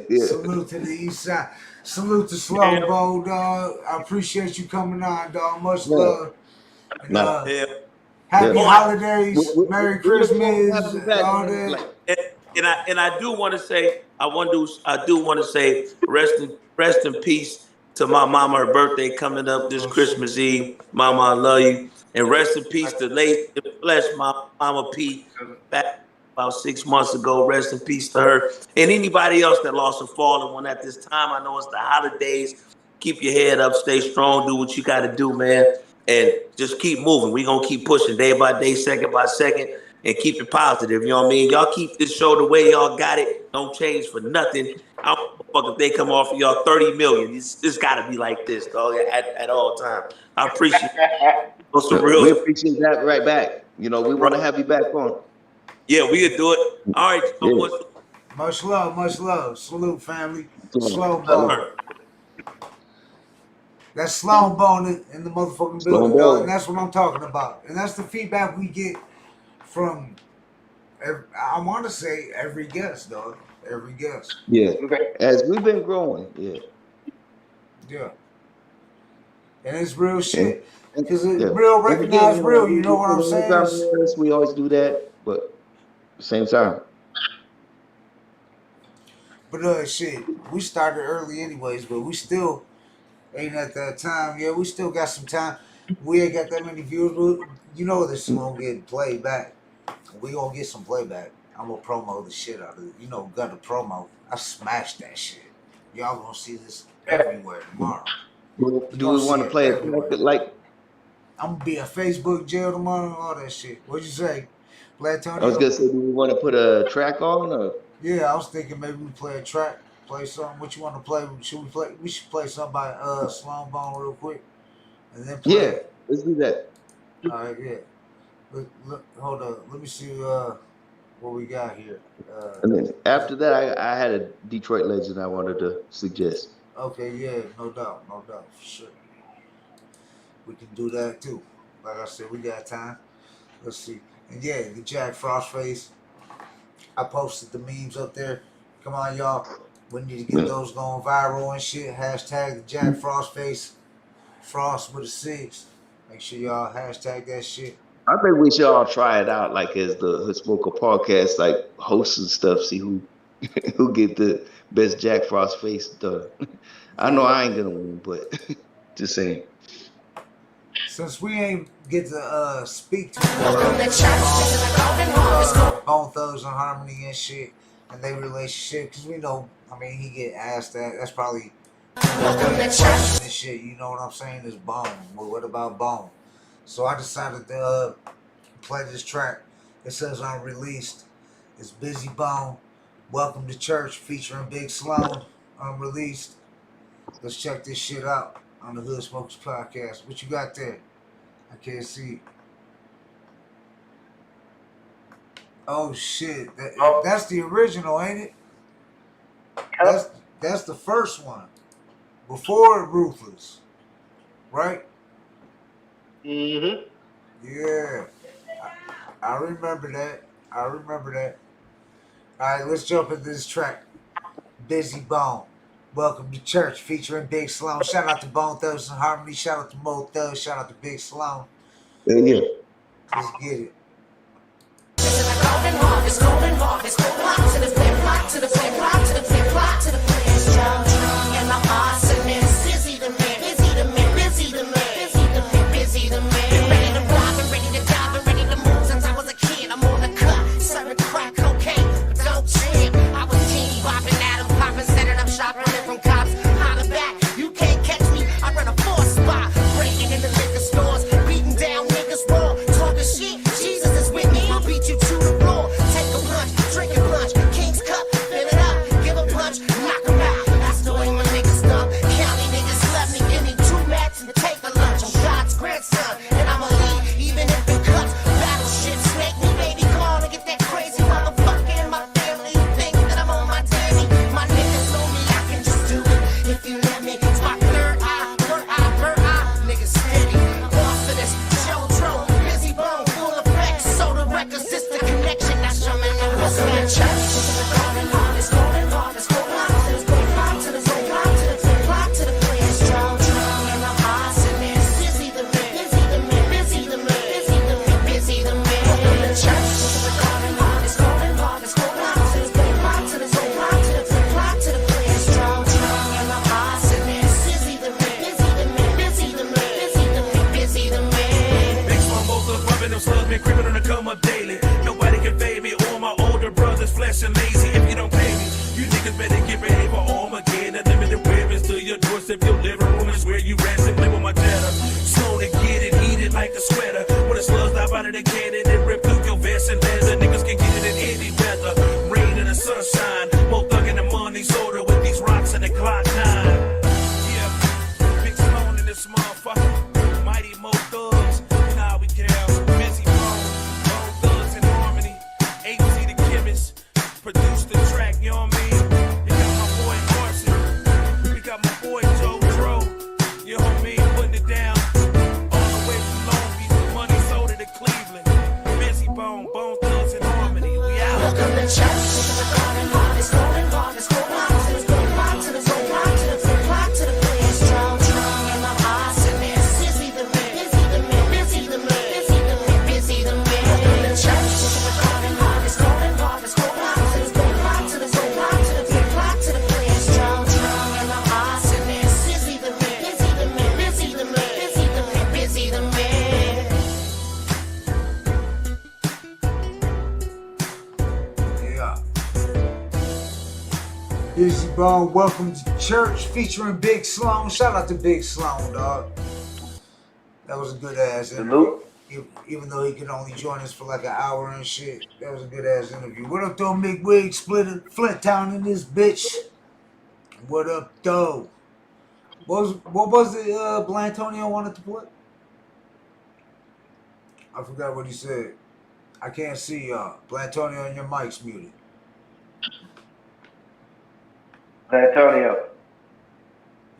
Yeah. Salute to the East Side. Salute to Slow Bowl, dog. I appreciate you coming on, dog. Much love. And, happy holidays, Merry Christmas, all that. And I do want to say, I do want to say, rest in peace to my mama. Her birthday coming up this Christmas Eve. Mama, I love you. And rest in peace to late in the flesh, my mama P. Back about 6 months ago. Rest in peace to her. And anybody else that lost a fallen one at this time. I know it's the holidays. Keep your head up, stay strong, do what you got to do, man. And just keep moving. We're going to keep pushing day by day, second by second, and keep it positive. You know what I mean? Y'all keep this show the way y'all got it. Don't change for nothing. I don't give a fuck if they come off of y'all 30 million. It's got to be like this, dog, at all times. I appreciate it. We appreciate that right back. You know, we want to have you back on. Yeah, we can do it. All right. Yeah. Much love, much love. Salute, family. Slow Bone. That's Sloan Bone in the motherfucking building, dog. And that's what I'm talking about. And that's the feedback we get from, I want to say, every guest, dog. Every guest. Yeah. As we've been growing, yeah. Yeah. And it's real shit. And Because real recognize real, you know what I'm saying? We always do that, but at the same time. But shit, we started early anyways, but we still ain't at that time. Yeah, we still got some time. We ain't got that many viewers, but you know this is gonna get played back. We gonna get some playback. I'm gonna promo the shit out of it. You know, got the promo. I smashed that shit. Y'all gonna see this everywhere tomorrow. Do we want to play it like? I'm gonna be in Facebook jail tomorrow, all that shit. What'd you say, Blatonio? I was gonna say, do we want to put a track on? Or? Yeah, I was thinking maybe we play a track, play something. What you want to play? Should we play? We should play something by Sloan real quick, and then play. Yeah, let's do that. All right, yeah. Look, hold on. Let me see what we got here. And then after that, I had a Detroit legend I wanted to suggest. Okay, yeah, no doubt, for sure. We can do that too. Like I said, we got time. Let's see. And yeah, the Jack Frost face. I posted the memes up there. Come on, y'all. We need to get those going viral and shit. Hashtag the Jack Frost face. Frost with a 6. Make sure y'all hashtag that shit. I think we should all try it out, like as the Hood Smoker podcast, like hosts and stuff. See who get the best Jack Frost face done. I know I ain't gonna win, but just saying. Since we ain't get to speak to Bone Thugs and Harmony and shit and their relationship, because we know, I mean, he get asked that. That's probably and shit. You know what I'm saying? Is Bone. But what about Bone? So I decided to play this track. It says unreleased. It's Busy Bone. Welcome to Church featuring Big Sloan. Unreleased. Let's check this shit out on the Hood Smokers Podcast. What you got there? I can't see. Oh shit. That's the original, ain't it? That's the first one. Before Ruthless. Right? Mm-hmm. Yeah. I remember that. All right, let's jump into this track. Busy Bone. Welcome to Church featuring Big Sloan. Shout out to Bone Thugs and Harmony. Shout out to Mo Thugs. Shout out to Big Sloan. Yeah. Let's get it. Cleveland. Busy Bone, welcome to church featuring Big Sloan. Shout out to Big Sloan, dog. That was a good ass interview. Even though he could only join us for like an hour and shit, that was a good ass interview. What up, though, McWig? Splitter, Flint Town in this bitch. What up, though? What was the Blatonio wanted to play? I forgot what he said. I can't see y'all. Blatonio and your mic's muted. Antonio.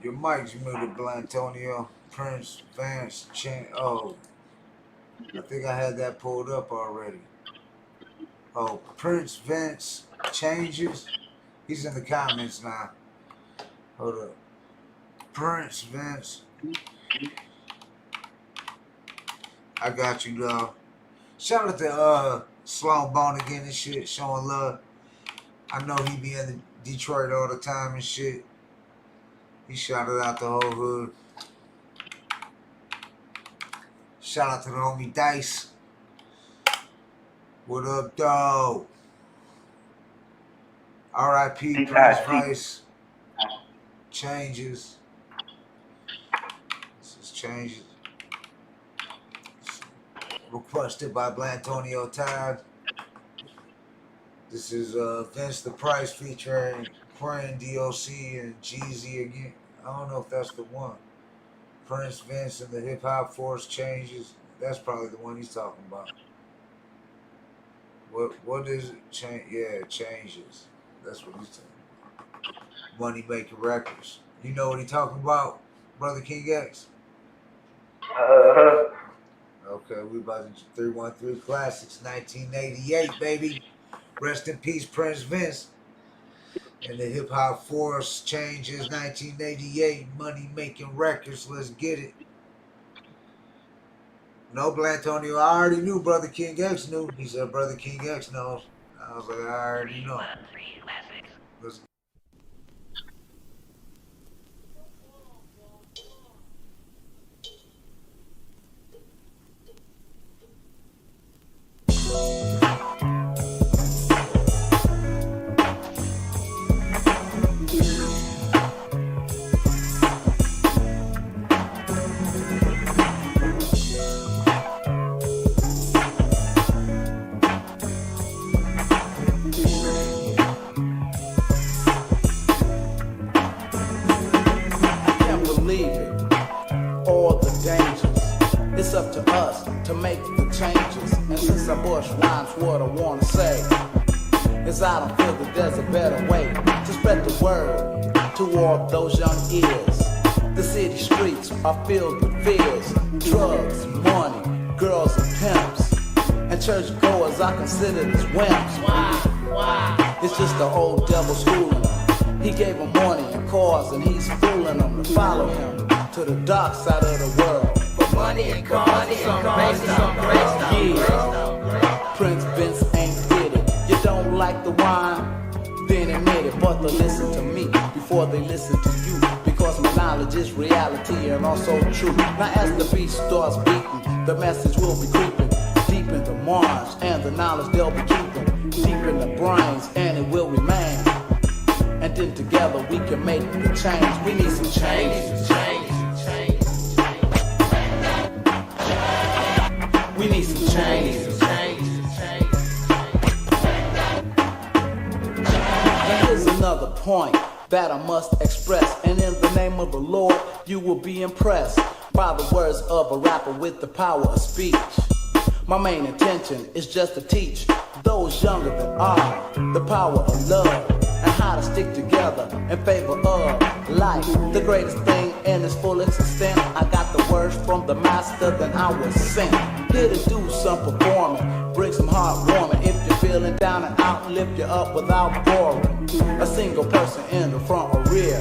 Your mic's muted, Blatonio. Prince, Vance, oh. I think I had that pulled up already. Oh, Prince, Vance, changes. He's in the comments now. Hold up. Prince, Vince. I got you, dog. Shout out to Sloan Bone again and shit, showing love. I know he be in Detroit all the time and shit. He shouted out the whole hood. Shout out to the homie Dice. What up, dog? R.I.P. Prince Vice. Changes. This is Changes. Requested by Blatonio Todd. This is Vince the Price featuring Crane, DOC, and Jeezy again. I don't know if that's the one. Prince, Vince, and the Hip Hop Force Changes. That's probably the one he's talking about. What is it? Yeah, Changes. That's what he's talking about. Money Making Records. You know what he's talking about, Brother King X? Okay, we about to 313 Classics, 1988, baby. Rest in peace, Prince Vince. And the Hip Hop Force Changes, 1988. Money Making Records. Let's get it. No, Blatonio, I already knew Brother King X knew. He said Brother King X knows. I was like, I already know. Let's It's up to us to make the changes. And since I bush rhymes, what I wanna say is I don't feel that there's a better way to spread the word to all those young ears. The city streets are filled with fears, drugs, money, girls and pimps, and churchgoers I consider as wimps. Why? It's just the old devil schooling them. He gave them money and cars, and he's fooling them to follow him to the dark side of the world. Money and cars, yeah. Prince Vince ain't with it. You don't like the wine? Then admit it. But they listen to me before they listen to you, because my knowledge is reality and also true. Now as the beat starts beating, the message will be creeping deep into Mars, and the knowledge they'll be keeping deep in the brains, and it will remain. And then together we can make the change. We need some change. We need some change. Now here's another point that I must express, and in the name of the Lord, you will be impressed by the words of a rapper with the power of speech. My main intention is just to teach those younger than I the power of love and how to stick together in favor of life. The greatest thing in its fullest extent. I got the words from the master, then I was sent here to do some performing, bring some heartwarming. If you're feeling down and out, lift you up without boring. A single person in the front or rear.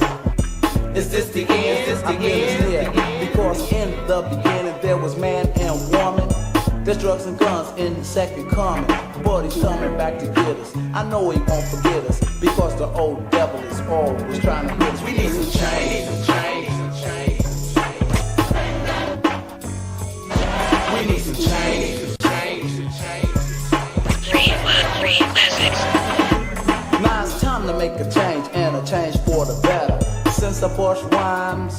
Is this the end? I mean it's near. Because in the beginning there was man and woman. There's drugs and guns in the second coming, but he's coming back to get us. I know he won't forget us, because the old devil is always trying to hit us. We need some change. We need some change. Now it's time to make a change, and a change of Bush rhymes.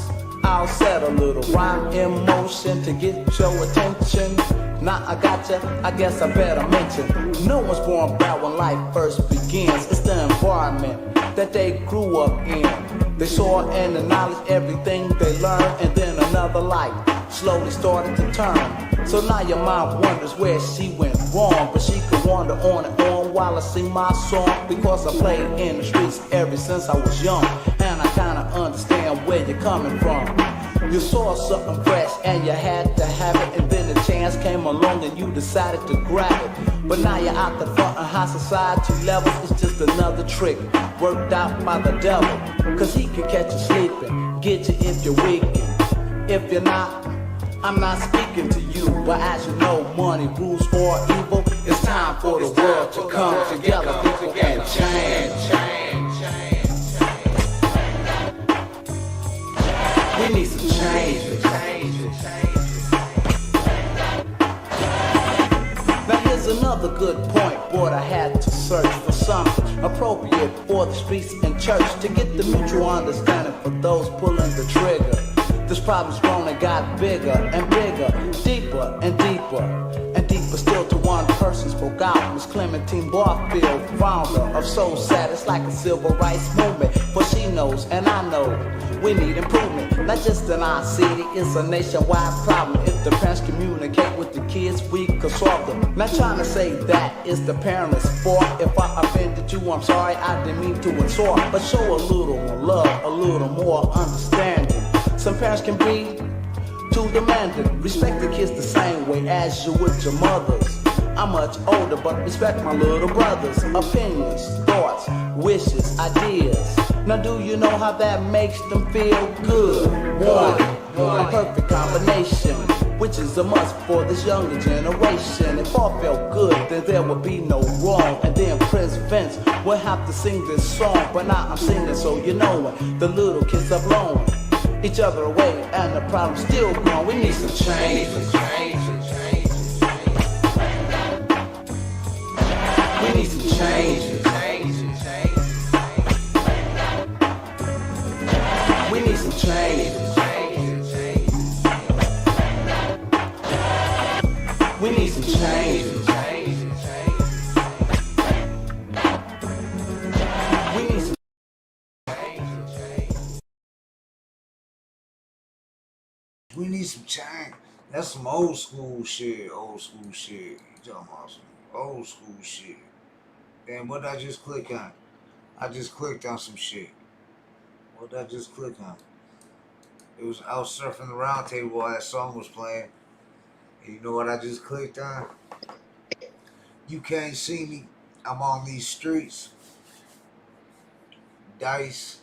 I'll set a little rhyme in motion to get your attention. Now I gotcha, I guess I better mention. No one's born bad when life first begins. It's the environment that they grew up in. They saw and acknowledged everything they learned, and then another life slowly started to turn. So now your mind wonders where she went wrong, but she could wander on and on while I sing my song, because I played in the streets ever since I was young, and I kinda understand where you're coming from. You saw something fresh and you had to have it, and then the chance came along and you decided to grab it. But now you're out the front on high society levels. It's just another trick worked out by the devil, cause he can catch you sleeping, get you if you're weakened. If you're not, I'm not speaking to you, but as you know, money rules for evil. It's time for the world to come together, people, and change. We need some change. Now here's another good point, boy, I had to search for something appropriate for the streets and church, to get the mutual understanding for those pulling the trigger. This problem's grown and got bigger and bigger, deeper and deeper, and deeper still to one person spoke out. Miss Clementine Barfield, founder of Soul Sad. It's like a civil rights movement, but she knows and I know we need improvement, not just in our city, it's a nationwide problem. If the parents communicate with the kids, we can solve them. Not trying to say that it's the parents' fault. If I offended you, I'm sorry, I didn't mean to insult, but show a little more love, a little more understanding. Some parents can be too demanding. Respect the kids the same way as you would your mothers. I'm much older, but respect my little brothers' opinions, thoughts, wishes, ideas. Now do you know how that makes them feel good? One, a perfect combination, which is a must for this younger generation. If all felt good, then there would be no wrong. And then Prince Vince would have to sing this song, but now I'm singing so you know it. The little kids are blowing each other away, and the problem's still growing. We need some change. We need some change. We need some change. We need some change. We need some change. That's some old school shit. Old school shit. You talking about some old school shit. Damn, what did I just click on? I just clicked on some shit. What did I just click on? It was out surfing the round table while that song was playing. And you know what I just clicked on? You can't see me. I'm on these streets. Dice,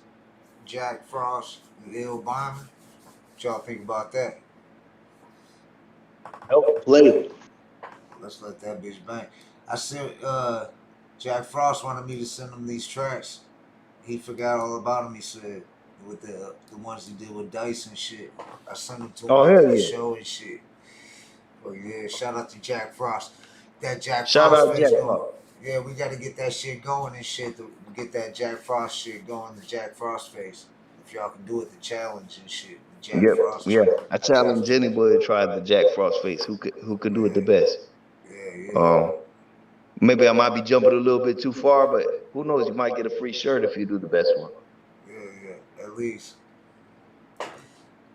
Jack Frost, and Ill Bomber. What y'all think about that? Help play. Let's let that bitch bang. I sent Jack Frost wanted me to send him these tracks. He forgot all about them, he said, with the ones he did with Dice and shit. I sent them to him after the show and shit. But yeah, shout out to Jack Frost. That Jack Frost face going. Yeah, we gotta get that shit going and shit to get that Jack Frost shit going, the Jack Frost face. If y'all can do it, the challenge and shit. Jack Frost. Yeah. I challenge anybody to try the Jack Frost face. Who could do it the best? Maybe I might be jumping a little bit too far, but who knows? You might get a free shirt if you do the best one. Yeah, at least.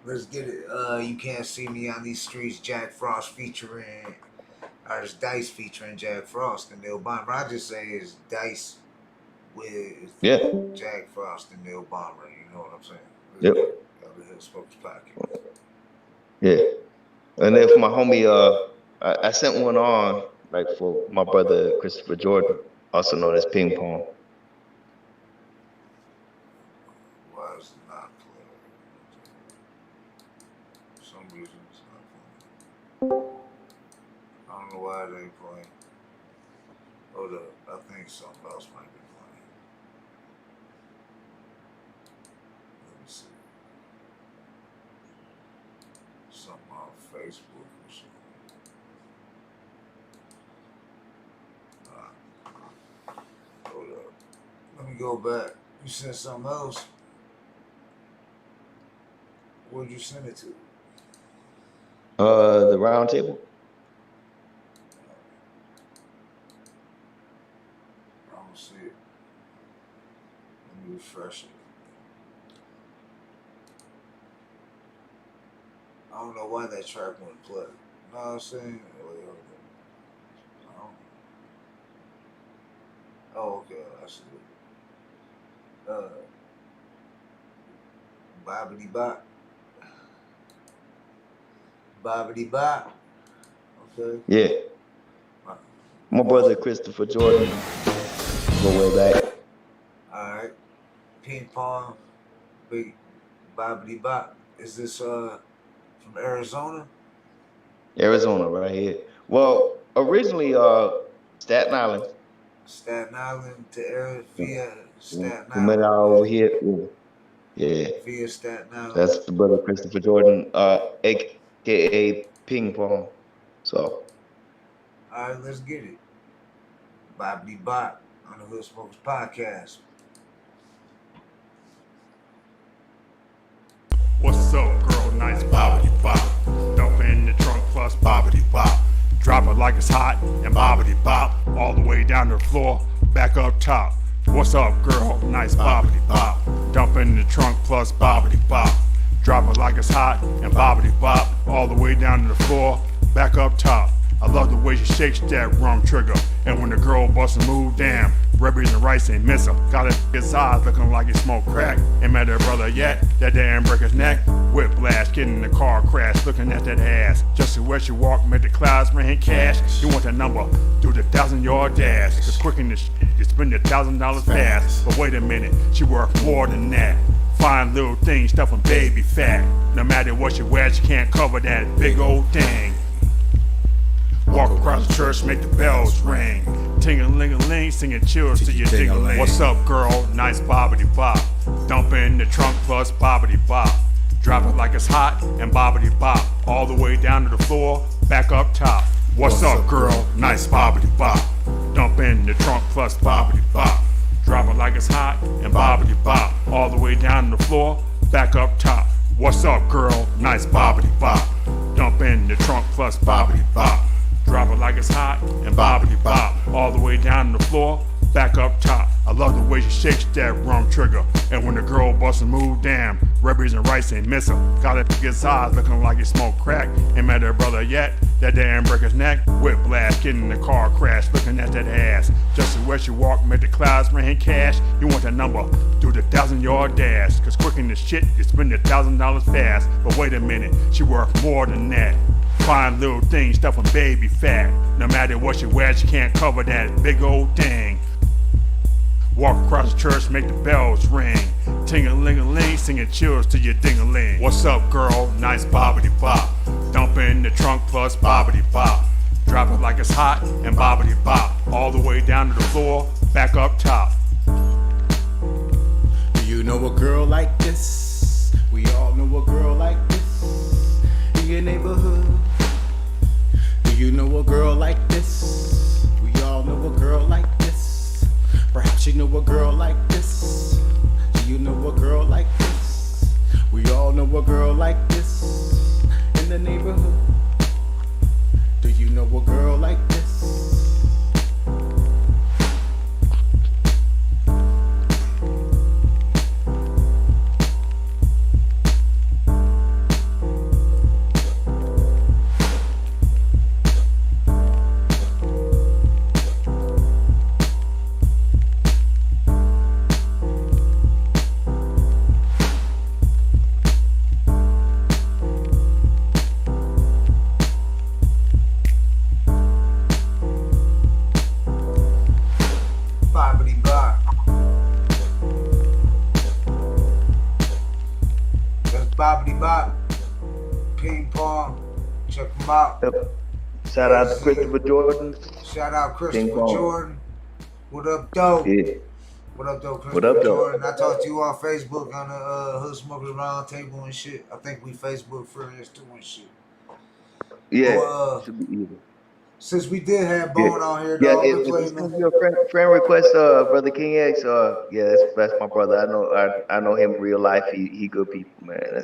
Let's get it. You can't see me on these streets. Jack Frost featuring, or it's Dice featuring Jack Frost and Neil Bomber. I just say it's Dice with Jack Frost and Neil Bomber. You know what I'm saying? Yep. Spokes Podcast. Yeah. And then for my homie, I sent one on, like for my brother Christopher Jordan, also known as Ping Pong. Why is it not playing? For some reason it's not playing. I don't know why they ain't playing. Hold up, I think something else might be playing. Let me see. Something on Facebook or something. Hold up. Let me go back. You said something else? Where'd you send it to? The round table. I don't see it. Let me refresh it. I don't know why that track wouldn't play. You know what I'm saying? Wait, hold on. Oh, okay. I see it. Bobbity bop. Bobbity bop. Okay. Yeah. My brother Christopher Jordan. Go way back. Alright. Ping pong. Big bobbity bop. Is this from Arizona? Arizona, right here. Well, originally, Staten Island. Staten Island to via Staten We met Island. out over here. Yeah. Via Staten Island. That's the brother Christopher Jordan, aka Ping Pong. So. Alright, let's get it. Bobbity bop on the Hood Smokers Podcast. What's up, girl? Nice bobbity bop. Dump in the trunk plus bobbity bop. Drop it like it's hot and bobbity bop. All the way down to the floor, back up top. What's up, girl? Nice bobbity bop. Dump in the trunk plus bobbity bop. Drop it like it's hot and bobbity bop. All the way down to the floor, back up top. I love the way she shakes that rum trigger. And when the girl busts a move, damn, red beans and rice ain't miss her. Got his eyes looking like he smoked crack. Ain't met her brother yet, that damn break his neck. Whiplash, getting in the car crash, looking at that ass. Just to where she walk, make the clouds rain cash. You want that number, do the 1,000-yard dash. Cause quick in the shit, you spend $1,000 fast. But wait a minute, she worth more than that. Fine little thing, stuffing baby fat. No matter what she wears, she can't cover that big old thing. Walk across the church, make the bells ring. Ting-a-ling-a-ling, singing cheers to your ding-a-ling. What's up, girl? Nice bobbity bop. Dump in the trunk plus bobbity bop. Drop it like it's hot and bobbity bop. All the way down to the floor, back up top. What's up, girl? Nice bobbity bop. Dump in the trunk plus bobbity bop. Drop it like it's hot and bobbity bop. All the way down to the floor, back up top. What's up, girl? Nice bobbity bop. Dump in the trunk plus bobbity bop. Drop it like it's hot and bobbity bop. All the way down to the floor, back up top. I love the way she shakes that rum trigger. And when the girl busts a move, damn, red beans and rice ain't miss her. Got his eyes looking like he smoked crack. Ain't met her brother yet, that damn break his neck. Whiplash, getting in the car crash, looking at that ass. Just to where she walk, make the clouds rain cash. You want that number, do the 1,000-yard dash. Cause quick in the shit, you spend $1,000 fast. But wait a minute, she worth more than that. Fine little thing, stuffing baby fat. No matter what she wears, she can't cover that big old thing. Walk across the church, make the bells ring. Ting-a-ling-a-ling, singing cheers to your ding-a-ling. What's up, girl? Nice bobbity bop. Dump in the trunk plus bobbity bop. Drop it like it's hot and bobbity bop. All the way down to the floor, back up top. Do you know a girl like this? We all know a girl like this in your neighborhood. Do you know a girl like this? We all know a girl like this. Perhaps you know a girl like this. Do you know a girl like this? We all know a girl like this in the neighborhood. Do you know a girl like this? Shout out to Christopher Jordan. Shout out Christopher Jordan. What up, though? Yeah. What up, though, Christopher What up, though? Jordan? I talked to you on Facebook on the Hood Smokers Roundtable and shit. I think we Facebook friends too and shit. Yeah. So, should be either. Since we did have Bone on here, yeah, though, if your friend request, Brother King X, yeah, that's my brother. I know him in real life. He good people, man.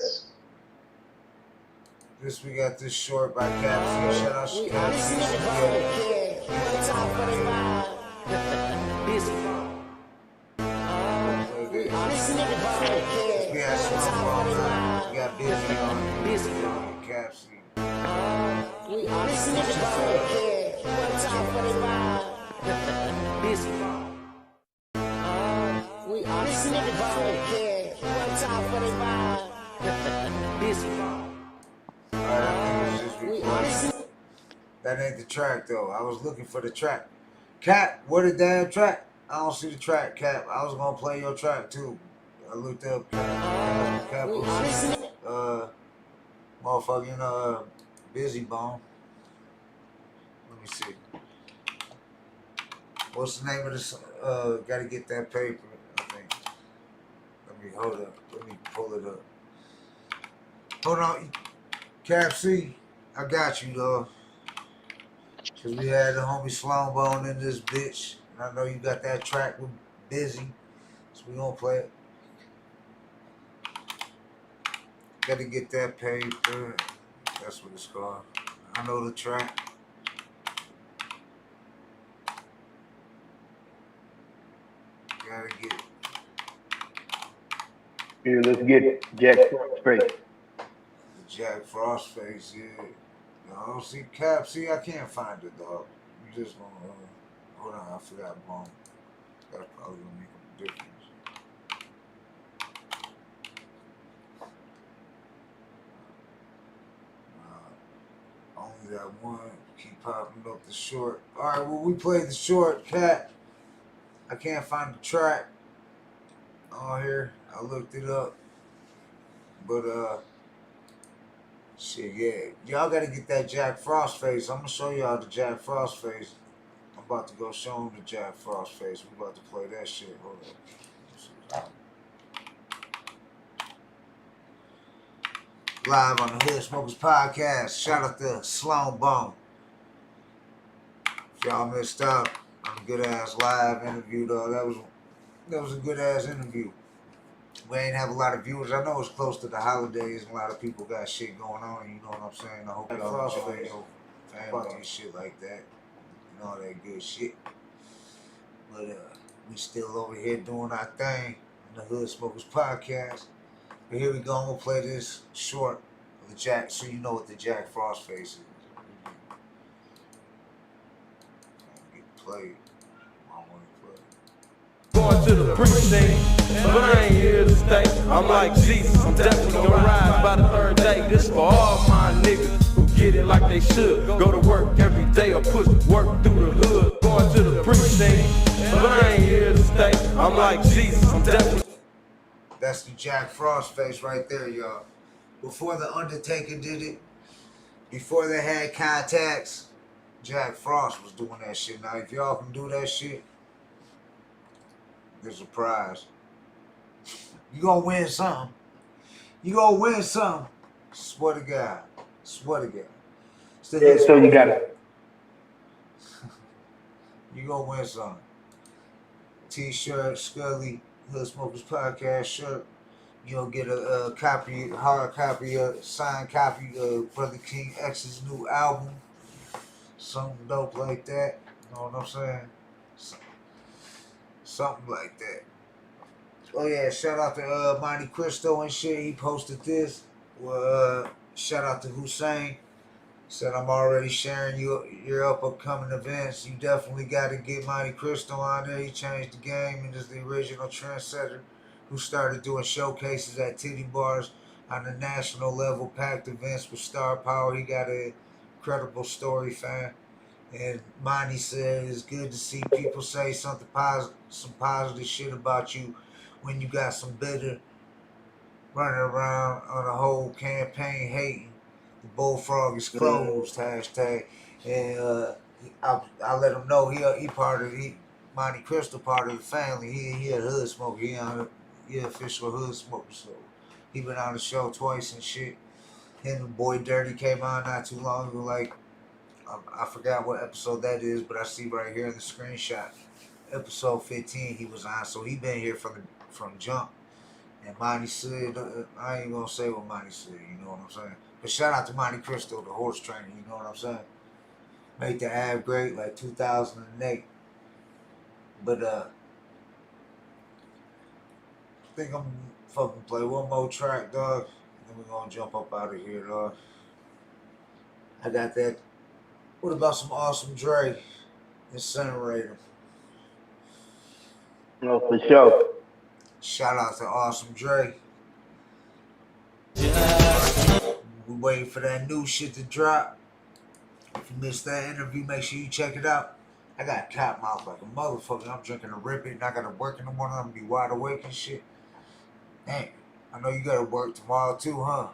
This we got this short by Capsule. Shout out to Capsule. We got Sloan on. We got Busy on. Capsule. We are the snippet kid. One time for the vibe. Busy. We are the snippet kid. One time for the vibe. Busy. That ain't the track though. I was looking for the track. Cap, where the damn track? I don't see the track, Cap. I was gonna play your track too. I looked up Cap motherfucking Busy Bone. Let me see. What's the name of this? Gotta get that paper, I think. Let me hold up. Let me pull it up. Hold on. Cap C, I got you though. Cause we had the homie Sloan Bone in this bitch. And I know you got that track with Busy. So we gonna play it. Gotta get that paper. That's what it's called. I know the track. Gotta get it. Here, let's get it. Jack Frostface. The Jack Frostface, yeah. No, I don't see Cap. See, I can't find it, dog. You just gonna hold on. I forgot Bone. That's probably gonna make a difference. Only that one. Keep popping up the short. All right, well, we played the short, Cat. I can't find the track on here. I looked it up. But, shit, yeah. Y'all got to get that Jack Frostface. I'm going to show y'all the Jack Frostface. I'm about to go show them the Jack Frostface. We about to play that shit. Hold up. Live on the Hood Smokers Podcast. Shout out to Sloan Bone. If y'all missed out on a good ass live interview, though, that was a good ass interview. We ain't have a lot of viewers. I know it's close to the holidays and a lot of people got shit going on. You know what I'm saying? I hope y'all enjoy your family and shit like that. And all that good shit. But we still over here doing our thing on the Hood Smokers Podcast. But here we go. I'm gonna play this short of the Jack, so you know what the Jack Frostface is. Get played. I want to play. Going to the precinct, but I ain't here to stay. I'm like Jesus, I'm definitely gonna rise by the third day. This for all my niggas who get it like they should. Go to work every day or push work through the hood. Going to the precinct, but I ain't here to stay. I'm like Jesus, I'm definitely. That's the Jack Frostface right there, y'all. Before the Undertaker did it, before they had contacts, Jack Frost was doing that shit. Now, if y'all can do that shit, there's a prize. You gonna win something. You gonna win something. Swear to God. Swear to God. Yeah, so you got it. You gonna win something. T-shirt, Scully, Hood Smokers Podcast shirt. You'll get a copy, hard copy, a signed copy of Brother King X's new album. Something dope like that. You know what I'm saying? Something like that. Oh yeah, shout out to Monte Cristo and shit. He posted this. Well, shout out to Hussein. Said I'm already sharing your upcoming events. You definitely got to get Monte Cristo on there. He changed the game and is the original trendsetter who started doing showcases at titty bars on the national level, packed events with star power. He got an incredible story, fam. And Monty said it's good to see people say something positive, some positive shit about you when you got some bitter running around on a whole campaign hating. The bullfrog is closed, hashtag. And I let him know he part of Monte Cristo part of the family. He a hood smoker. He official hood smoker. So he been on the show twice and shit. Him and Boy Dirty came on not too long ago. Like I forgot what episode that is, but I see right here in the screenshot, episode 15 he was on. So he been here from jump. And Monty said, I ain't gonna say what Monty said. You know what I'm saying? But shout out to Monte Cristo, the horse trainer, you know what I'm saying? Made the ab great like 2008. But I think I'm fucking play one more track, dog. Then we're gonna jump up out of here, dog. I got that. What about some awesome Dre? Incinerator. No, for sure. Shout out to Awesome Dre. We waiting for that new shit to drop. If you missed that interview, make sure you check it out. I got cat mouth like a motherfucker. I'm drinking a rip it and I gotta work in the morning. I'm gonna be wide awake and shit. Dang, I know you gotta work tomorrow too, huh?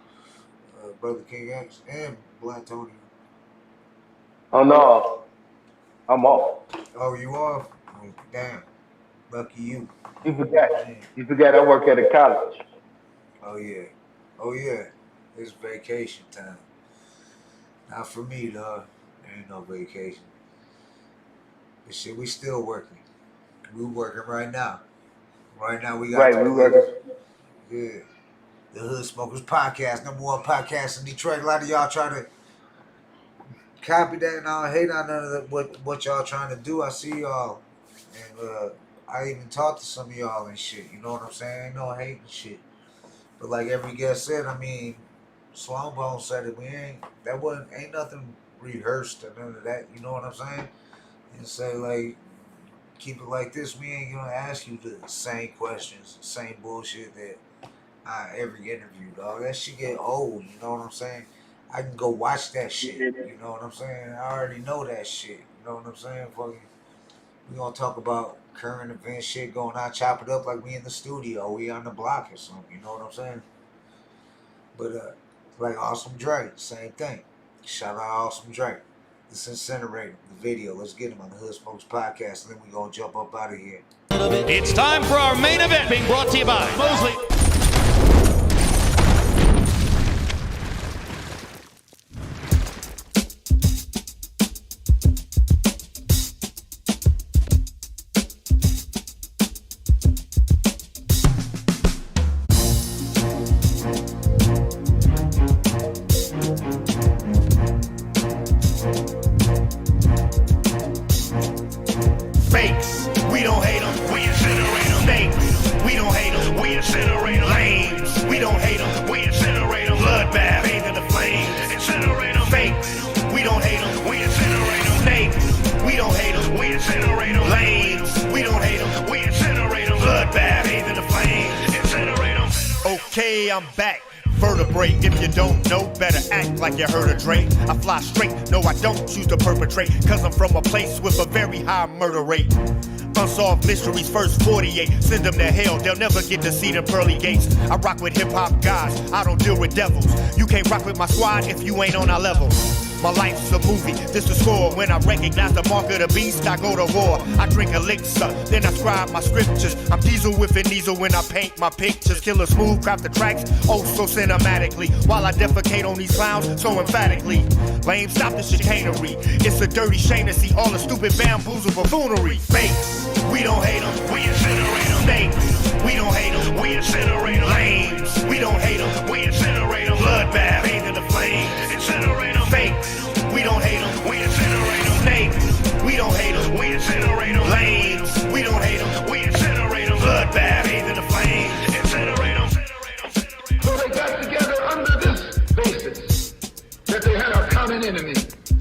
Brother King X and Blatonio. Oh no, I'm off. Oh, you off? Oh, damn, lucky you. You forgot. You forgot I work at a college. Oh yeah, oh yeah. It's vacation time. Not for me, dog. There ain't no vacation. But shit, we still working. We working right now. Right now we got Right, we working. Yeah. The Hood Smokers Podcast, #1 podcast in Detroit. A lot of y'all try to copy that and I don't hate on none of that, what y'all trying to do. I see y'all. And I even talked to some of y'all and shit. You know what I'm saying? Ain't no hate and shit. But like every guest said, I mean, Sloan Bone said it. Ain't nothing rehearsed or none of that. You know what I'm saying? And say like, keep it like this. We ain't gonna ask you the same questions, same bullshit that every interview, dog. That shit get old. You know what I'm saying? I can go watch that shit. You know what I'm saying? I already know that shit. You know what I'm saying? Fucking, we gonna talk about current event shit going on, chop it up like we in the studio, we on the block or something. You know what I'm saying? But like Awesome Dre, same thing. Shout out Awesome Dre. This Incinerator, the video. Let's get him on the Hood Smokes Podcast, and then we gonna jump up out of here. It's time for our main event, being brought to you by Mosley. I'm back. Vertebrae, if you don't know, better act like you heard of Dre. I fly straight, no I don't choose to perpetrate, cause I'm from a place with a very high murder rate. Unsolved mysteries, first 48, send them to hell, they'll never get to see the pearly gates. I rock with hip-hop guys, I don't deal with devils. You can't rock with my squad if you ain't on our level. My life's a movie, this the score. When I recognize the mark of the beast, I go to war. I drink elixir, then I scribe my scriptures. I'm Diesel with an easel when I paint my pictures. Killer smooth, craft the tracks, oh so cinematically. While I defecate on these clowns so emphatically. Lame, stop the chicanery. It's a dirty shame to see all the stupid bamboozle buffoonery. Fakes, we don't hate them, we incinerate them. Snakes, we don't hate them, we incinerate them. Lames, we don't hate them, we incinerate them. Bloodbath, bathe in the flames, incinerate them. Fakes, we don't hate them, we incinerate them. Snakes, we don't hate them, we incinerate them. Lames, we don't hate them, we incinerate them. Bloodbath, bathe in the flames, incinerate them. So they got together under this basis that they had a common enemy.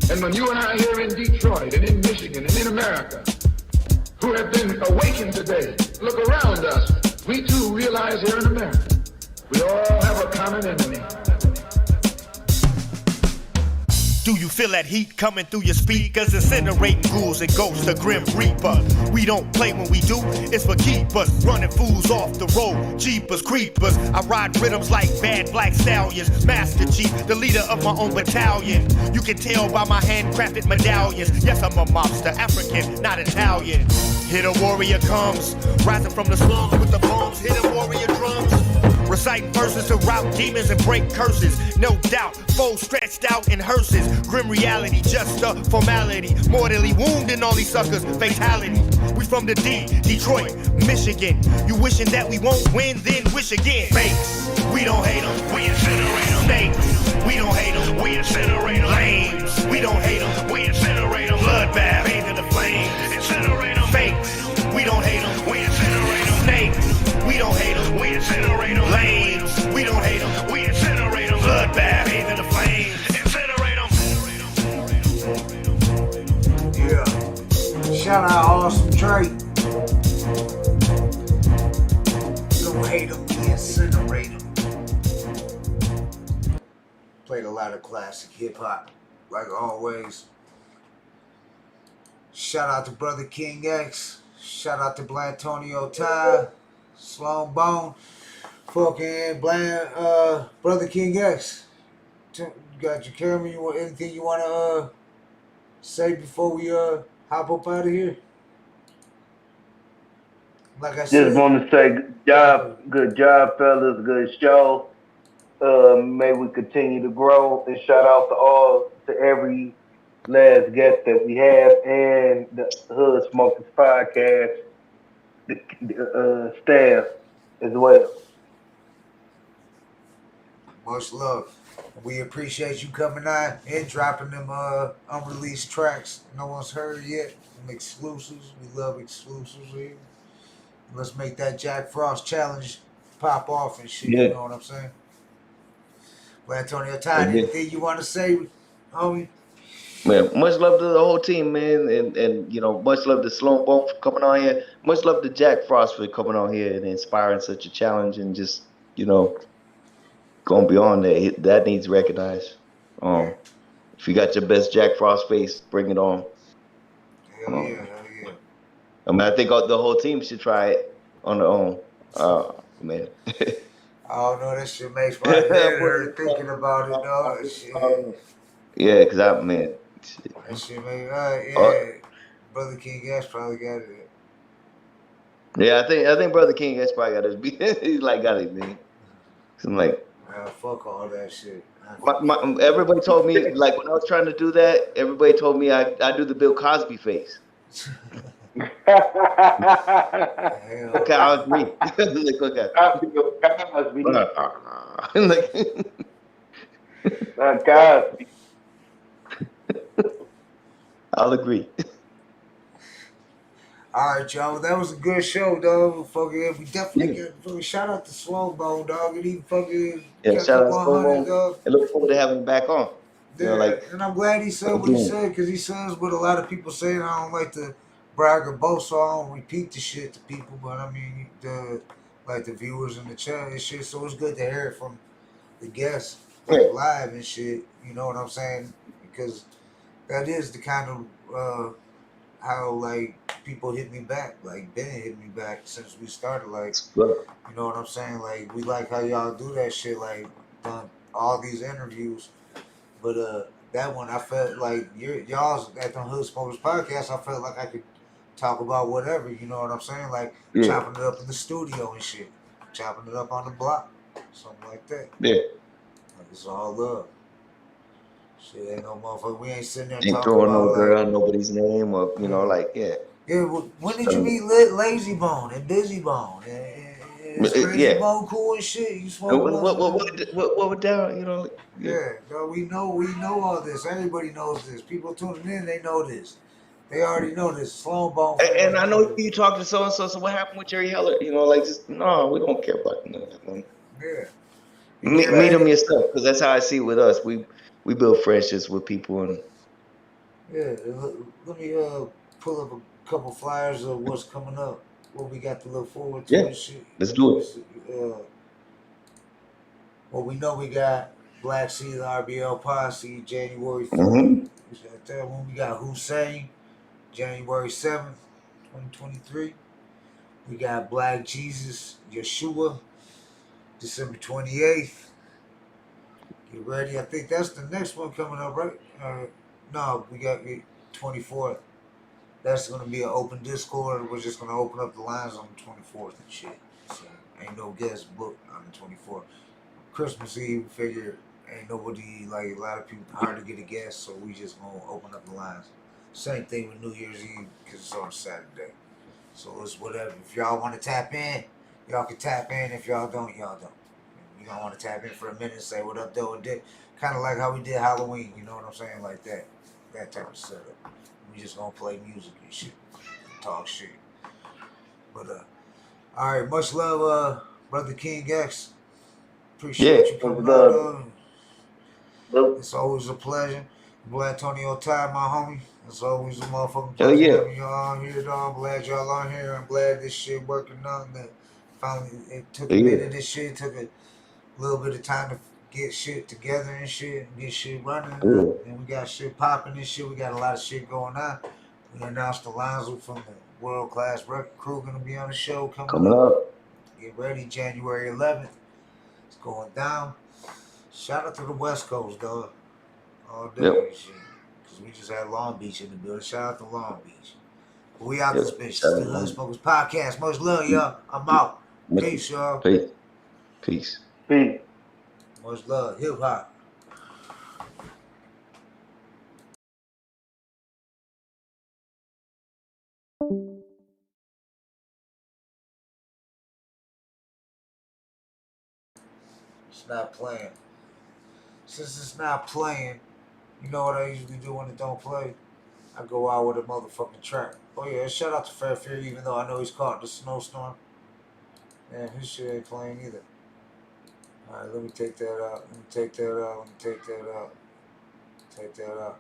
And when you and I here in Detroit and in Michigan and in America, who have been awakened today, look around us, we too realize here in America, we all have a common enemy. Do you feel that heat coming through your speakers? Incinerating ghouls and ghosts, the grim reaper. We don't play when we do, it's for keepers. Running fools off the road, jeepers, creepers. I ride rhythms like bad black stallions. Master Chief, the leader of my own battalion. You can tell by my handcrafted medallions. Yes, I'm a mobster, African, not Italian. Here the warrior comes, rising from the slums with the bombs, hitting warrior drums. Reciting verses to rout demons and break curses. No doubt, foes stretched out in hearses. Grim reality, just a formality. Mortally wounding all these suckers, fatality. We from the D, Detroit, Michigan. You wishing that we won't win, then wish again. Fakes, we don't hate them, we incinerate them. Snakes, we don't hate them, we incinerate them. Lames, we don't hate them, we incinerate them. Bloodbath, bathe in the flames, incinerate them. Fakes, we don't hate them, we incinerate them. Snakes, we don't hate them, we incinerate them. Lames, we don't hate them, we incinerate them. Bloodbath, bathe in the flames, incinerate them. Yeah. Shout out Awesome Drake. Don't hate them, we incinerate them. Played a lot of classic hip hop, like always. Shout out to Brother King X. Shout out to Blatonio, Todd, Sloan Bone, fucking Brother King X. You got your camera? You want anything you wanna say before we hop up out of here? Like I said, Just want to say good job, fellas, good show. May we continue to grow, and shout out to every last guest that we have, and the Hood Smokers Podcast, the staff as well. much love. We appreciate you coming on and dropping them unreleased tracks no one's heard yet. Them exclusives. We love exclusives here. Let's make that Jack Frost challenge pop off and shit. Yeah. You know what I'm saying? Well, Antonio, Todd, anything you want to say, homie? Man, much love to the whole team, man, and you know, much love to Sloan Bone for coming on here. Much love to Jack Frost for coming on here and inspiring such a challenge, and just, you know, going beyond that. That needs recognized. If you got your best Jack Frost face, bring it on. Hell yeah. I mean, I think the whole team should try it on their own. Man. Oh no, that shit makes my head hurt thinking about it, dog. Shit. Yeah, cause man. Shit. That shit make yeah. Brother King X probably got it. Yeah, I think Brother King X probably got his beat. He's like got it, man. So I'm like, fuck all that shit. Everybody told me, like, when I was trying to do that, everybody told me I do the Bill Cosby face. Okay, I agree. Like, okay. Cosby. I'll agree. All right, y'all. That was a good show, dog. Fucking, we definitely get fucking shout out to Sloan Bone, dog. And he fucking Yeah, shout out to 100, dog. I look forward to having him back on. You know, like, and I'm glad he said what he said, because he says what a lot of people say, and I don't like to brag or boast, so I don't repeat the shit to people. But I mean, the viewers in the chat and shit. So it's good to hear it from the guests, like live and shit. You know what I'm saying? Because that is the kind of how like people hit me back. Like Ben hit me back since we started. Like, you know what I'm saying? Like, we like how y'all do that shit. Like, done all these interviews. But that one, I felt like y'all's at the Hood Smokers Podcast. I felt like I could talk about whatever. You know what I'm saying? Like chopping it up in the studio and shit, chopping it up on the block, something like that. Yeah. Like, it's all love. Shit, ain't no motherfucker. We ain't sitting there ain't talking throwing about no girl, nobody's name, or you know, like Yeah, when did you meet Lazy Bone and Busy Bone? And Crazy Bone cool and shit. You smoke what would down? You know? Yeah, no, we know all this. Everybody knows this. People tuning in, they know this. They already know this. Sloan Bone. And I know you talk to so and so. So what happened with Jerry Heller? You know, like, just no, we don't care about that one. Yeah. Meet them yourself, because that's how I see it with us. We build friendships with people, and yeah. Let me pull up a couple flyers of what's coming up, what we got to look forward to. Yeah, and shit. Let's do it. Well, we know we got Black Sea, the RBL Posse, January 4th. Mm-hmm. That one we got Hussein, January 7th, 2023. We got Black Jesus, Yeshua, December 28th. Get ready. I think that's the next one coming up, right? No, we got 24th. That's going to be an open Discord. We're just going to open up the lines on the 24th and shit. So ain't no guest booked on the 24th. Christmas Eve, figure ain't nobody, like, a lot of people, hard to get a guest, so we just going to open up the lines. Same thing with New Year's Eve, because it's on Saturday. So it's whatever. If y'all want to tap in, y'all can tap in. If y'all don't, y'all don't. You gonna want to tap in for a minute and say what up, though, and dick. Kind of like how we did Halloween. You know what I'm saying? Like that type of setup. We just gonna play music and shit, talk shit. But all right, much love, brother King X. Appreciate you coming out, though. It's always a pleasure. Blatonio, Todd, my homie. It's always a motherfucking pleasure having y'all on here, dog. I'm glad y'all on here. I'm glad this shit working out. That finally, it took a minute. This shit took a little bit of time to get shit together and shit, and get shit running. And we got shit popping and shit. We got a lot of shit going on. We announced Alonzo from the World Class Record Crew gonna be on the show coming up. Get ready, January 11th. It's going down. Shout out to the West Coast, dog. All day and shit. Because we just had Long Beach in the building. Shout out to Long Beach. But we out this bitch. It's the Hood Smokers Podcast. Much love, y'all. I'm out. Peace, y'all. Peace. Much love. Hip hop. It's not playing. Since it's not playing, you know what I usually do when it don't play? I go out with a motherfucking track. Oh yeah, shout out to Fair Fear, even though I know he's caught the snowstorm. Man, his shit ain't playing either. Alright, let me take that out. Take that out.